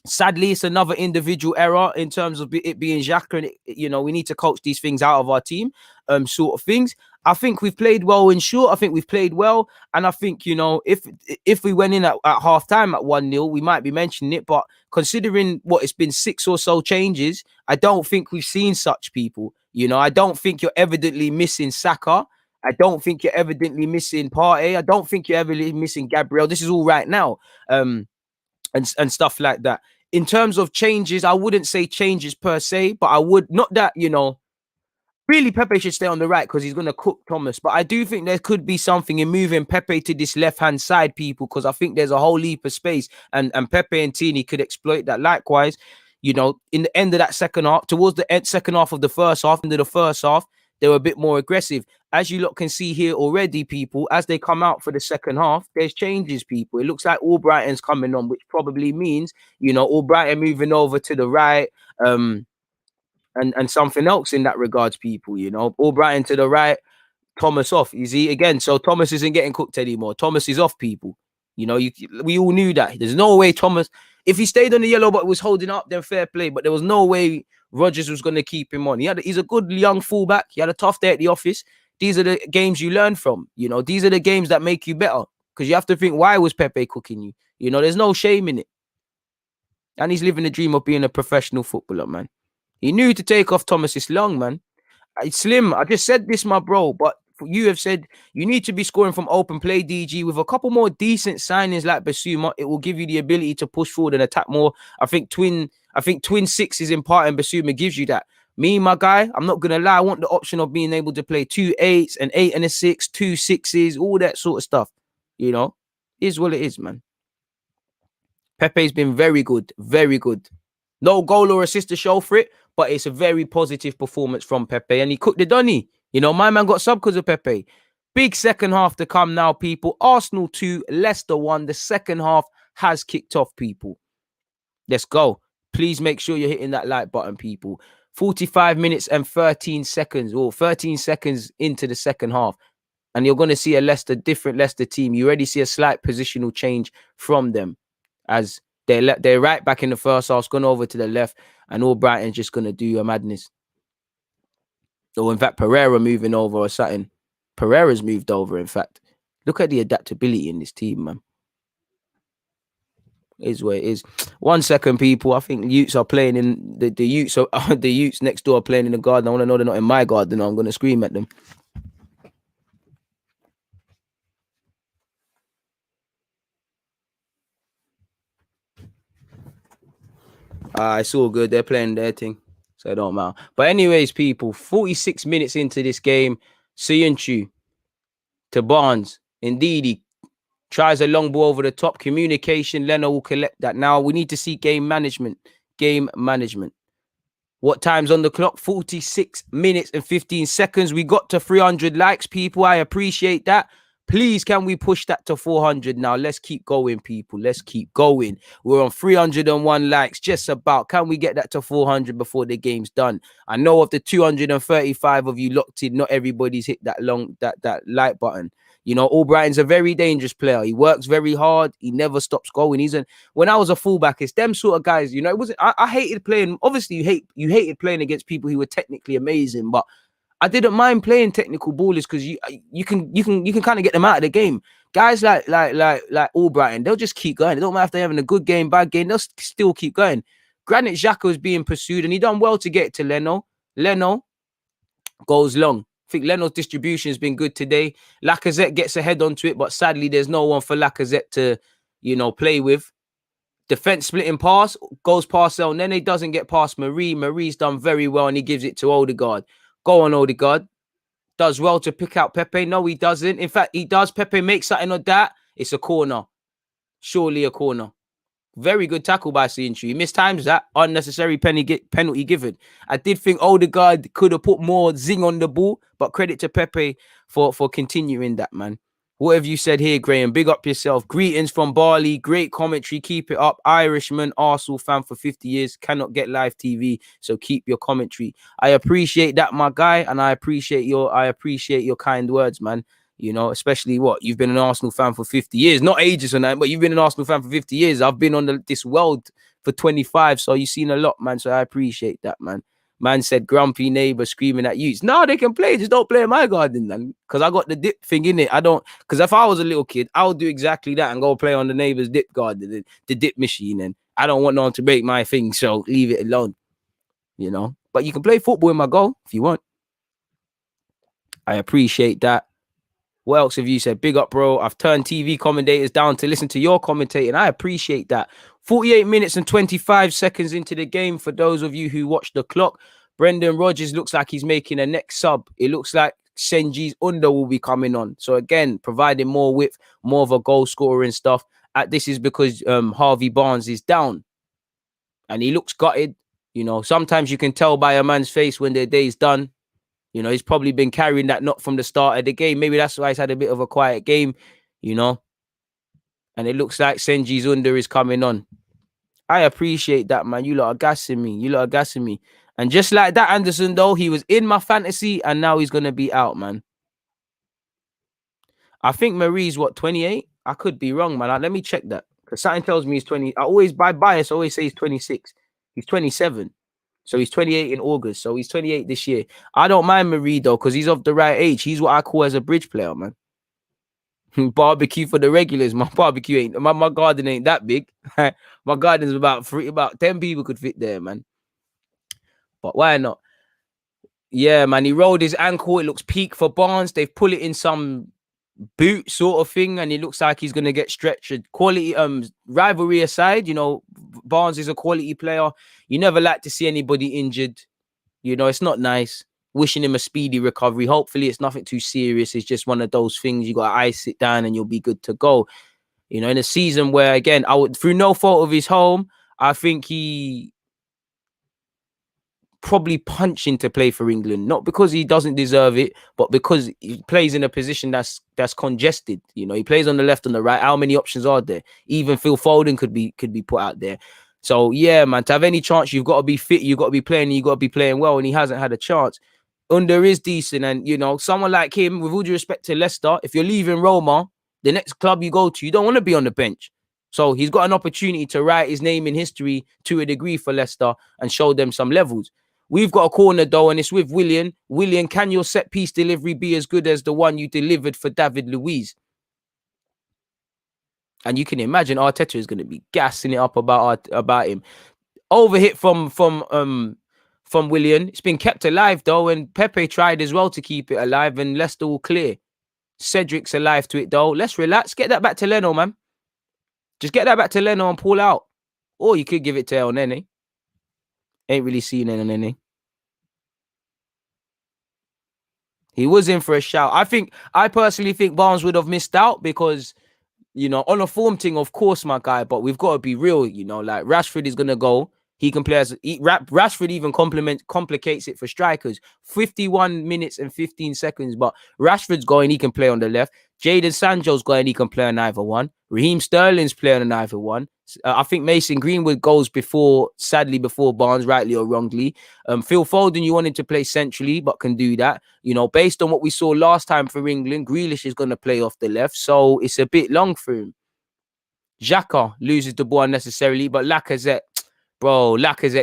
Sadly, it's another individual error in terms of it being Xhaka, and you know, we need to coach these things out of our team, sort of things. I think we've played well in short. I think we've played well, and I think, you know, if we went in at half time at 1-0, we might be mentioning it. But considering what it's been 6 or so changes, I don't think we've seen such people. You know, I don't think you're evidently missing Saka. I don't think you're evidently missing Partey. I don't think you're evidently missing Gabriel. This is all right now. And stuff like that. In terms of changes, I wouldn't say changes per se, but I would not that, you know, really Pepe should stay on the right because he's going to cook Thomas. But I do think there could be something in moving Pepe to this left-hand side, people, because I think there's a whole heap of space, and Pepe and Tini could exploit that. Likewise, you know, in the end of that second half, towards the second half of the first half, into the first half, they were a bit more aggressive. As you lot can see here already, people, as they come out for the second half, there's changes, people. It looks like Albrighton's coming on, which probably means, you know, Albrighton moving over to the right, and something else in that regards, people, you know. Albrighton to the right, Thomas off. You see, again, so Thomas isn't getting cooked anymore. Thomas is off, people. You know, we all knew that. There's no way Thomas, if he stayed on the yellow but was holding up, then fair play. But there was no way Rodgers was going to keep him on. He's a good young fullback. He had a tough day at the office. These are the games you learn from. You know, these are the games that make you better, because you have to think, why was Pepe cooking you? You know, there's no shame in it. And he's living the dream of being a professional footballer, man. He knew to take off Thomas's long, man. Slim, I just said this, my bro, but you have said you need to be scoring from open play, DG, with a couple more decent signings like Basuma. It will give you the ability to push forward and attack more. I think twin sixes in part and Basuma gives you that. Me, my guy, I'm not gonna lie. I want the option of being able to play 2 8s, an 8 and a 6, 2 6s, all that sort of stuff. You know, is what it is, man. Pepe's been very good, very good. No goal or assist to show for it, but it's a very positive performance from Pepe. And he cooked the dunny. You know, my man got sub because of Pepe. Big second half to come now, people. Arsenal 2, Leicester 1. The second half has kicked off, people. Let's go. Please make sure you're hitting that like button, people. 45 minutes and 13 seconds, or 13 seconds into the second half. And you're going to see a different Leicester team. You already see a slight positional change from them as they're right back in the first half, gone over to the left, and all Brighton's just going to do a madness. Or in fact, Pereira moving over or something. Pereira's moved over, in fact. Look at the adaptability in this team, man. Is where it is. 1 second, people. I think Utes are playing in the Utes. So the Utes next door are playing in the garden. I want to know they're not in my garden. I'm going to scream at them. It's all good. They're playing their thing, so it don't matter. But anyways, people, 46 minutes into this game, Suyunchu to Barnes. Indeed, he tries a long ball over the top. Communication, Leno will collect that. Now we need to see game management. Game management. What time's on the clock? 46 minutes and 15 seconds. We got to 300 likes, people. I appreciate that. Please, can we push that to 400 now? Let's keep going, people. Let's keep going. We're on 301 likes, just about. Can we get that to 400 before the game's done? I know of the 235 of you locked in, not everybody's hit that like button. You know, Albrighton's a very dangerous player. He works very hard. He never stops going. When I was a fullback, it's them sort of guys. You know, it wasn't. I hated playing. Obviously, you hated playing against people who were technically amazing, but I didn't mind playing technical ballers because you can kind of get them out of the game. Guys like Albrighton, they'll just keep going. It don't matter if they're having a good game, bad game, they'll still keep going. Granit Xhaka is being pursued, and he done well to get to Leno. Leno goes long. I think Leno's distribution has been good today. Lacazette gets a head onto it, but sadly, there's no one for Lacazette to, play with. Defense splitting pass, goes past El Nene, doesn't get past Marie. Marie's done very well, and he gives it to Odegaard. Go on, Odegaard. Does well to pick out Pepe. No, he doesn't. In fact, he does. Pepe makes something of that. It's a corner. Surely a corner. Very good tackle by Suyunchu. He mistimes that. Unnecessary penalty given. I did think Odegaard could have put more zing on the ball, but credit to Pepe for continuing that, man. What have you said here, Graham? Big up yourself. Greetings from Bali. Great commentary. Keep it up. Irishman, Arsenal fan for 50 years. Cannot get live TV, so keep your commentary. I appreciate that, my guy, and I appreciate your kind words, man. You know, especially you've been an Arsenal fan for 50 years, not ages on that, but you've been an Arsenal fan for 50 years. I've been on this world for 25, so you've seen a lot, man. So I appreciate that, man. Man said grumpy neighbor screaming at you. No, they can play, just don't play in my garden, man. Because I got the dip thing in it. Because if I was a little kid, I would do exactly that and go play on the neighbor's dip garden, the dip machine. And I don't want no one to break my thing, so leave it alone. You know, but you can play football in my goal if you want. I appreciate that. What else have you said? Big up, bro. I've turned TV commentators down to listen to your commentating. I appreciate that. 48 minutes and 25 seconds into the game for those of you who watch the clock. Brendan Rodgers looks like he's making a next sub. It looks like Senji's Under will be coming on. So again, providing more width, more of a goal scorer and stuff. This is because Harvey Barnes is down. And he looks gutted. You know, sometimes you can tell by a man's face when their day's done. You know, he's probably been carrying that not from the start of the game. Maybe that's why he's had a bit of a quiet game, you know. And it looks like Senji's Under is coming on. I appreciate that, man. You lot are gassing me. And just like that, Anderson, though, he was in my fantasy and now he's going to be out, man. I think Marie's, 28? I could be wrong, man. Let me check that. Because something tells me he's 20. I always, by bias, always say he's 26. He's 27. So he's 28 in August. So he's 28 this year. I don't mind Marie, though, because he's of the right age. He's what I call as a bridge player, man. Barbecue for the regulars. My barbecue ain't my garden ain't that big. My garden's about 10 people could fit there, man. But why not? Yeah, man. He rolled his ankle. It looks peak for Barnes. They've put it in some boot sort of thing, and it looks like he's gonna get stretched. Quality, rivalry aside, you know, Barnes is a quality player. You never like to see anybody injured. You know, it's not nice. Wishing him a speedy recovery. Hopefully, it's nothing too serious. It's just one of those things. You got to ice it down, and you'll be good to go. You know, in a season where, again, through no fault of his home, I think he probably punching to play for England, not because he doesn't deserve it, but because he plays in a position that's congested. You know, he plays on the left and the right. How many options are there? Even Phil Foden could be put out there. So yeah, man, to have any chance, you've got to be fit, you've got to be playing, you've got to be playing well, and he hasn't had a chance. Under is decent, and you know, someone like him, with all due respect to Leicester, if you're leaving Roma, the next club you go to, you don't want to be on the bench. So he's got an opportunity to write his name in history to a degree for Leicester and show them some levels. We've got a corner though, and it's with Willian. Willian, can your set piece delivery be as good as the one you delivered for David Luiz? And you can imagine Arteta is going to be gassing it up about him. Overhit from Willian. It's been kept alive though, and Pepe tried as well to keep it alive, and Leicester will clear. Cedric's alive to it though. Let's relax. Get that back to Leno, man. Just get that back to Leno and pull out. Or you could give it to El Nene. Ain't really seen El Nene. He was in for a shout. I personally think Barnes would have missed out because, you know, on a form thing, of course, my guy, but we've got to be real, you know, like Rashford is going to go. He can play Rashford even complicates it for strikers. 51 minutes and 15 seconds, but Rashford's going, he can play on the left. Jadon Sancho's going, he can play on either one. Raheem Sterling's playing on either one. I think Mason Greenwood goes sadly before Barnes, rightly or wrongly. Phil Foden, you wanted to play centrally, but can do that. You know, based on what we saw last time for England, Grealish is going to play off the left, so it's a bit long for him. Xhaka loses the ball unnecessarily, but Lacazette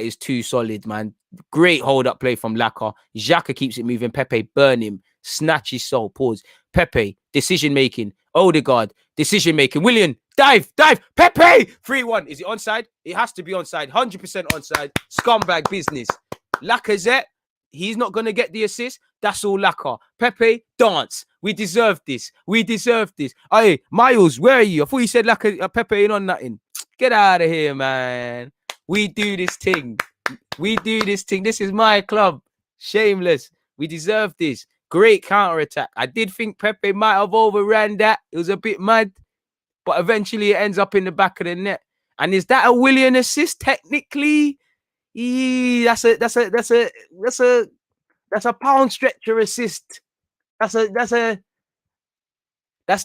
is too solid, man. Great hold-up play from Laka. Xhaka keeps it moving. Pepe, burn him. Snatch his soul. Pause. Pepe, decision-making. Odegaard, decision-making. Willian, dive. Pepe, 3-1. Is it onside? It has to be onside. 100% onside. Scumbag business. Lacazette, he's not going to get the assist. That's all Laka. Pepe, dance. We deserve this. Hey, Miles, where are you? I thought you said Pepe ain't on nothing. Get out of here, man. We do this thing. This is my club. Shameless. We deserve this. Great counter-attack. I did think Pepe might have overran that. It was a bit mad. But eventually it ends up in the back of the net. And is that a Willian assist? Technically, that's a pound stretcher assist. That's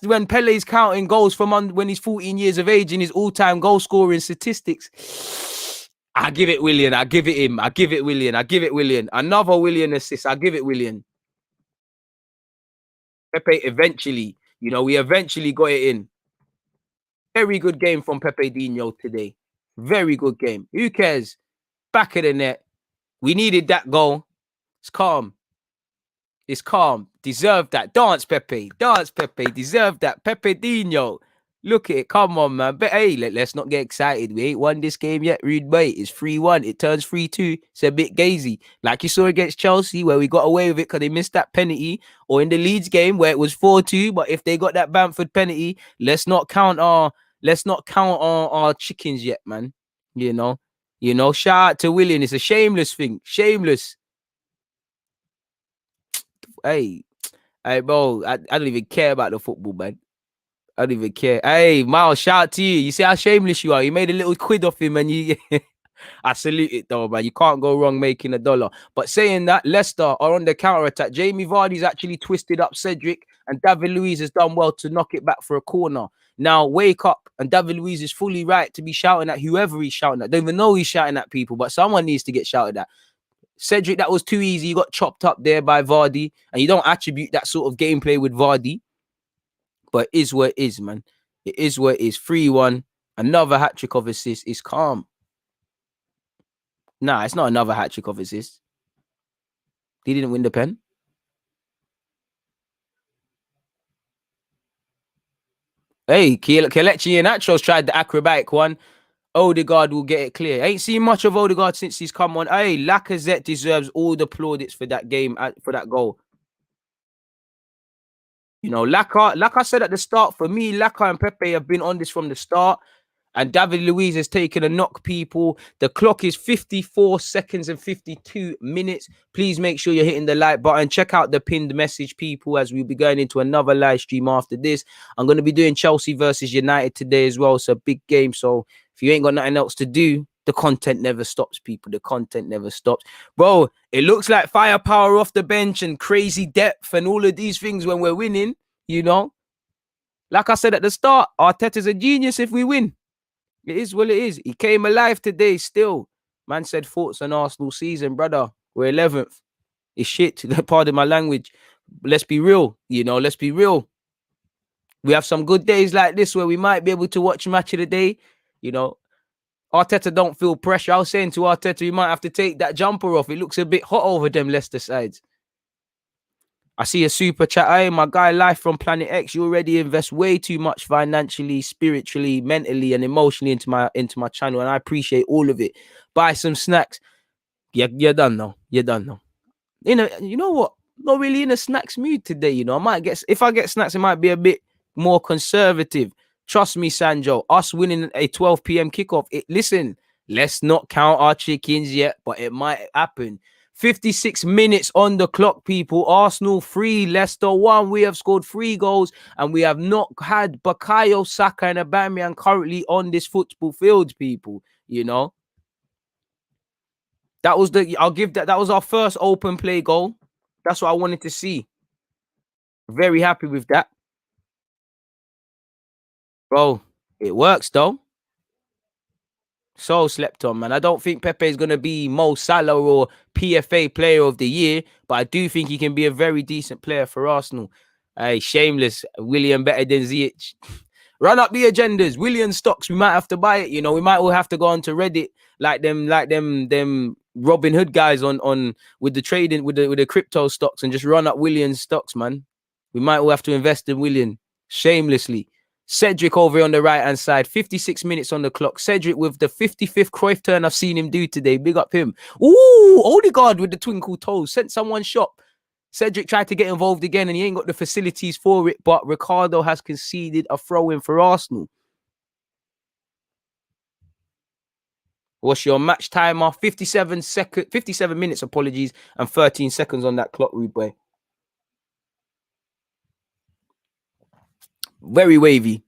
when Pele's counting goals from when he's 14 years of age in his all-time goal scoring statistics. I give it Willian. I give it him. I give it Willian. Another Willian assist. I give it Willian. Pepe eventually, you know, we eventually got it in. Very good game from Pepe Dino today. Very good game. Who cares? Back of the net. We needed that goal. It's calm. Deserve that. Dance, Pepe. Deserve that. Pepe Dino. Look at it. Come on, man. But hey, let's not get excited. We ain't won this game yet. Rude mate. It's 3-1. It turns 3-2. It's a bit gazy. Like you saw against Chelsea, where we got away with it because they missed that penalty. Or in the Leeds game where it was 4-2. But if they got that Bamford penalty, let's not count our chickens yet, man. You know, shout out to Willian. It's a shameless thing. Shameless. Hey, bro, I don't even care about the football, man. I don't even care. Hey, Miles, shout out to you. You see how shameless you are. You made a little quid off him, and I salute it though, man. You can't go wrong making $1. But saying that, Leicester are on the counter-attack. Jamie Vardy's actually twisted up Cedric, and David Luiz has done well to knock it back for a corner. Now, wake up, and David Luiz is fully right to be shouting at whoever he's shouting at. Don't even know he's shouting at people, but someone needs to get shouted at. Cedric, that was too easy. You got chopped up there by Vardy, and you don't attribute that sort of gameplay with Vardy. But it is what it is, man. It is what it is. 3-1. Another hat-trick of assists. It's calm. Nah, it's not another hat-trick of assists. He didn't win the pen. Hey, Kelechi and Nachos tried the acrobatic one. Odegaard will get it clear. Ain't seen much of Odegaard since he's come on. Hey, Lacazette deserves all the plaudits for that game, for that goal. You know, like I said at the start, for me, Laka and Pepe have been on this from the start. And David Luiz has taken a knock, people. The clock is 54 seconds and 52 minutes. Please make sure you're hitting the like button. Check out the pinned message, people, as we'll be going into another live stream after this. I'm going to be doing Chelsea versus United today as well. It's a big game. So if you ain't got nothing else to do, the content never stops, people. The content never stops. Bro, it looks like firepower off the bench and crazy depth and all of these things when we're winning, you know. Like I said at the start, Arteta's a genius if we win. It is what it is. He came alive today still. Man said thoughts on Arsenal season, brother. We're 11th. It's shit. Pardon my language. Let's be real. You know, let's be real. We have some good days like this where we might be able to watch match of the day. You know, Arteta don't feel pressure. I was saying to Arteta, you might have to take that jumper off. It looks a bit hot over them Leicester sides. I see a super chat. Hey, my guy, Life from Planet X. You already invest way too much financially, spiritually, mentally, and emotionally into my channel, and I appreciate all of it. Buy some snacks. Yeah, you're done now. You're done now. You know what? Not really in a snacks mood today. You know, if I get snacks, it might be a bit more conservative. Trust me, Sanjo. Us winning a 12 p.m. kickoff. Listen, let's not count our chickens yet, but it might happen. 56 minutes on the clock, people. Arsenal 3, Leicester 1. We have scored 3 goals, and we have not had Bukayo Saka and Aubameyang currently on this football field, people. You know, that was that was our first open play goal. That's what I wanted to see. Very happy with that. Bro, it works though. So slept on, man. I don't think Pepe is going to be Mo Salah or PFA player of the year, but I do think he can be a very decent player for Arsenal. Hey, shameless. William better than Ziyech. Run up the agendas. William stocks. We might have to buy it. You know, we might all have to go onto Reddit like them Robin Hood guys on with the trading with the crypto stocks and just run up William's stocks, man. We might all have to invest in William shamelessly. Cedric over on the right-hand side, 56 minutes on the clock. Cedric with the 55th Cruyff turn I've seen him do today. Big up him. Ooh, Odegaard with the twinkle toes. Sent someone shop. Cedric tried to get involved again and he ain't got the facilities for it, but Ricardo has conceded a throw-in for Arsenal. What's your match timer? 57 minutes, apologies, and 13 seconds on that clock, rude boy. Very wavy.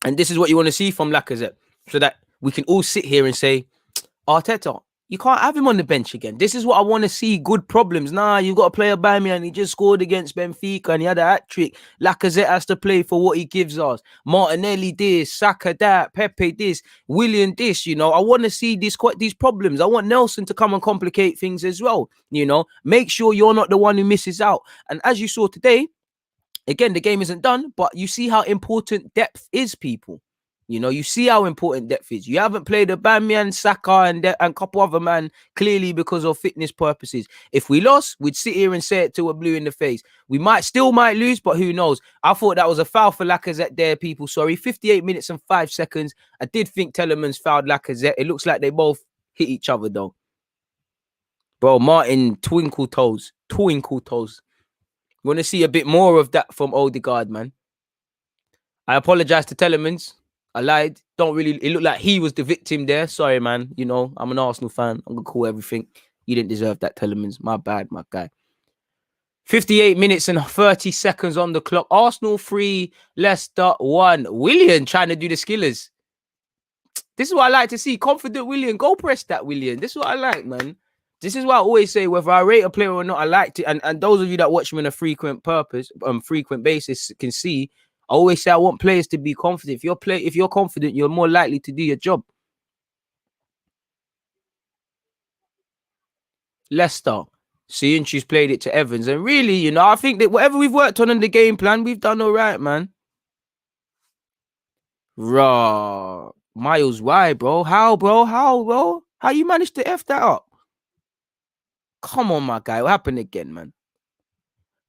And this is what you want to see from Lacazette, so that we can all sit here and say, Arteta, you can't have him on the bench again. This is what I want to see. Good problems. Nah, you've got to play Aubameyang. He just scored against Benfica and he had a hat-trick. Lacazette has to play for what he gives us. Martinelli this, Saka that, Pepe this, William this, you know. I want to see these problems. I want Nelson to come and complicate things as well, you know. Make sure you're not the one who misses out. And as you saw today, again, the game isn't done, but you see how important depth is, people. You know, you see how important depth is. You haven't played Aubameyang, Saka, and a couple other man clearly because of fitness purposes. If we lost, we'd sit here and say it till we're blue in the face. We might lose, but who knows? I thought that was a foul for Lacazette there, people. Sorry, 58 minutes and 5 seconds. I did think Telemans fouled Lacazette. It looks like they both hit each other, though. Bro, Martin, twinkle toes. Twinkle toes. Want to see a bit more of that from Odegaard, man. I apologize to Telemans. I lied. It looked like he was the victim there. Sorry, man. You know, I'm an Arsenal fan. I'm going to call everything. You didn't deserve that, Telemans. My bad, my guy. 58 minutes and 30 seconds on the clock. Arsenal 3, Leicester 1. William trying to do the skillers. This is what I like to see. Confident William. Go press that, William. This is what I like, man. This is why I always say, whether I rate a player or not, I like it. And those of you that watch me on a frequent basis can see, I always say I want players to be confident. If you're confident, you're more likely to do your job. Leicester, seeing she's played it to Evans. And really, you know, I think that whatever we've worked on in the game plan, we've done all right, man. Raw. Miles, why, bro? How, bro? How you managed to F that up? Come on, my guy. What happened again, man?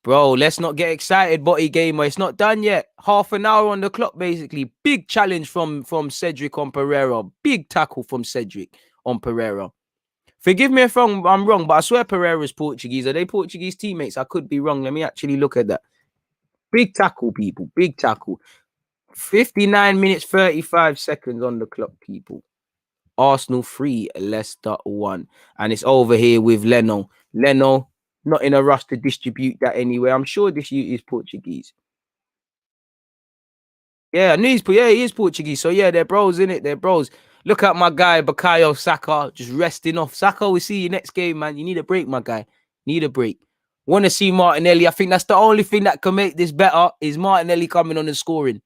Bro, let's not get excited, Botty Gamer. It's not done yet. Half an hour on the clock, basically. Big challenge from Cedric on Pereira. Big tackle from Cedric on Pereira. Forgive me if I'm wrong, but I swear Pereira's Portuguese. Are they Portuguese teammates? I could be wrong. Let me actually look at that. Big tackle, people. Big tackle. 59 minutes, 35 seconds on the clock, people. Arsenal 3, Leicester 1. And it's over here with Leno. Leno, not in a rush to distribute that anyway. I'm sure this youth is Portuguese. Yeah, I knew he is Portuguese. So yeah, they're bros, innit? They're bros. Look at my guy, Bukayo Saka, just resting off. Saka, we see you next game, man. You need a break, my guy. Need a break. Want to see Martinelli. I think that's the only thing that can make this better is Martinelli coming on and scoring.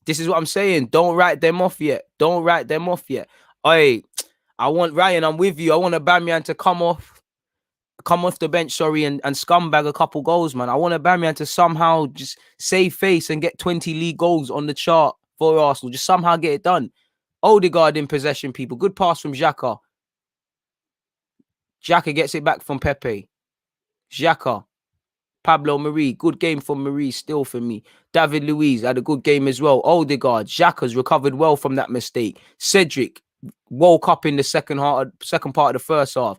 This is what I'm saying. Don't write them off yet. Don't write them off yet. I want Ryan, I'm with you. I want Aubameyang to come off the bench, and scumbag a couple goals, man. I want Aubameyang to somehow just save face and get 20 league goals on the chart for Arsenal. Just somehow get it done. Odegaard in possession, people. Good pass from Xhaka. Xhaka gets it back from Pepe. Xhaka. Pablo Marie, good game from Marie still for me. David Luiz had a good game as well. Odegaard, Xhaka's recovered well from that mistake. Cedric woke up in the second part of the first half.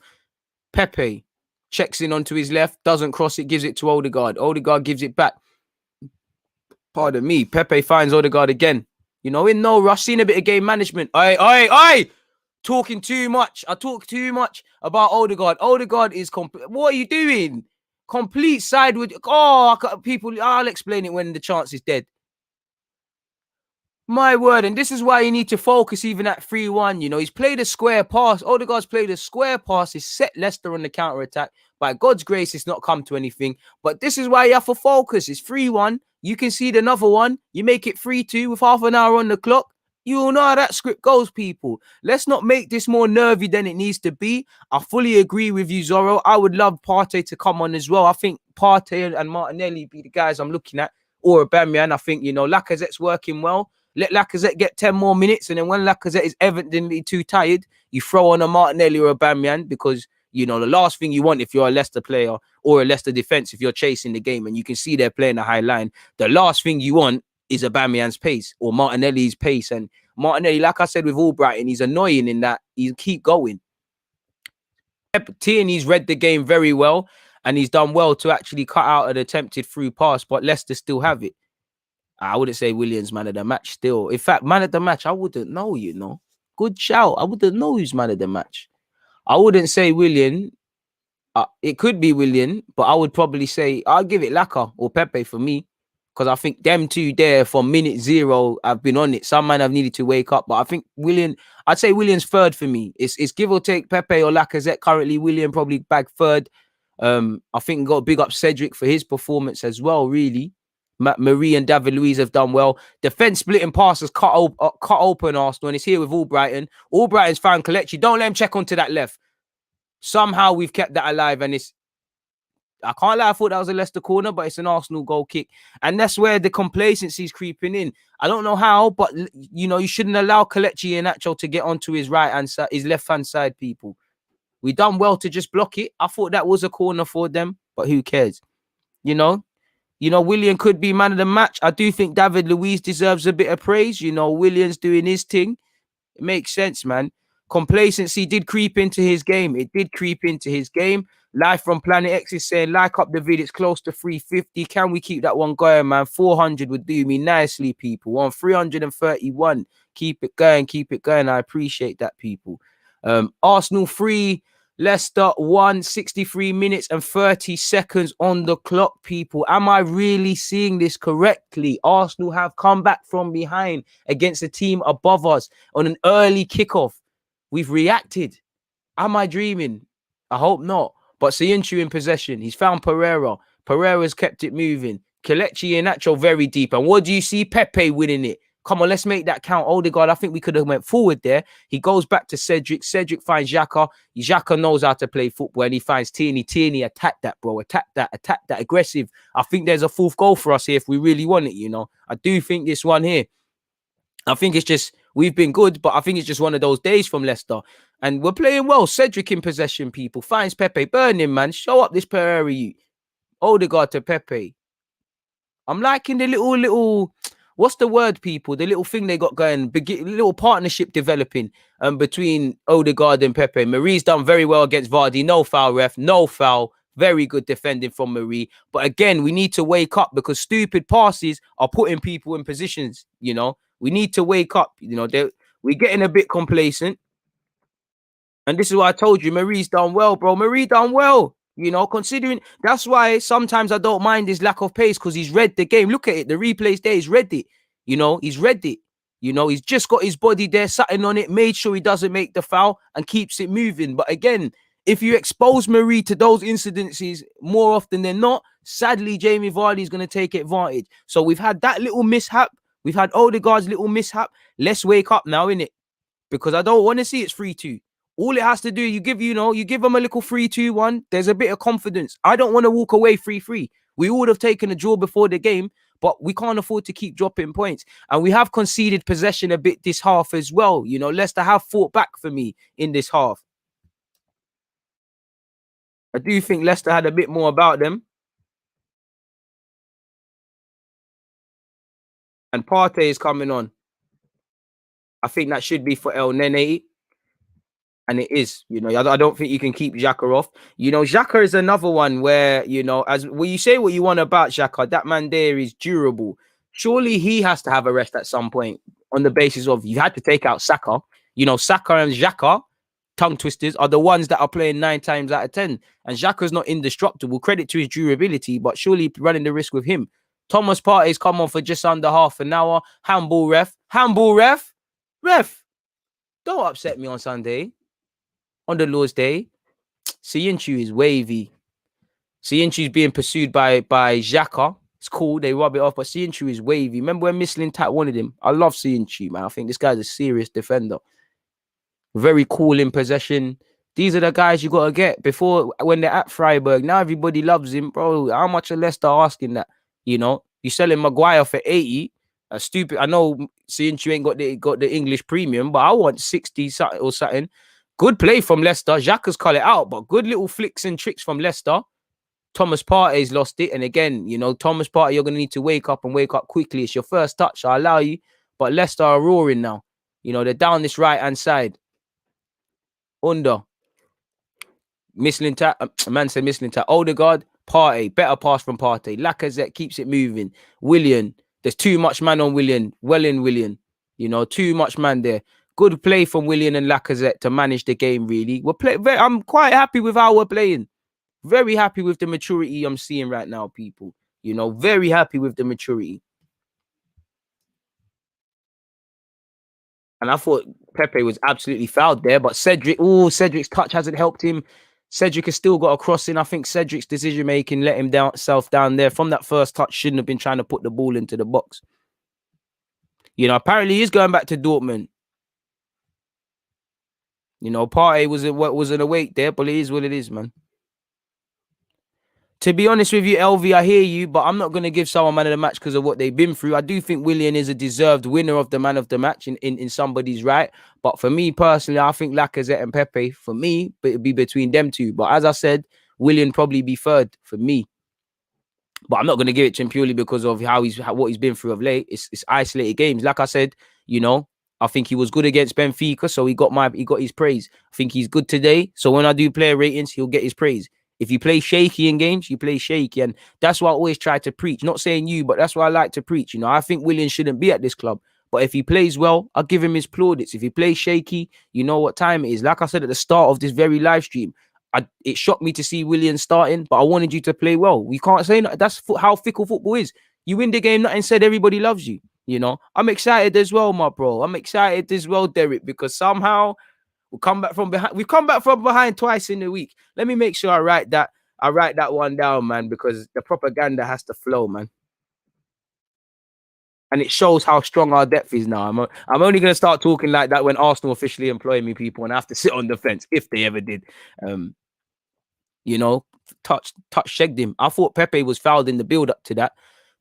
Pepe checks in onto his left, doesn't cross it, gives it to Odegaard. Odegaard gives it back. Pardon me. Pepe finds Odegaard again. You know, in no rush, seen a bit of game management. Aye. Talking too much. I talk too much about Odegaard. Odegaard is what are you doing? Complete sideward. People, I'll explain it when the chance is dead. My word, and this is why you need to focus even at 3-1. You know, he's played a square pass. Odegaard's played a square pass. He's set Leicester on the counter-attack. By God's grace, it's not come to anything. But this is why you have to focus. It's 3-1. You can see another one. You make it 3-2 with half an hour on the clock. You all know how that script goes, people. Let's not make this more nervy than it needs to be. I fully agree with you, Zorro. I would love Partey to come on as well. I think Partey and Martinelli be the guys I'm looking at. Or Aubameyang. I think, you know, Lacazette's working well. Let Lacazette get 10 more minutes. And then when Lacazette is evidently too tired, you throw on a Martinelli or a Aubameyang because, you know, the last thing you want if you're a Leicester player or a Leicester defense, if you're chasing the game and you can see they're playing a high line, the last thing you want is Aubameyang's pace or Martinelli's pace. And Martinelli, like I said with Albrighton, he's annoying in that he'll keep going. Tierney's read the game very well and he's done well to actually cut out an attempted through pass, but Leicester still have it. I wouldn't say Williams man of the match still. In fact, man of the match, I wouldn't know, you know. Good shout. I wouldn't know who's man of the match. I wouldn't say William. It could be William, but I would probably say I'll give it Laka or Pepe for me. Because I think them two there from minute 0 have been on it. Some man have needed to wake up. But I think I'd say William's third for me. It's give or take Pepe or Lacazette currently. William probably bagged third. I think got to big up Cedric for his performance as well, really. Marie and David Luiz have done well. Defense splitting passes cut open Arsenal, and it's here with Albrighton. Albrighton's found Kelechi. Don't let him check onto that left. Somehow we've kept that alive, and I can't lie, I thought that was a Leicester corner, but it's an Arsenal goal kick. And that's where the complacency is creeping in. I don't know how, but, you know, you shouldn't allow Kelechi and Nacho to get onto his right-hand side, his left-hand side, people. We done well to just block it. I thought that was a corner for them, but who cares? You know, William could be man of the match. I do think David Luiz deserves a bit of praise. You know, William's doing his thing. It makes sense, man. Complacency did creep into his game. It did creep into his game. Live from Planet X is saying, like up the vid, it's close to 350. Can we keep that one going, man? 400 would do me nicely, people. On 331. Keep it going. I appreciate that, people. Arsenal 3, Leicester 1, 63 minutes and 30 seconds on the clock, people. Am I really seeing this correctly? Arsenal have come back from behind against a team above us on an early kickoff. We've reacted. Am I dreaming? I hope not. But Sientu in possession. He's found Pereira. Pereira's kept it moving. Kelechi and Nacho very deep. And what do you see? Pepe winning it. Come on, let's make that count. Odegaard, I think we could have went forward there. He goes back to Cedric. Cedric finds Xhaka. Xhaka knows how to play football and he finds Tierney. Tierney, attack that, bro. Attack that. Aggressive. I think there's a fourth goal for us here if we really want it, you know. I do think this one here. I think it's just, we've been good, but I think it's just one of those days from Leicester. And we're playing well. Cedric in possession, people. Finds Pepe. Burn him, man. Show up this Pereira, you. Odegaard to Pepe. I'm liking the little, what's the word, people? The little thing they got going, little partnership developing between Odegaard and Pepe. Marie's done very well against Vardy. No foul, ref. No foul. Very good defending from Marie. But again, we need to wake up because stupid passes are putting people in positions, you know. We need to wake up, you know. We're getting a bit complacent. And this is what I told you. Marie's done well, bro. Marie done well. You know, considering that's why sometimes I don't mind his lack of pace because he's read the game. Look at it. The replays there, he's read it. You know, he's read it. You know, he's just got his body there, sitting on it, made sure he doesn't make the foul and keeps it moving. But again, if you expose Marie to those incidences more often than not, sadly, Jamie Vardy is going to take advantage. So we've had that little mishap. We've had Odegaard's little mishap. Let's wake up now, innit? Because I don't want to see it's 3-2. All it has to do, you give them a little 3-2-1. There's a bit of confidence. I don't want to walk away 3-3. We would have taken a draw before the game, but we can't afford to keep dropping points. And we have conceded possession a bit this half as well. You know, Leicester have fought back for me in this half. I do think Leicester had a bit more about them. And Partey is coming on. I think that should be for El Nene. And it is, you know, I don't think you can keep Xhaka off. You know, Xhaka is another one where, you know, as when you say what you want about Xhaka, that man there is durable. Surely he has to have a rest at some point on the basis of you had to take out Saka. You know, Saka and Xhaka, tongue twisters, are the ones that are playing 9 times out of 10. And Xhaka's not indestructible. Credit to his durability, but surely running the risk with him. Thomas Partey's come on for just under half an hour. Handball ref. Handball ref. Ref, don't upset me on Sunday. On the Lord's Day, Sienchu is wavy. Sienchu is being pursued by Xhaka. It's cool. They rub it off, but Sienchu is wavy. Remember when Mislintat wanted him? I love Sienchu, man. I think this guy's a serious defender. Very cool in possession. These are the guys you got to get before when they're at Freiburg. Now everybody loves him, bro. How much are Leicester asking that? You know, you're selling Maguire for 80. Stupid. I know Sienchu ain't got the English premium, but I want 60 or something. Good play from Leicester. Xhaka's cut it out, but good little flicks and tricks from Leicester. Thomas Partey's lost it. And again, you know, Thomas Partey, you're going to need to wake up and wake up quickly. It's your first touch. I allow you. But Leicester are roaring now. You know, they're down this right-hand side. Under. Mislintat. Man said Mislintat. Odegaard. Partey. Better pass from Partey. Lacazette keeps it moving. Willian. There's too much man on Willian. Well in Willian. You know, too much man there. Good play from Willian and Lacazette to manage the game, really. I'm quite happy with how we're playing. Very happy with the maturity I'm seeing right now, people. You know, very happy with the maturity. And I thought Pepe was absolutely fouled there, but Cedric's touch hasn't helped him. Cedric has still got a crossing. I think Cedric's decision-making let him down there. From that first touch, shouldn't have been trying to put the ball into the box. You know, apparently he's going back to Dortmund. You know, Partey was an awake there, but it is what it is, man. To be honest with you, LV, I hear you, but I'm not going to give someone man of the match because of what they've been through. I do think Willian is a deserved winner of the man of the match in somebody's right. But for me personally, I think Lacazette and Pepe, for me, it'd be between them two. But as I said, Willian probably be third for me. But I'm not going to give it to him purely because of what he's been through of late. It's isolated games. Like I said, you know, I think he was good against Benfica, so he got his praise. I think he's good today, so when I do player ratings, he'll get his praise. If you play shaky in games, you play shaky, and that's what I always try to preach. Not saying you, but that's what I like to preach. You know, I think Willian shouldn't be at this club, but if he plays well, I'll give him his plaudits. If he plays shaky, you know what time it is. Like I said at the start of this very live stream, it shocked me to see Willian starting, but I wanted you to play well. We can't say that. That's how fickle football is. You win the game, nothing said, everybody loves you. You know, I'm excited as well, my bro. I'm excited as well, Derek, because somehow we'll come back from behind. We've come back from behind twice in a week. Let me make sure I write that one down, man, because the propaganda has to flow, man. And it shows how strong our depth is now. I'm only going to start talking like that when Arsenal officially employ me, people, and I have to sit on the fence if they ever did. You know, touch shagged him. I thought Pepe was fouled in the build-up to that.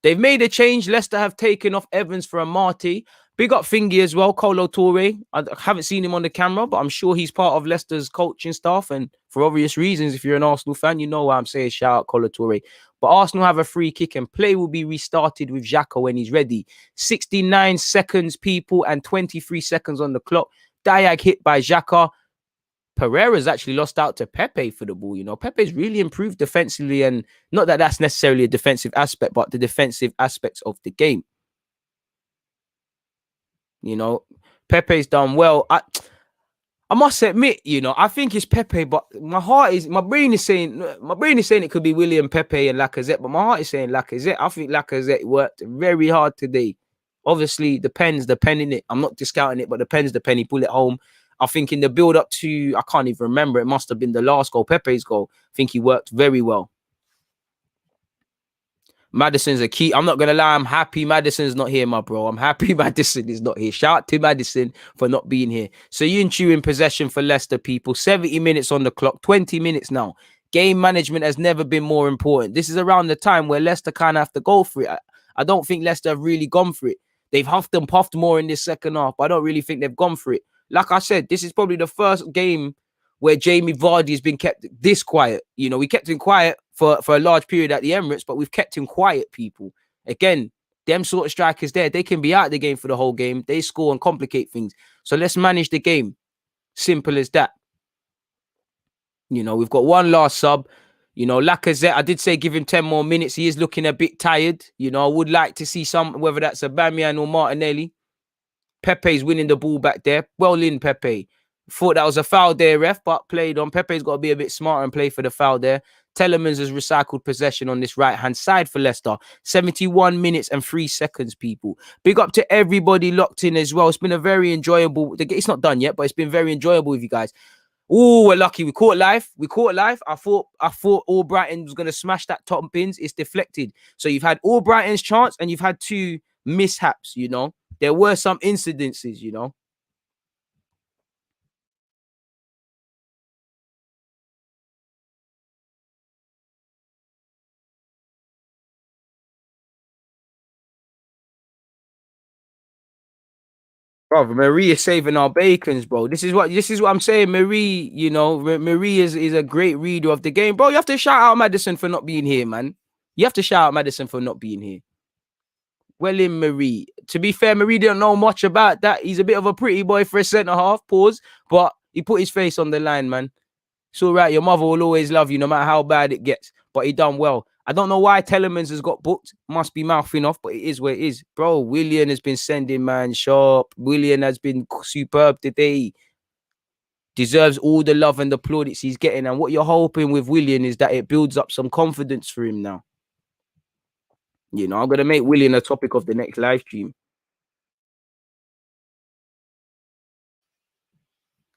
They've made a change. Leicester have taken off Evans for Amati. Big up Thingy as well, Kolo Toure. I haven't seen him on the camera, but I'm sure he's part of Leicester's coaching staff. And for obvious reasons, if you're an Arsenal fan, you know why I'm saying shout out Kolo Toure. But Arsenal have a free kick and play will be restarted with Xhaka when he's ready. 69 seconds, people, and 23 seconds on the clock. Diag hit by Xhaka. Pereira's actually lost out to Pepe for the ball. You know, Pepe's really improved defensively, and not that that's necessarily a defensive aspect, but the defensive aspects of the game. You know, Pepe's done well. I must admit, you know, I think it's Pepe, but my brain is saying it could be William, Pepe, and Lacazette, but my heart is saying Lacazette. I think Lacazette worked very hard today. Obviously, the pen's the pen in it. I'm not discounting it, but the pen's the pen. He pulled it home. I think in the build up to, I can't even remember. It must have been the last goal, Pepe's goal. I think he worked very well. Maddison's a key. I'm not going to lie. I'm happy Maddison's not here, my bro. I'm happy Maddison is not here. Shout out to Maddison for not being here. So Soyuncu in possession for Leicester, people. 70 minutes on the clock. 20 minutes now. Game management has never been more important. This is around the time where Leicester kind of have to go for it. I don't think Leicester have really gone for it. They've huffed and puffed more in this second half, but I don't really think they've gone for it. Like I said, this is probably the first game where Jamie Vardy has been kept this quiet. You know, we kept him quiet for a large period at the Emirates, but we've kept him quiet, people. Again, them sort of strikers there, they can be out of the game for the whole game. They score and complicate things. So let's manage the game. Simple as that. You know, we've got one last sub. You know, Lacazette, I did say give him 10 more minutes. He is looking a bit tired. You know, I would like to see some, whether that's Aubameyang or Martinelli. Pepe's winning the ball back there. Well in, Pepe. Thought that was a foul there, ref, but played on. Pepe's got to be a bit smarter and play for the foul there. Telemans has recycled possession on this right-hand side for Leicester. 71 minutes and 3 seconds, people. Big up to everybody locked in as well. It's been a very enjoyable... It's not done yet, but it's been very enjoyable with you guys. Oh, we're lucky. We caught live. I thought All Brighton was going to smash that top pins. It's deflected. So you've had All Brighton's chance and you've had 2 mishaps, you know. There were some incidences, you know. Bro, Marie is saving our bacons, bro. This is what I'm saying. Marie, you know, Marie is a great reader of the game. Bro, you have to shout out Maddison for not being here, man. You have to shout out Maddison for not being here. Well in Marie. To be fair, Marie didn't know much about that. He's a bit of a pretty boy for a centre-half, pause. But he put his face on the line, man. It's all right. Your mother will always love you, no matter how bad it gets. But he done well. I don't know why Telemans has got booked. Must be mouthing off, but it is what it is. Bro, Willian has been sending man sharp. Willian has been superb today. Deserves all the love and the plaudits he's getting. And what you're hoping with Willian is that it builds up some confidence for him now. You know, I'm going to make Willian a topic of the next live stream.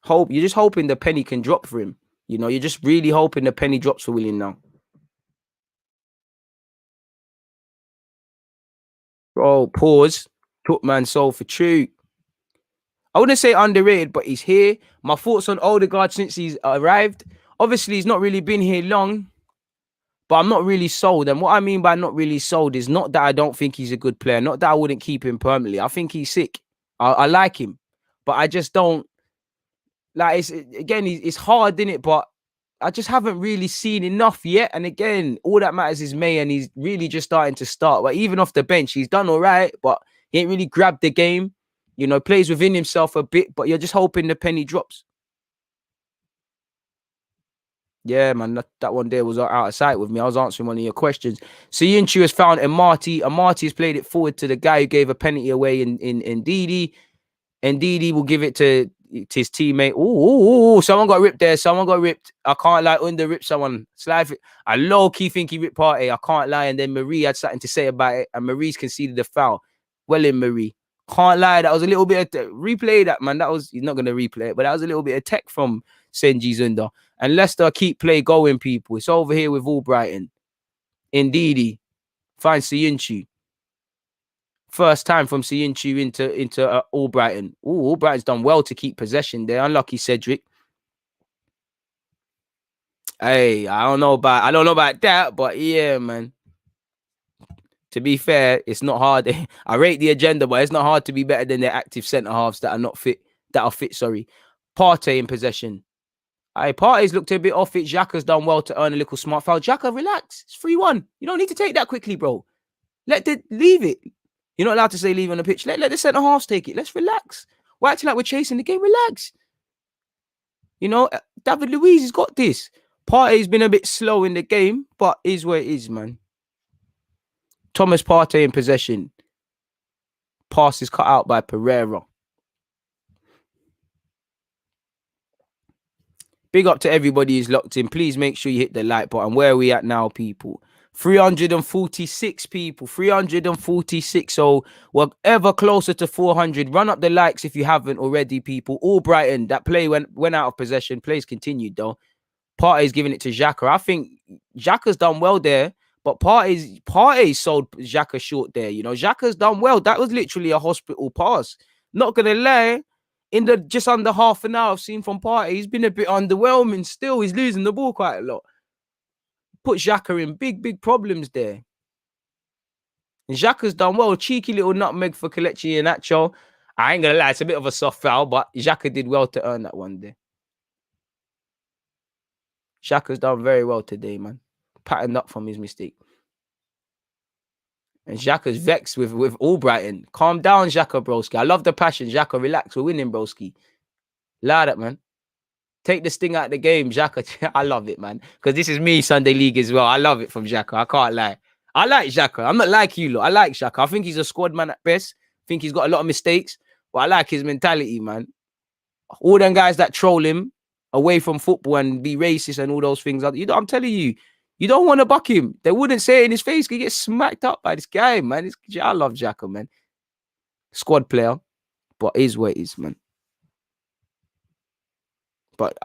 You're just hoping the penny can drop for him. You know, you're just really hoping the penny drops for Willian now. Bro, pause. Took man soul for true. I wouldn't say underrated, but he's here. My thoughts on Odegaard since he's arrived. Obviously, he's not really been here long, but I'm not really sold. And what I mean by not really sold is not that I don't think he's a good player, not that I wouldn't keep him permanently. I think he's sick. I like him, but I just don't like. It's hard, isn't it? But I just haven't really seen enough yet. And again, all that matters is May, and he's really just starting to start. But even off the bench, he's done all right, but he ain't really grabbed the game. You know, plays within himself a bit, but you're just hoping the penny drops. Yeah, man, that one there was out of sight with me. I was answering one of your questions. Soyuncu has found Amati. Amati has played it forward to the guy who gave a penalty away in Ndidi. Ndidi will give it to his teammate. Oh, someone got ripped there. Someone got ripped. I can't lie. Under ripped someone. I low-key think he ripped Partey. I can't lie. And then Marie had something to say about it. And Marie's conceded a foul. Well in, Marie. Can't lie. That was a little bit of replay that, man. He's not going to replay it, but that was a little bit of tech from Senji Zunda. And Leicester keep play going, people. It's over here with All Brighton. Ndidi. Find Soyuncu. First time from Soyuncu into All Brighton. All Brighton's done well to keep possession there. Unlucky Cedric. Hey, I don't know about that, but yeah, man. To be fair, it's not hard. I rate the agenda, but it's not hard to be better than their active centre halves that are not fit. Partey in possession. Partey's looked a bit off it. Xhaka's done well to earn a little smart foul. Xhaka, relax. It's 3-1. You don't need to take that quickly, bro. Leave it. You're not allowed to say leave on the pitch. Let the centre halves take it. Let's relax. Why acting like we're chasing the game? Relax. You know, David Luiz has got this. Partey's been a bit slow in the game, but is where it is, man. Thomas Partey in possession. Pass is cut out by Pereira. Big up to everybody who's locked in. Please make sure you hit the like button. Where are we at now, people? 346 people. 346. So we're ever closer to 400. Run up the likes if you haven't already, people. All Brighton. That play went out of possession. Plays continued, though. Partey's giving it to Xhaka. I think Xhaka's done well there. But Partey sold Xhaka short there. You know, Xhaka's done well. That was literally a hospital pass. Not going to lie. In the just under half an hour I've seen from Partey, he's been a bit underwhelming still. He's losing the ball quite a lot. Put Xhaka in big problems there. And Xhaka's done well. Cheeky little nutmeg for Kelechi Iheanacho. I ain't going to lie, it's a bit of a soft foul, but Xhaka did well to earn that one there. Xhaka's done very well today, man. Patterned up from his mistake. And Xhaka's vexed with all Brighton. Calm down, Xhaka, broski. I love the passion. Xhaka, relax. We're winning, broski. Loud up, man. Take the sting out of the game, Xhaka. I love it, man. Because this is me, Sunday League as well. I love it from Xhaka. I can't lie. I like Xhaka. I'm not like you, lot. I like Xhaka. I think he's a squad man at best. I think he's got a lot of mistakes. But I like his mentality, man. All them guys that troll him away from football and be racist and all those things. I'm telling you. You don't want to buck him. They wouldn't say it in his face. He gets smacked up by this guy, man. I love Xhaka, man. Squad player. But is what it is, man. But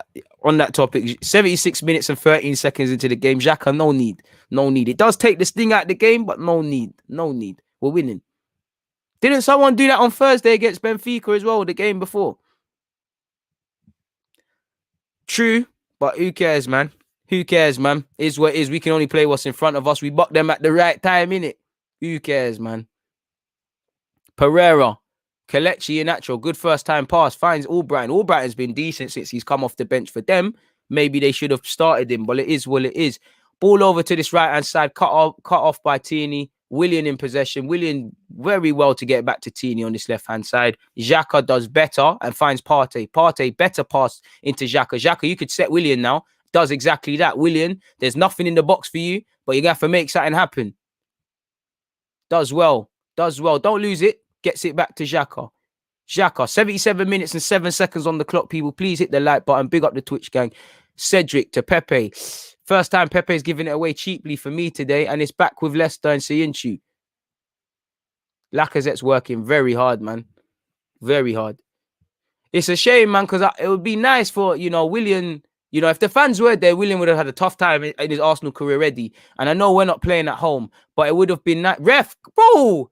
on that topic, 76 minutes and 13 seconds into the game, Xhaka, no need. No need. It does take the sting out of the game, but no need. No need. We're winning. Didn't someone do that on Thursday against Benfica as well, the game before? True, but who cares, man? Who cares, man? Is what it is. We can only play what's in front of us. We buck them at the right time, innit? Who cares, man? Pereira. Kelechi Iheanacho. Good first time pass. Finds Albrighton. Albrighton's been decent since he's come off the bench for them. Maybe they should have started him, but it is what it is. Ball over to this right-hand side. Cut off by Tierney. Willian in possession. Willian very well to get back to Tierney on this left-hand side. Xhaka does better and finds Partey. Partey, better pass into Xhaka. Xhaka, you could set Willian now. Does exactly that. Willian, there's nothing in the box for you, but you're going to have to make something happen. Does well. Does well. Don't lose it. Gets it back to Xhaka. Xhaka, 77 minutes and 7 seconds on the clock, people. Please hit the like button. Big up the Twitch gang. Cedric to Pepe. First time Pepe's giving it away cheaply for me today, and it's back with Leicester and Siyinchu. Lacazette's working very hard, man. Very hard. It's a shame, man, because it would be nice for, Willian. If the fans were there, William would have had a tough time in his Arsenal career already. And I know we're not playing at home, but it would have been nice. Ref, bro,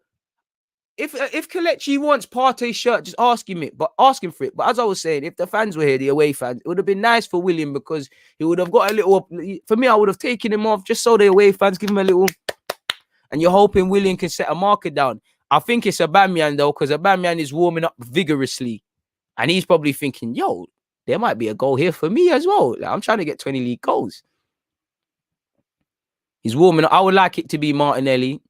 if Kelechi wants Partey's shirt, just ask him for it. But as I was saying, if the fans were here, the away fans, it would have been nice for William because he would have got a little. For me, I would have taken him off just so the away fans give him a little. And you're hoping William can set a marker down. I think it's Aubameyang though, because Aubameyang is warming up vigorously, and he's probably thinking, "Yo, there might be a goal here for me as well. I'm trying to get 20 league goals." He's warming up. I would like it to be Martinelli.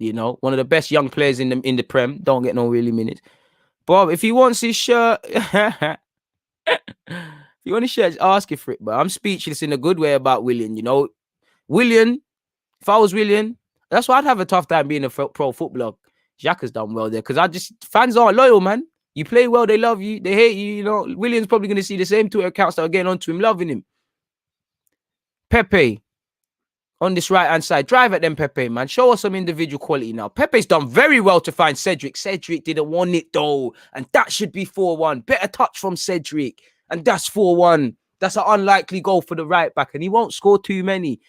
One of the best young players in the Prem. Don't get no really minutes. But if he wants his shirt, if you want his shirt, just ask him for it. But I'm speechless in a good way about Willian. Willian, if I was Willian, that's why I'd have a tough time being a pro footballer. Xhaka's done well there because fans aren't loyal, man. You play well, they love you, they hate you. William's probably going to see the same Twitter accounts that are getting onto him, loving him. Pepe on this right-hand side. Drive at them, Pepe, man. Show us some individual quality now. Pepe's done very well to find Cedric. Cedric didn't want it, though. And that should be 4-1. Better touch from Cedric. And that's 4-1. That's an unlikely goal for the right back. And he won't score too many.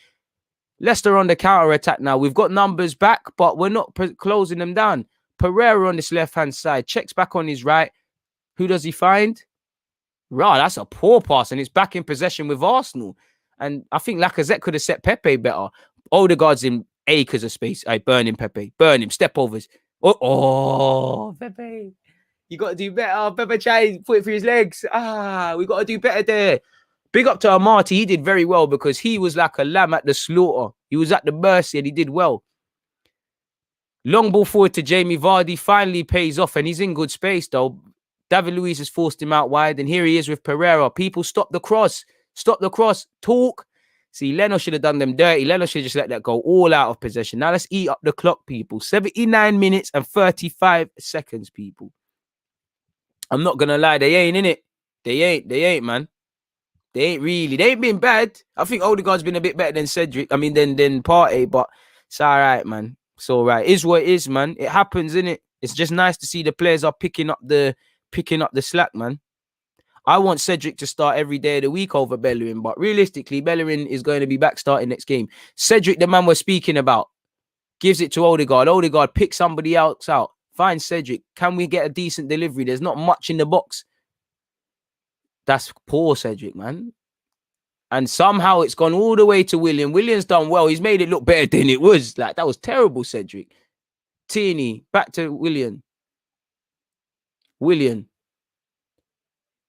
Leicester on the counter-attack now. We've got numbers back, but we're not closing them down. Pereira on this left-hand side. Checks back on his right. Who does he find? Right, that's a poor pass. And it's back in possession with Arsenal. And I think Lacazette could have set Pepe better. Odegaard's in acres of space. Burn him, Pepe. Burn him. Step overs. Oh, Pepe. You got to do better. Pepper Chai put it through his legs. We got to do better there. Big up to Amati. He did very well because he was like a lamb at the slaughter. He was at the mercy and he did well. Long ball forward to Jamie Vardy. Finally pays off and he's in good space though. David Luiz has forced him out wide and here he is with Pereira. People stop the cross. Stop the cross. Talk. See, Leno should have done them dirty. Leno should just let that go all out of possession. Now let's eat up the clock, people. 79 minutes and 35 seconds, people. I'm not going to lie. They ain't in it. They ain't, man. They ain't really. They ain't been bad. I think Odegaard's been a bit better than Cedric. I mean, than Partey, but it's all right, man. It's all right. It is what it is, man. It happens, innit? It's just nice to see the players are picking up the slack, man. I want Cedric to start every day of the week over Bellerin, but realistically, Bellerin is going to be back starting next game. Cedric, the man we're speaking about, gives it to Odegaard. Odegaard picks somebody else out. Find Cedric. Can we get a decent delivery? There's not much in the box. That's poor Cedric, man. And somehow it's gone all the way to Willian. Willian's done well. He's made it look better than it was. Like, that was terrible, Cedric. Tierney, back to Willian.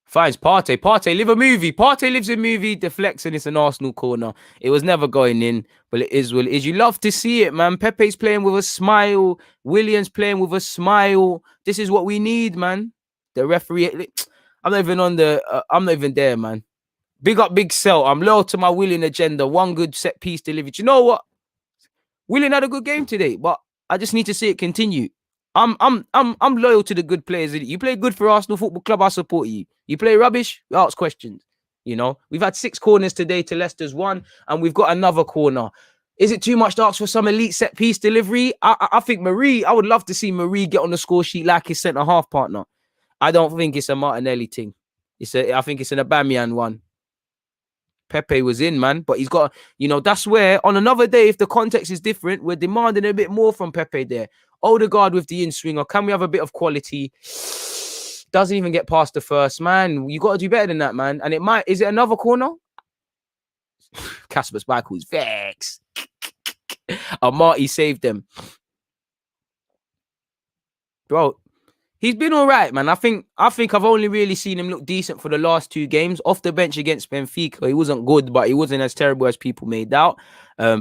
Finds Partey. Partey live a movie. Partey lives a movie, deflects, and it's an Arsenal corner. It was never going in, but it is what it is. You love to see it, man. Pepe's playing with a smile. Willian's playing with a smile. This is what we need, man. The referee... I'm not even there, man. Big up, Big Cell. I'm loyal to my Willian agenda. One good set piece delivered. You know what? Willian had a good game today, but I just need to see it continue. I'm loyal to the good players. You play good for Arsenal Football Club, I support you. You play rubbish, you ask questions. You know, we've had 6 corners today to Leicester's 1, and we've got another corner. Is it too much to ask for some elite set piece delivery? I think I would love to see Marie get on the score sheet like his centre half partner. I don't think it's a Martinelli thing. I think it's an Aubameyang one. Pepe was in, man, but he's got, that's where on another day, if the context is different, we're demanding a bit more from Pepe there. Odegaard with the in-swinger. Can we have a bit of quality? Doesn't even get past the first, man. You got to do better than that, man. And is it another corner? Casper Schmeichel's vex. Marty saved them. Bro, he's been all right, man. I think I've only really seen him look decent for the last 2 games. Off the bench against Benfica, he wasn't good, but he wasn't as terrible as people made out.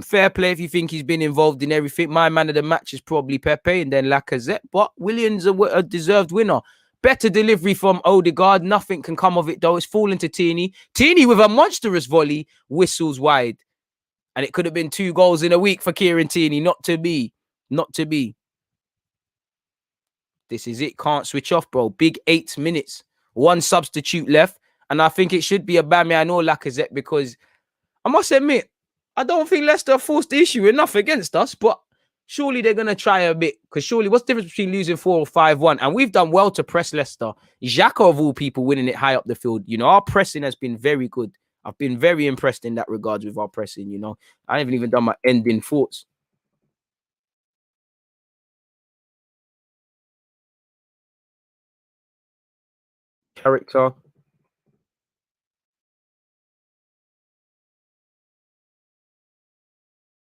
Fair play if you think he's been involved in everything. My man of the match is probably Pepe and then Lacazette, but Willian's a deserved winner. Better delivery from Odegaard. Nothing can come of it, though. It's fallen to Tierney. Tierney with a monstrous volley, whistles wide. And it could have been 2 goals in a week for Kieran Tierney. Not to be. This is it. Can't switch off, bro. Big 8 minutes. 1 substitute left. And I think it should be Aubameyang or Lacazette because I must admit, I don't think Leicester forced the issue enough against us, but surely they're going to try a bit because surely what's the difference between losing 4 or 5-1? And we've done well to press Leicester. Xhaka, of all people, winning it high up the field. Our pressing has been very good. I've been very impressed in that regard with our pressing, I haven't even done my ending thoughts. Character.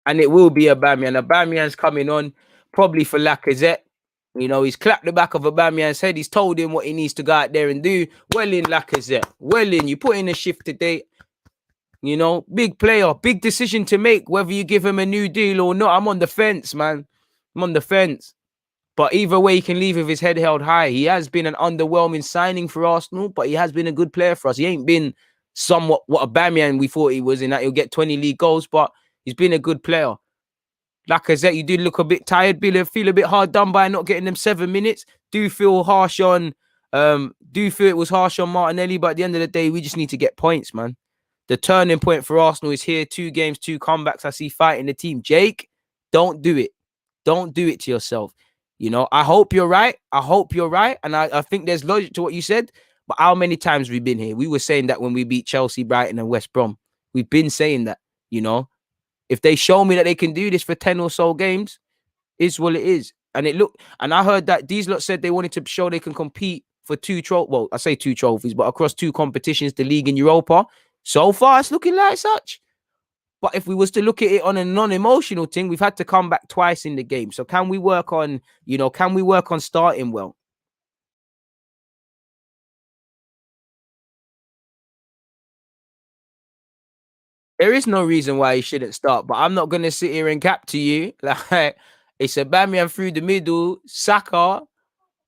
And it will be Aubameyang. Aubameyang's coming on probably for Lacazette. He's clapped the back of Aubameyang's head. He's told him what he needs to go out there and do. Well in, Lacazette. Well in. You put in a shift today. Big player. Big decision to make whether you give him a new deal or not. I'm on the fence, man. I'm on the fence. But either way, he can leave with his head held high. He has been an underwhelming signing for Arsenal, but he has been a good player for us. He ain't been somewhat what Aubameyang we thought he was in that he'll get 20 league goals, but he's been a good player. Lacazette, you do look a bit tired, feel a bit hard done by not getting them 7 minutes. Do feel it was harsh on Martinelli, but at the end of the day, we just need to get points, man. The turning point for Arsenal is here. 2 games, 2 comebacks. I see fighting the team. Jake, don't do it. Don't do it to yourself. I hope you're right. And I think there's logic to what you said. But how many times have we been here? We were saying that when we beat Chelsea, Brighton and West Brom. We've been saying that, If they show me that they can do this for 10 or so games, it's what it is. And I heard that these lot said they wanted to show they can compete for 2 trophies. Well, I say 2 trophies, but across 2 competitions, the league and Europa. So far, it's looking like such. But if we was to look at it on a non-emotional thing, we've had to come back twice in the game. So can we work on starting well? There is no reason why he shouldn't start, but I'm not gonna sit here and cap to you. Like it's Aubameyang through the middle, Saka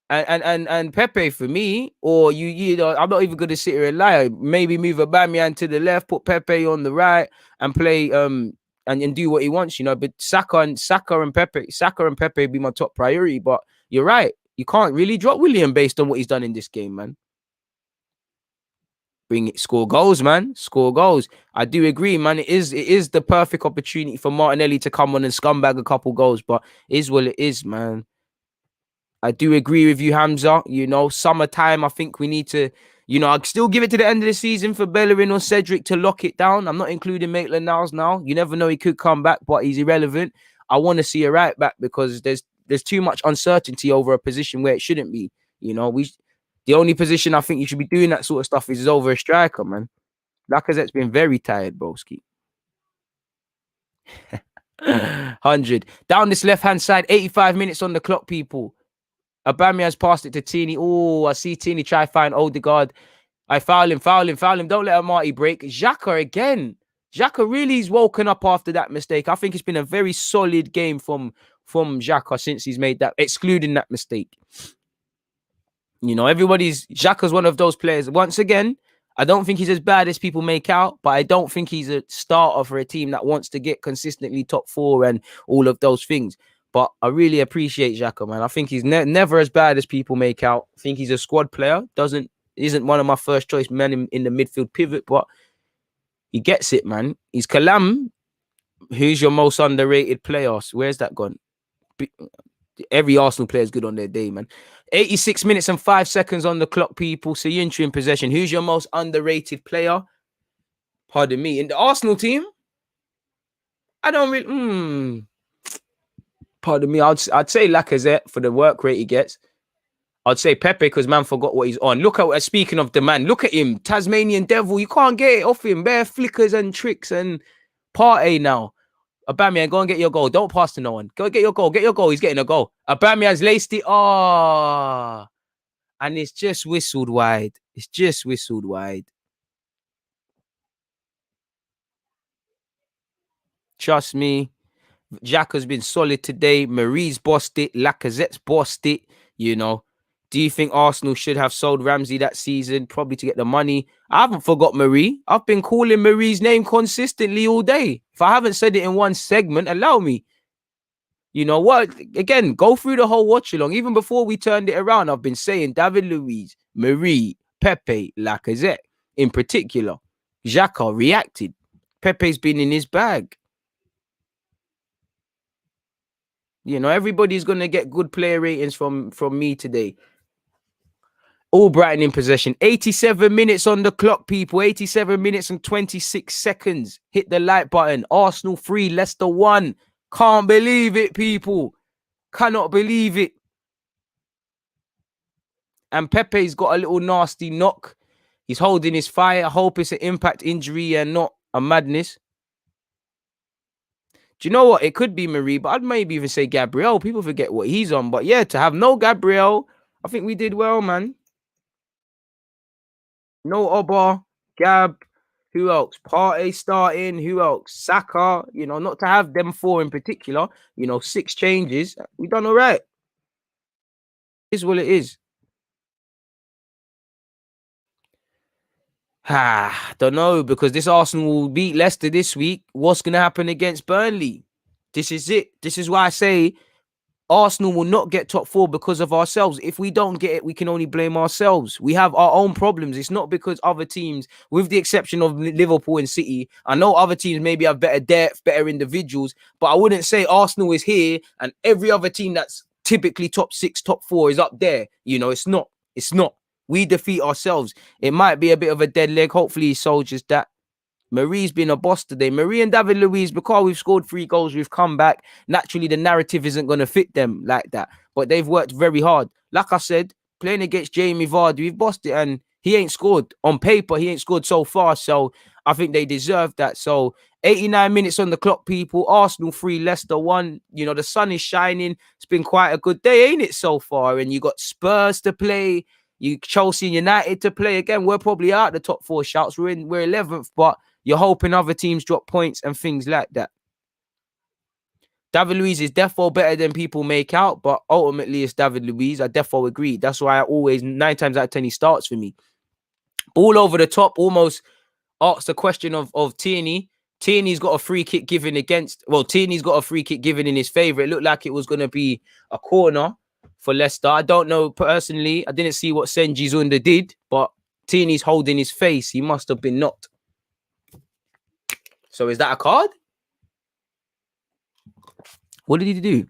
and Pepe for me. Or you know, I'm not even gonna sit here and lie. Maybe move Aubameyang to the left, put Pepe on the right, and play and do what he wants, you know. But Saka and Pepe be my top priority. But you're right, you can't really drop William based on what he's done in this game, man. Bring it, score goals, man. Score goals. I do agree, man. It is the perfect opportunity for Martinelli to come on and scumbag a couple goals, but it is what it is, man. I do agree with you, Hamza. You know, summertime, I think we need to, you know, I'd still give it to the end of the season for Bellerin or Cedric to lock it down. I'm not including Maitland-Niles now. You never know, he could come back, but he's irrelevant. I want to see a right back because there's too much uncertainty over a position where it shouldn't be. You know, the only position I think you should be doing that sort of stuff is over a striker, man. Lacazette's been very tired, broski. 100. Down this left-hand side, 85 minutes on the clock, people. Aubameyang's passed it to Tini. Oh, I see Tini try find Odegaard. I foul him. Don't let Amati break. Xhaka again. Xhaka really is woken up after that mistake. I think it's been a very solid game from Xhaka since he's made that, excluding that mistake. You know, Xhaka's one of those players. Once again, I don't think he's as bad as people make out, but I don't think he's a starter for a team that wants to get consistently top 4 and all of those things. But I really appreciate Xhaka, man. I think he's never as bad as people make out. I think he's a squad player. Isn't one of my first choice men in the midfield pivot, but he gets it, man. He's Kalam. Who's your most underrated player? Where's that gone? Every Arsenal player is good on their day, man. 86 minutes and 5 seconds on the clock, people. So you're in possession. Who's your most underrated player? Pardon me. In the Arsenal team, I don't really... Pardon me. I'd say Lacazette for the work rate he gets. I'd say Pepe because man forgot what he's on. Look at, speaking of the man, look at him. Tasmanian Devil. You can't get it off him. Bare flickers and tricks and party now. Aubameyang, go and get your goal. Don't pass to no one. Go get your goal. Get your goal. He's getting a goal. Aubameyang's laced it. Oh. And it's just whistled wide. It's just whistled wide. Trust me. Xhaka's been solid today. Marie's bossed it. Lacazette's bossed it. You know. Do you think Arsenal should have sold Ramsey that season? Probably to get the money. I haven't forgot Marie. I've been calling Marie's name consistently all day. If I haven't said it in one segment, allow me. You know what? Again, go through the whole watch along. Even before we turned it around, I've been saying David Luiz, Marie, Pepe, Lacazette in particular. Xhaka reacted. Pepe's been in his bag. You know, everybody's going to get good player ratings from me today. All Brighton in possession. 87 minutes on the clock, people. 87 minutes and 26 seconds. Hit the like button. Arsenal 3, Leicester 1. Can't believe it, people. Cannot believe it. And Pepe's got a little nasty knock. He's holding his fire. I hope it's an impact injury and not a madness. Do you know what? It could be Marie, but I'd maybe even say Gabriel. People forget what he's on. But yeah, to have no Gabriel, I think we did well, man. No Oba, Gab. Who else? Partey starting. Who else? Saka. You know, not to have them 4 in particular. You know, 6 changes. We done all right. Is what it is. Don't know, because this Arsenal will beat Leicester this week. What's going to happen against Burnley? This is it. This is why I say Arsenal will not get top 4 because of ourselves. If we don't get it, we can only blame ourselves. We have our own problems. It's not because other teams, with the exception of Liverpool and City, I know other teams maybe have better depth, better individuals, but I wouldn't say Arsenal is here and every other team that's typically top 6, top 4 is up there. You know, it's not. It's not. We defeat ourselves. It might be a bit of a dead leg. Hopefully he soldiers that. Marie's been a boss today. Marie and David Luiz, because we've scored 3 goals, we've come back. Naturally, the narrative isn't going to fit them like that. But they've worked very hard. Like I said, playing against Jamie Vardy, we've bossed it. And he ain't scored. On paper, he ain't scored so far. So I think they deserve that. So 89 minutes on the clock, people. Arsenal 3, Leicester 1. You know, the sun is shining. It's been quite a good day, ain't it, so far? And you got Spurs to play. You Chelsea and United to play. Again, we're probably out the top 4 shouts. We're 11th, but You're hoping other teams drop points and things like that. David Luiz is defo better than people make out, but ultimately it's David Luiz. I defo agree. That's why I always, 9 times out of 10, he starts for me. All over the top, almost asks a question of Tierney. Tierney's got a free kick given against, well, Tierney's got a free kick given in his favour. It looked like it was going to be a corner for Leicester. I don't know personally. I didn't see what Senji Zunda did, but Tierney's holding his face. He must have been knocked. So is that a card? What did he do?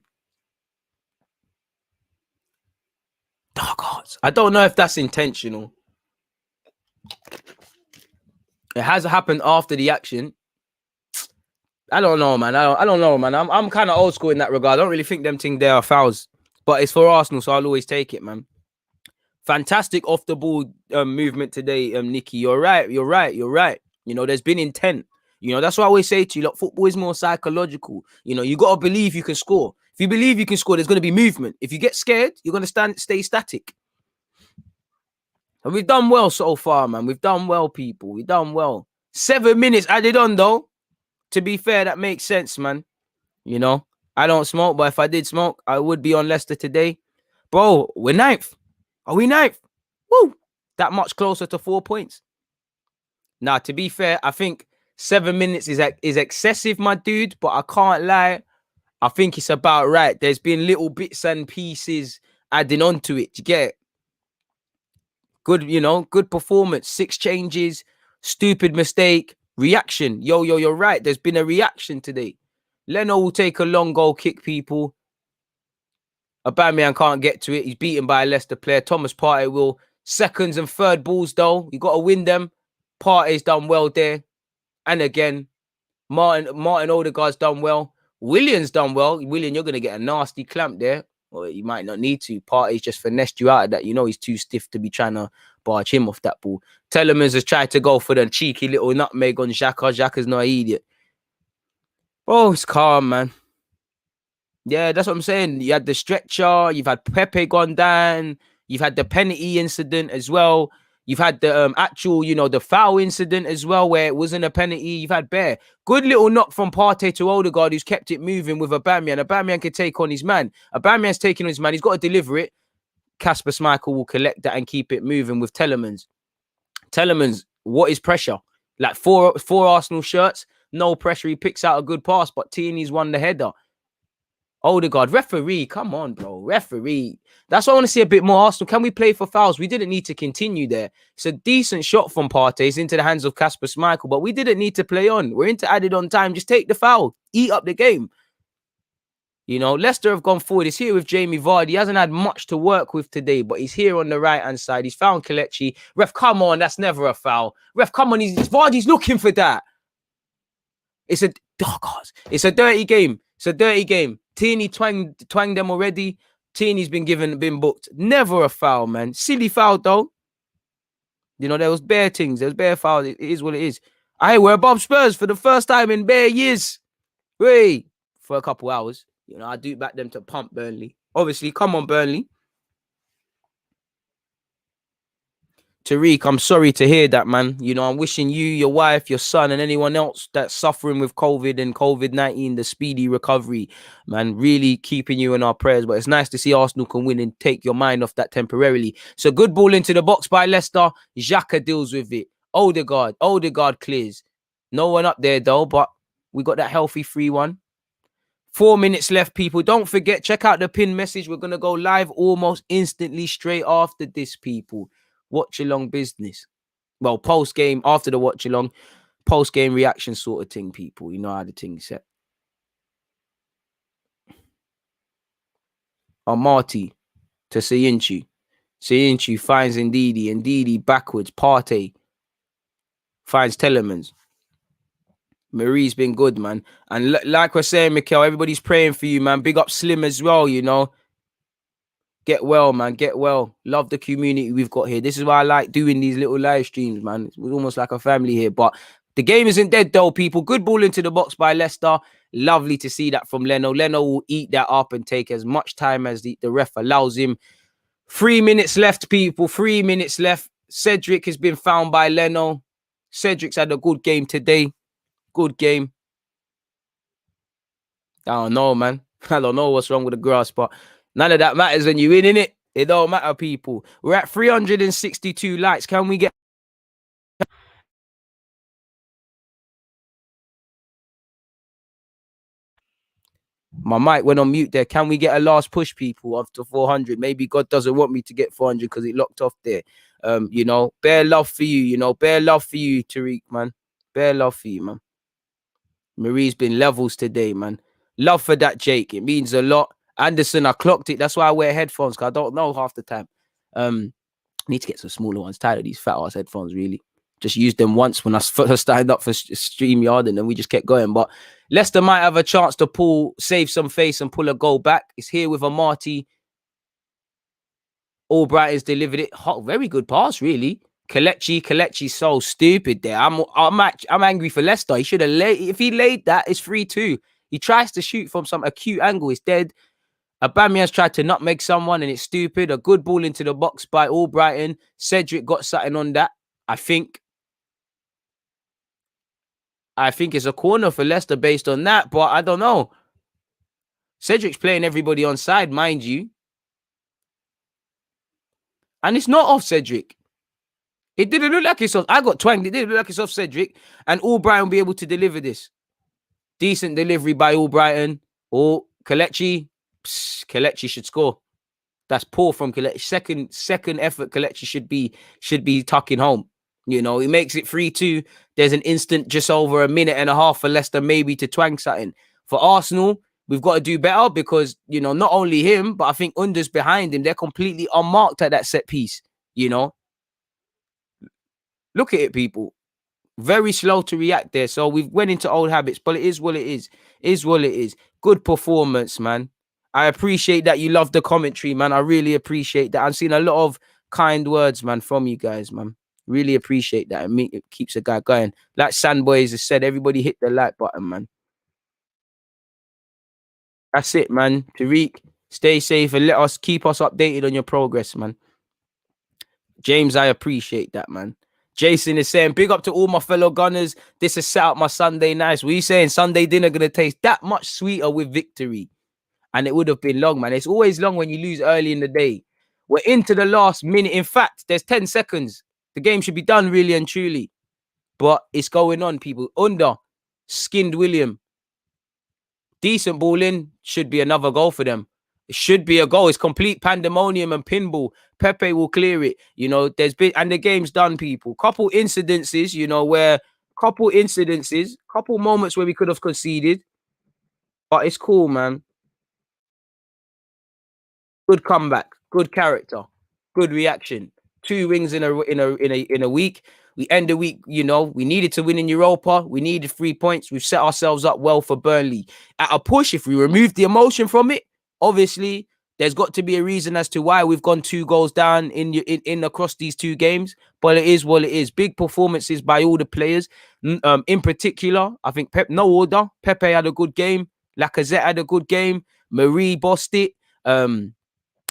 Dark cards. I don't know if that's intentional. It has happened after the action. I don't know, man. I don't know, man. I'm kind of old school in that regard. I don't really think them things there are fouls, but it's for Arsenal, so I'll always take it, man. Fantastic off the ball movement today, Nicky. You're right. You know, there's been intent. You know, that's what I always say to you. Look, football is more psychological. You know, you got to believe you can score. If you believe you can score, there's going to be movement. If you get scared, you're going to stay static. And we've done well so far, man. We've done well, people. We've done well. 7 minutes added on, though. To be fair, that makes sense, man. You know, I don't smoke, but if I did smoke, I would be on Leicester today. Bro, we're 9th. Are we 9th? Woo! That much closer to 4 points. Now, to be fair, I think 7 minutes is excessive, my dude, but I can't lie. I think it's about right. There's been little bits and pieces adding on to it. You get it? Good, you know, good performance. 6 changes, stupid mistake, reaction. Yo, you're right. There's been a reaction today. Leno will take a long goal kick, people. Aubameyang can't get to it. He's beaten by a Leicester player. Thomas Partey will. Seconds and third balls, though. You got to win them. Partey's done well there. And again, Martin Odegaard's done well. Willian's done well. Willian, you're going to get a nasty clamp there. Or you might not need to. Partey's just finessed you out of that. You know he's too stiff to be trying to barge him off that ball. Telemans has tried to go for the cheeky little nutmeg on Xhaka. Xhaka's not an idiot. Oh, it's calm, man. Yeah, that's what I'm saying. You had the stretcher. You've had Pepe gone down. You've had the penalty incident as well. You've had the actual, you know, the foul incident as well, where it wasn't a penalty. You've had Bear. Good little knock from Partey to Odegaard, who's kept it moving with Aubameyang. Aubameyang can take on his man. Aubameyang's taking on his man. He's got to deliver it. Kasper Schmeichel will collect that and keep it moving with Telemans. Telemans, what is pressure? Like four Arsenal shirts, no pressure. He picks out a good pass, but Tierney's won the header. Odegaard, referee, come on, bro. Referee. That's why I want to see a bit more Arsenal. Can we play for fouls? We didn't need to continue there. It's a decent shot from Partey. It's into the hands of Kasper Schmeichel, but we didn't need to play on. We're into added on time. Just take the foul. Eat up the game. You know, Leicester have gone forward. He's here with Jamie Vardy. He hasn't had much to work with today, but he's here on the right-hand side. He's found Kelechi. Ref, come on. That's never a foul. Ref, come on. Vardy's looking for that. It's a dirty game. It's a dirty game. Tierney twanged them already. Tierney's been booked. Never a foul, man. Silly foul, though. You know, there was bare things. There was bare foul. It is what it is. We're above Spurs for the first time in bare years. Wait, for a couple hours. You know, I do back them to pump Burnley. Obviously, come on, Burnley. Tariq, I'm sorry to hear that, man. You know, I'm wishing you, your wife, your son, and anyone else that's suffering with COVID and COVID-19 the speedy recovery, man. Really keeping you in our prayers. But it's nice to see Arsenal can win and take your mind off that temporarily. So good ball into the box by Leicester. Xhaka deals with it. Odegaard clears. No one up there, though, but we got that healthy 3-1. 4 minutes left, people. Don't forget, check out the pin message. We're going to go live almost instantly straight after this, people. Watch-along business. Well, post-game, after the watch-along, post-game reaction sort of thing, people. You know how the thing's set. Marty to Sayinchi. Sayinchi finds Ndidi. Ndidi backwards. Partey finds Telemans. Marie's been good, man. And like we're saying, Mikel, everybody's praying for you, man. Big up Slim as well, you know. Get well, man. Get well. Love the community we've got here. This is why I like doing these little live streams, man. It's almost like a family here. But the game isn't dead, though, people. Good ball into the box by Leicester. Lovely to see that from Leno. Leno will eat that up and take as much time as the ref allows him. 3 minutes left, people. 3 minutes left. Cedric has been found by Leno. Cedric's had a good game today. Good game. I don't know, man. I don't know what's wrong with the grass, but none of that matters when you win, innit? It don't matter, people. We're at 362 likes. Can we get... My mic went on mute there. Can we get a last push, people, after 400? Maybe God doesn't want me to get 400 because it locked off there. You know, bare love for you, you know, bare love for you, Tariq, man. Bare love for you, man. Marie's been levels today, man. Love for that, Jake. It means a lot. Anderson, I clocked it. That's why I wear headphones, because I don't know half the time. Need to get some smaller ones. Tired of these fat ass headphones, really. Just used them once when I first signed up for StreamYard, and then we just kept going. But Leicester might have a chance to save some face and pull a goal back. It's here with Amati. Albrighton's delivered it. Very good pass, really. Kelechi's so stupid there. I'm angry for Leicester. He should have laid. If he laid that, it's 3-2. He tries to shoot from some acute angle. It's dead. Aubameyang's tried to nutmeg someone, and it's stupid. A good ball into the box by Albrighton. Cedric got something on that. I think it's a corner for Leicester based on that, but I don't know. Cedric's playing everybody on side, mind you. And it's not off Cedric. It didn't look like it's off. I got twanged. It didn't look like it's off Cedric. And Albrighton will be able to deliver this. Decent delivery by Albrighton. Oh, Kelechi. Kelechi should score. That's poor from Kelechi. Second effort, Kelechi should be tucking home. You know, he makes it 3-2. There's an instant just over a minute and a half for Leicester maybe to twang something. For Arsenal, we've got to do better because, you know, not only him, but I think Under's behind him. They're completely unmarked at that set piece, you know. Look at it, people. Very slow to react there. So we've went into old habits, but it is what it is. Is what it is. Good performance, man. I appreciate that you love the commentary, man. I really appreciate that. I've seen a lot of kind words, man, from you guys, man. Really appreciate that. It keeps a guy going. Like Sandboys has said, everybody hit the like button, man. That's it, man. Tariq, stay safe and keep us updated on your progress, man. James, I appreciate that, man. Jason is saying, big up to all my fellow Gunners. This has set up my Sunday nights. What are you saying? Sunday dinner going to taste that much sweeter with victory. And it would have been long, man. It's always long when you lose early in the day. We're into the last minute. In fact, there's 10 seconds. The game should be done really and truly. But it's going on, people. Under, skinned William. Decent ball in. Should be another goal for them. It should be a goal. It's complete pandemonium and pinball. Pepe will clear it. You know, and the game's done, people. Couple incidences, you know, couple moments where we could have conceded. But it's cool, man. Good comeback, good character, good reaction. 2 wins in a week. We end the week, you know, we needed to win in Europa. We needed 3 points. We've set ourselves up well for Burnley. At a push, if we remove the emotion from it, obviously, there's got to be a reason as to why we've gone 2 goals down in across these 2 games. But it is what it is. Big performances by all the players. In particular, I think no order. Pepe had a good game. Lacazette had a good game. Marie bossed it.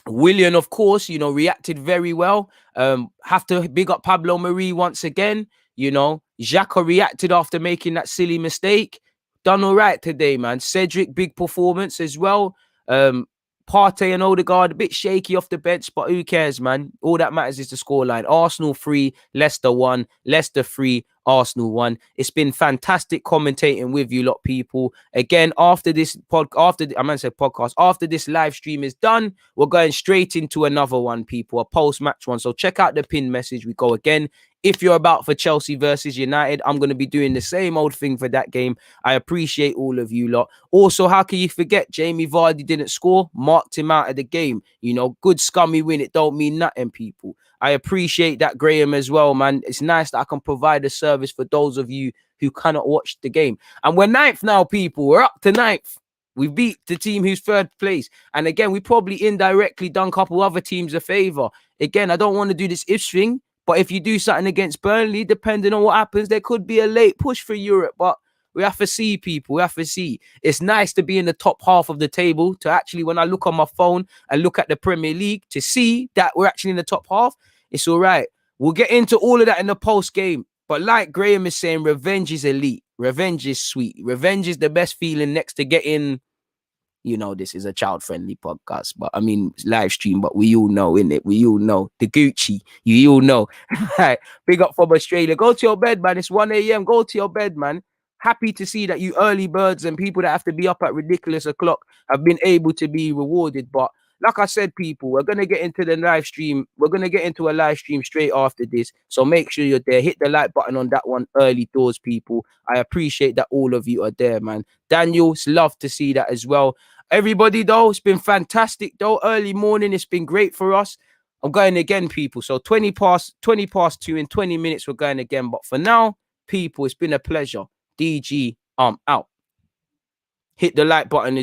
William, of course, you know, reacted very well. Have to big up Pablo Marie once again. You know, Xhaka reacted after making that silly mistake. Done all right today, man. Cedric, big performance as well. Partey and Odegaard, a bit shaky off the bench, but who cares, man? All that matters is the scoreline. Arsenal 3, Leicester 1, Leicester 3, Arsenal 1. It's been fantastic commentating with you lot, people. Again, after this podcast, after this live stream is done, we're going straight into another one, people, a post-match one. So check out the pin message. We go again. If you're about for Chelsea versus United, I'm going to be doing the same old thing for that game. I appreciate all of you lot. Also, how can you forget Jamie Vardy didn't score? Marked him out of the game. You know, good scummy win. It don't mean nothing, people. I appreciate that, Graham, as well, man. It's nice that I can provide a service for those of you who cannot watch the game. And we're 9th now, people. We're up to 9th. We beat the team who's 3rd place. And again, we probably indirectly done a couple other teams a favour. Again, I don't want to do this if string. But if you do something against Burnley, depending on what happens, there could be a late push for Europe. But we have to see, people. We have to see. It's nice to be in the top half of the table, to actually, when I look on my phone and look at the Premier League, to see that we're actually in the top half. It's all right. We'll get into all of that in the post game. But like Graham is saying, revenge is elite. Revenge is sweet. Revenge is the best feeling next to getting, you know, this is a child-friendly podcast, but I mean, live stream, but we all know, innit? We all know. The Gucci, you all know. Big up from Australia. Go to your bed, man. It's 1 a.m. Go to your bed, man. Happy to see that you early birds and people that have to be up at ridiculous o'clock have been able to be rewarded. But like I said, people, we're going to get into the live stream. We're going to get into a live stream straight after this. So make sure you're there. Hit the like button on that one early doors, people. I appreciate that all of you are there, man. Daniel, it's love to see that as well. Everybody, though, it's been fantastic, though. Early morning, it's been great for us. I'm going again, people. So 20 past 2 in 20 minutes, we're going again. But for now, people, it's been a pleasure. DG, out. Hit the like button as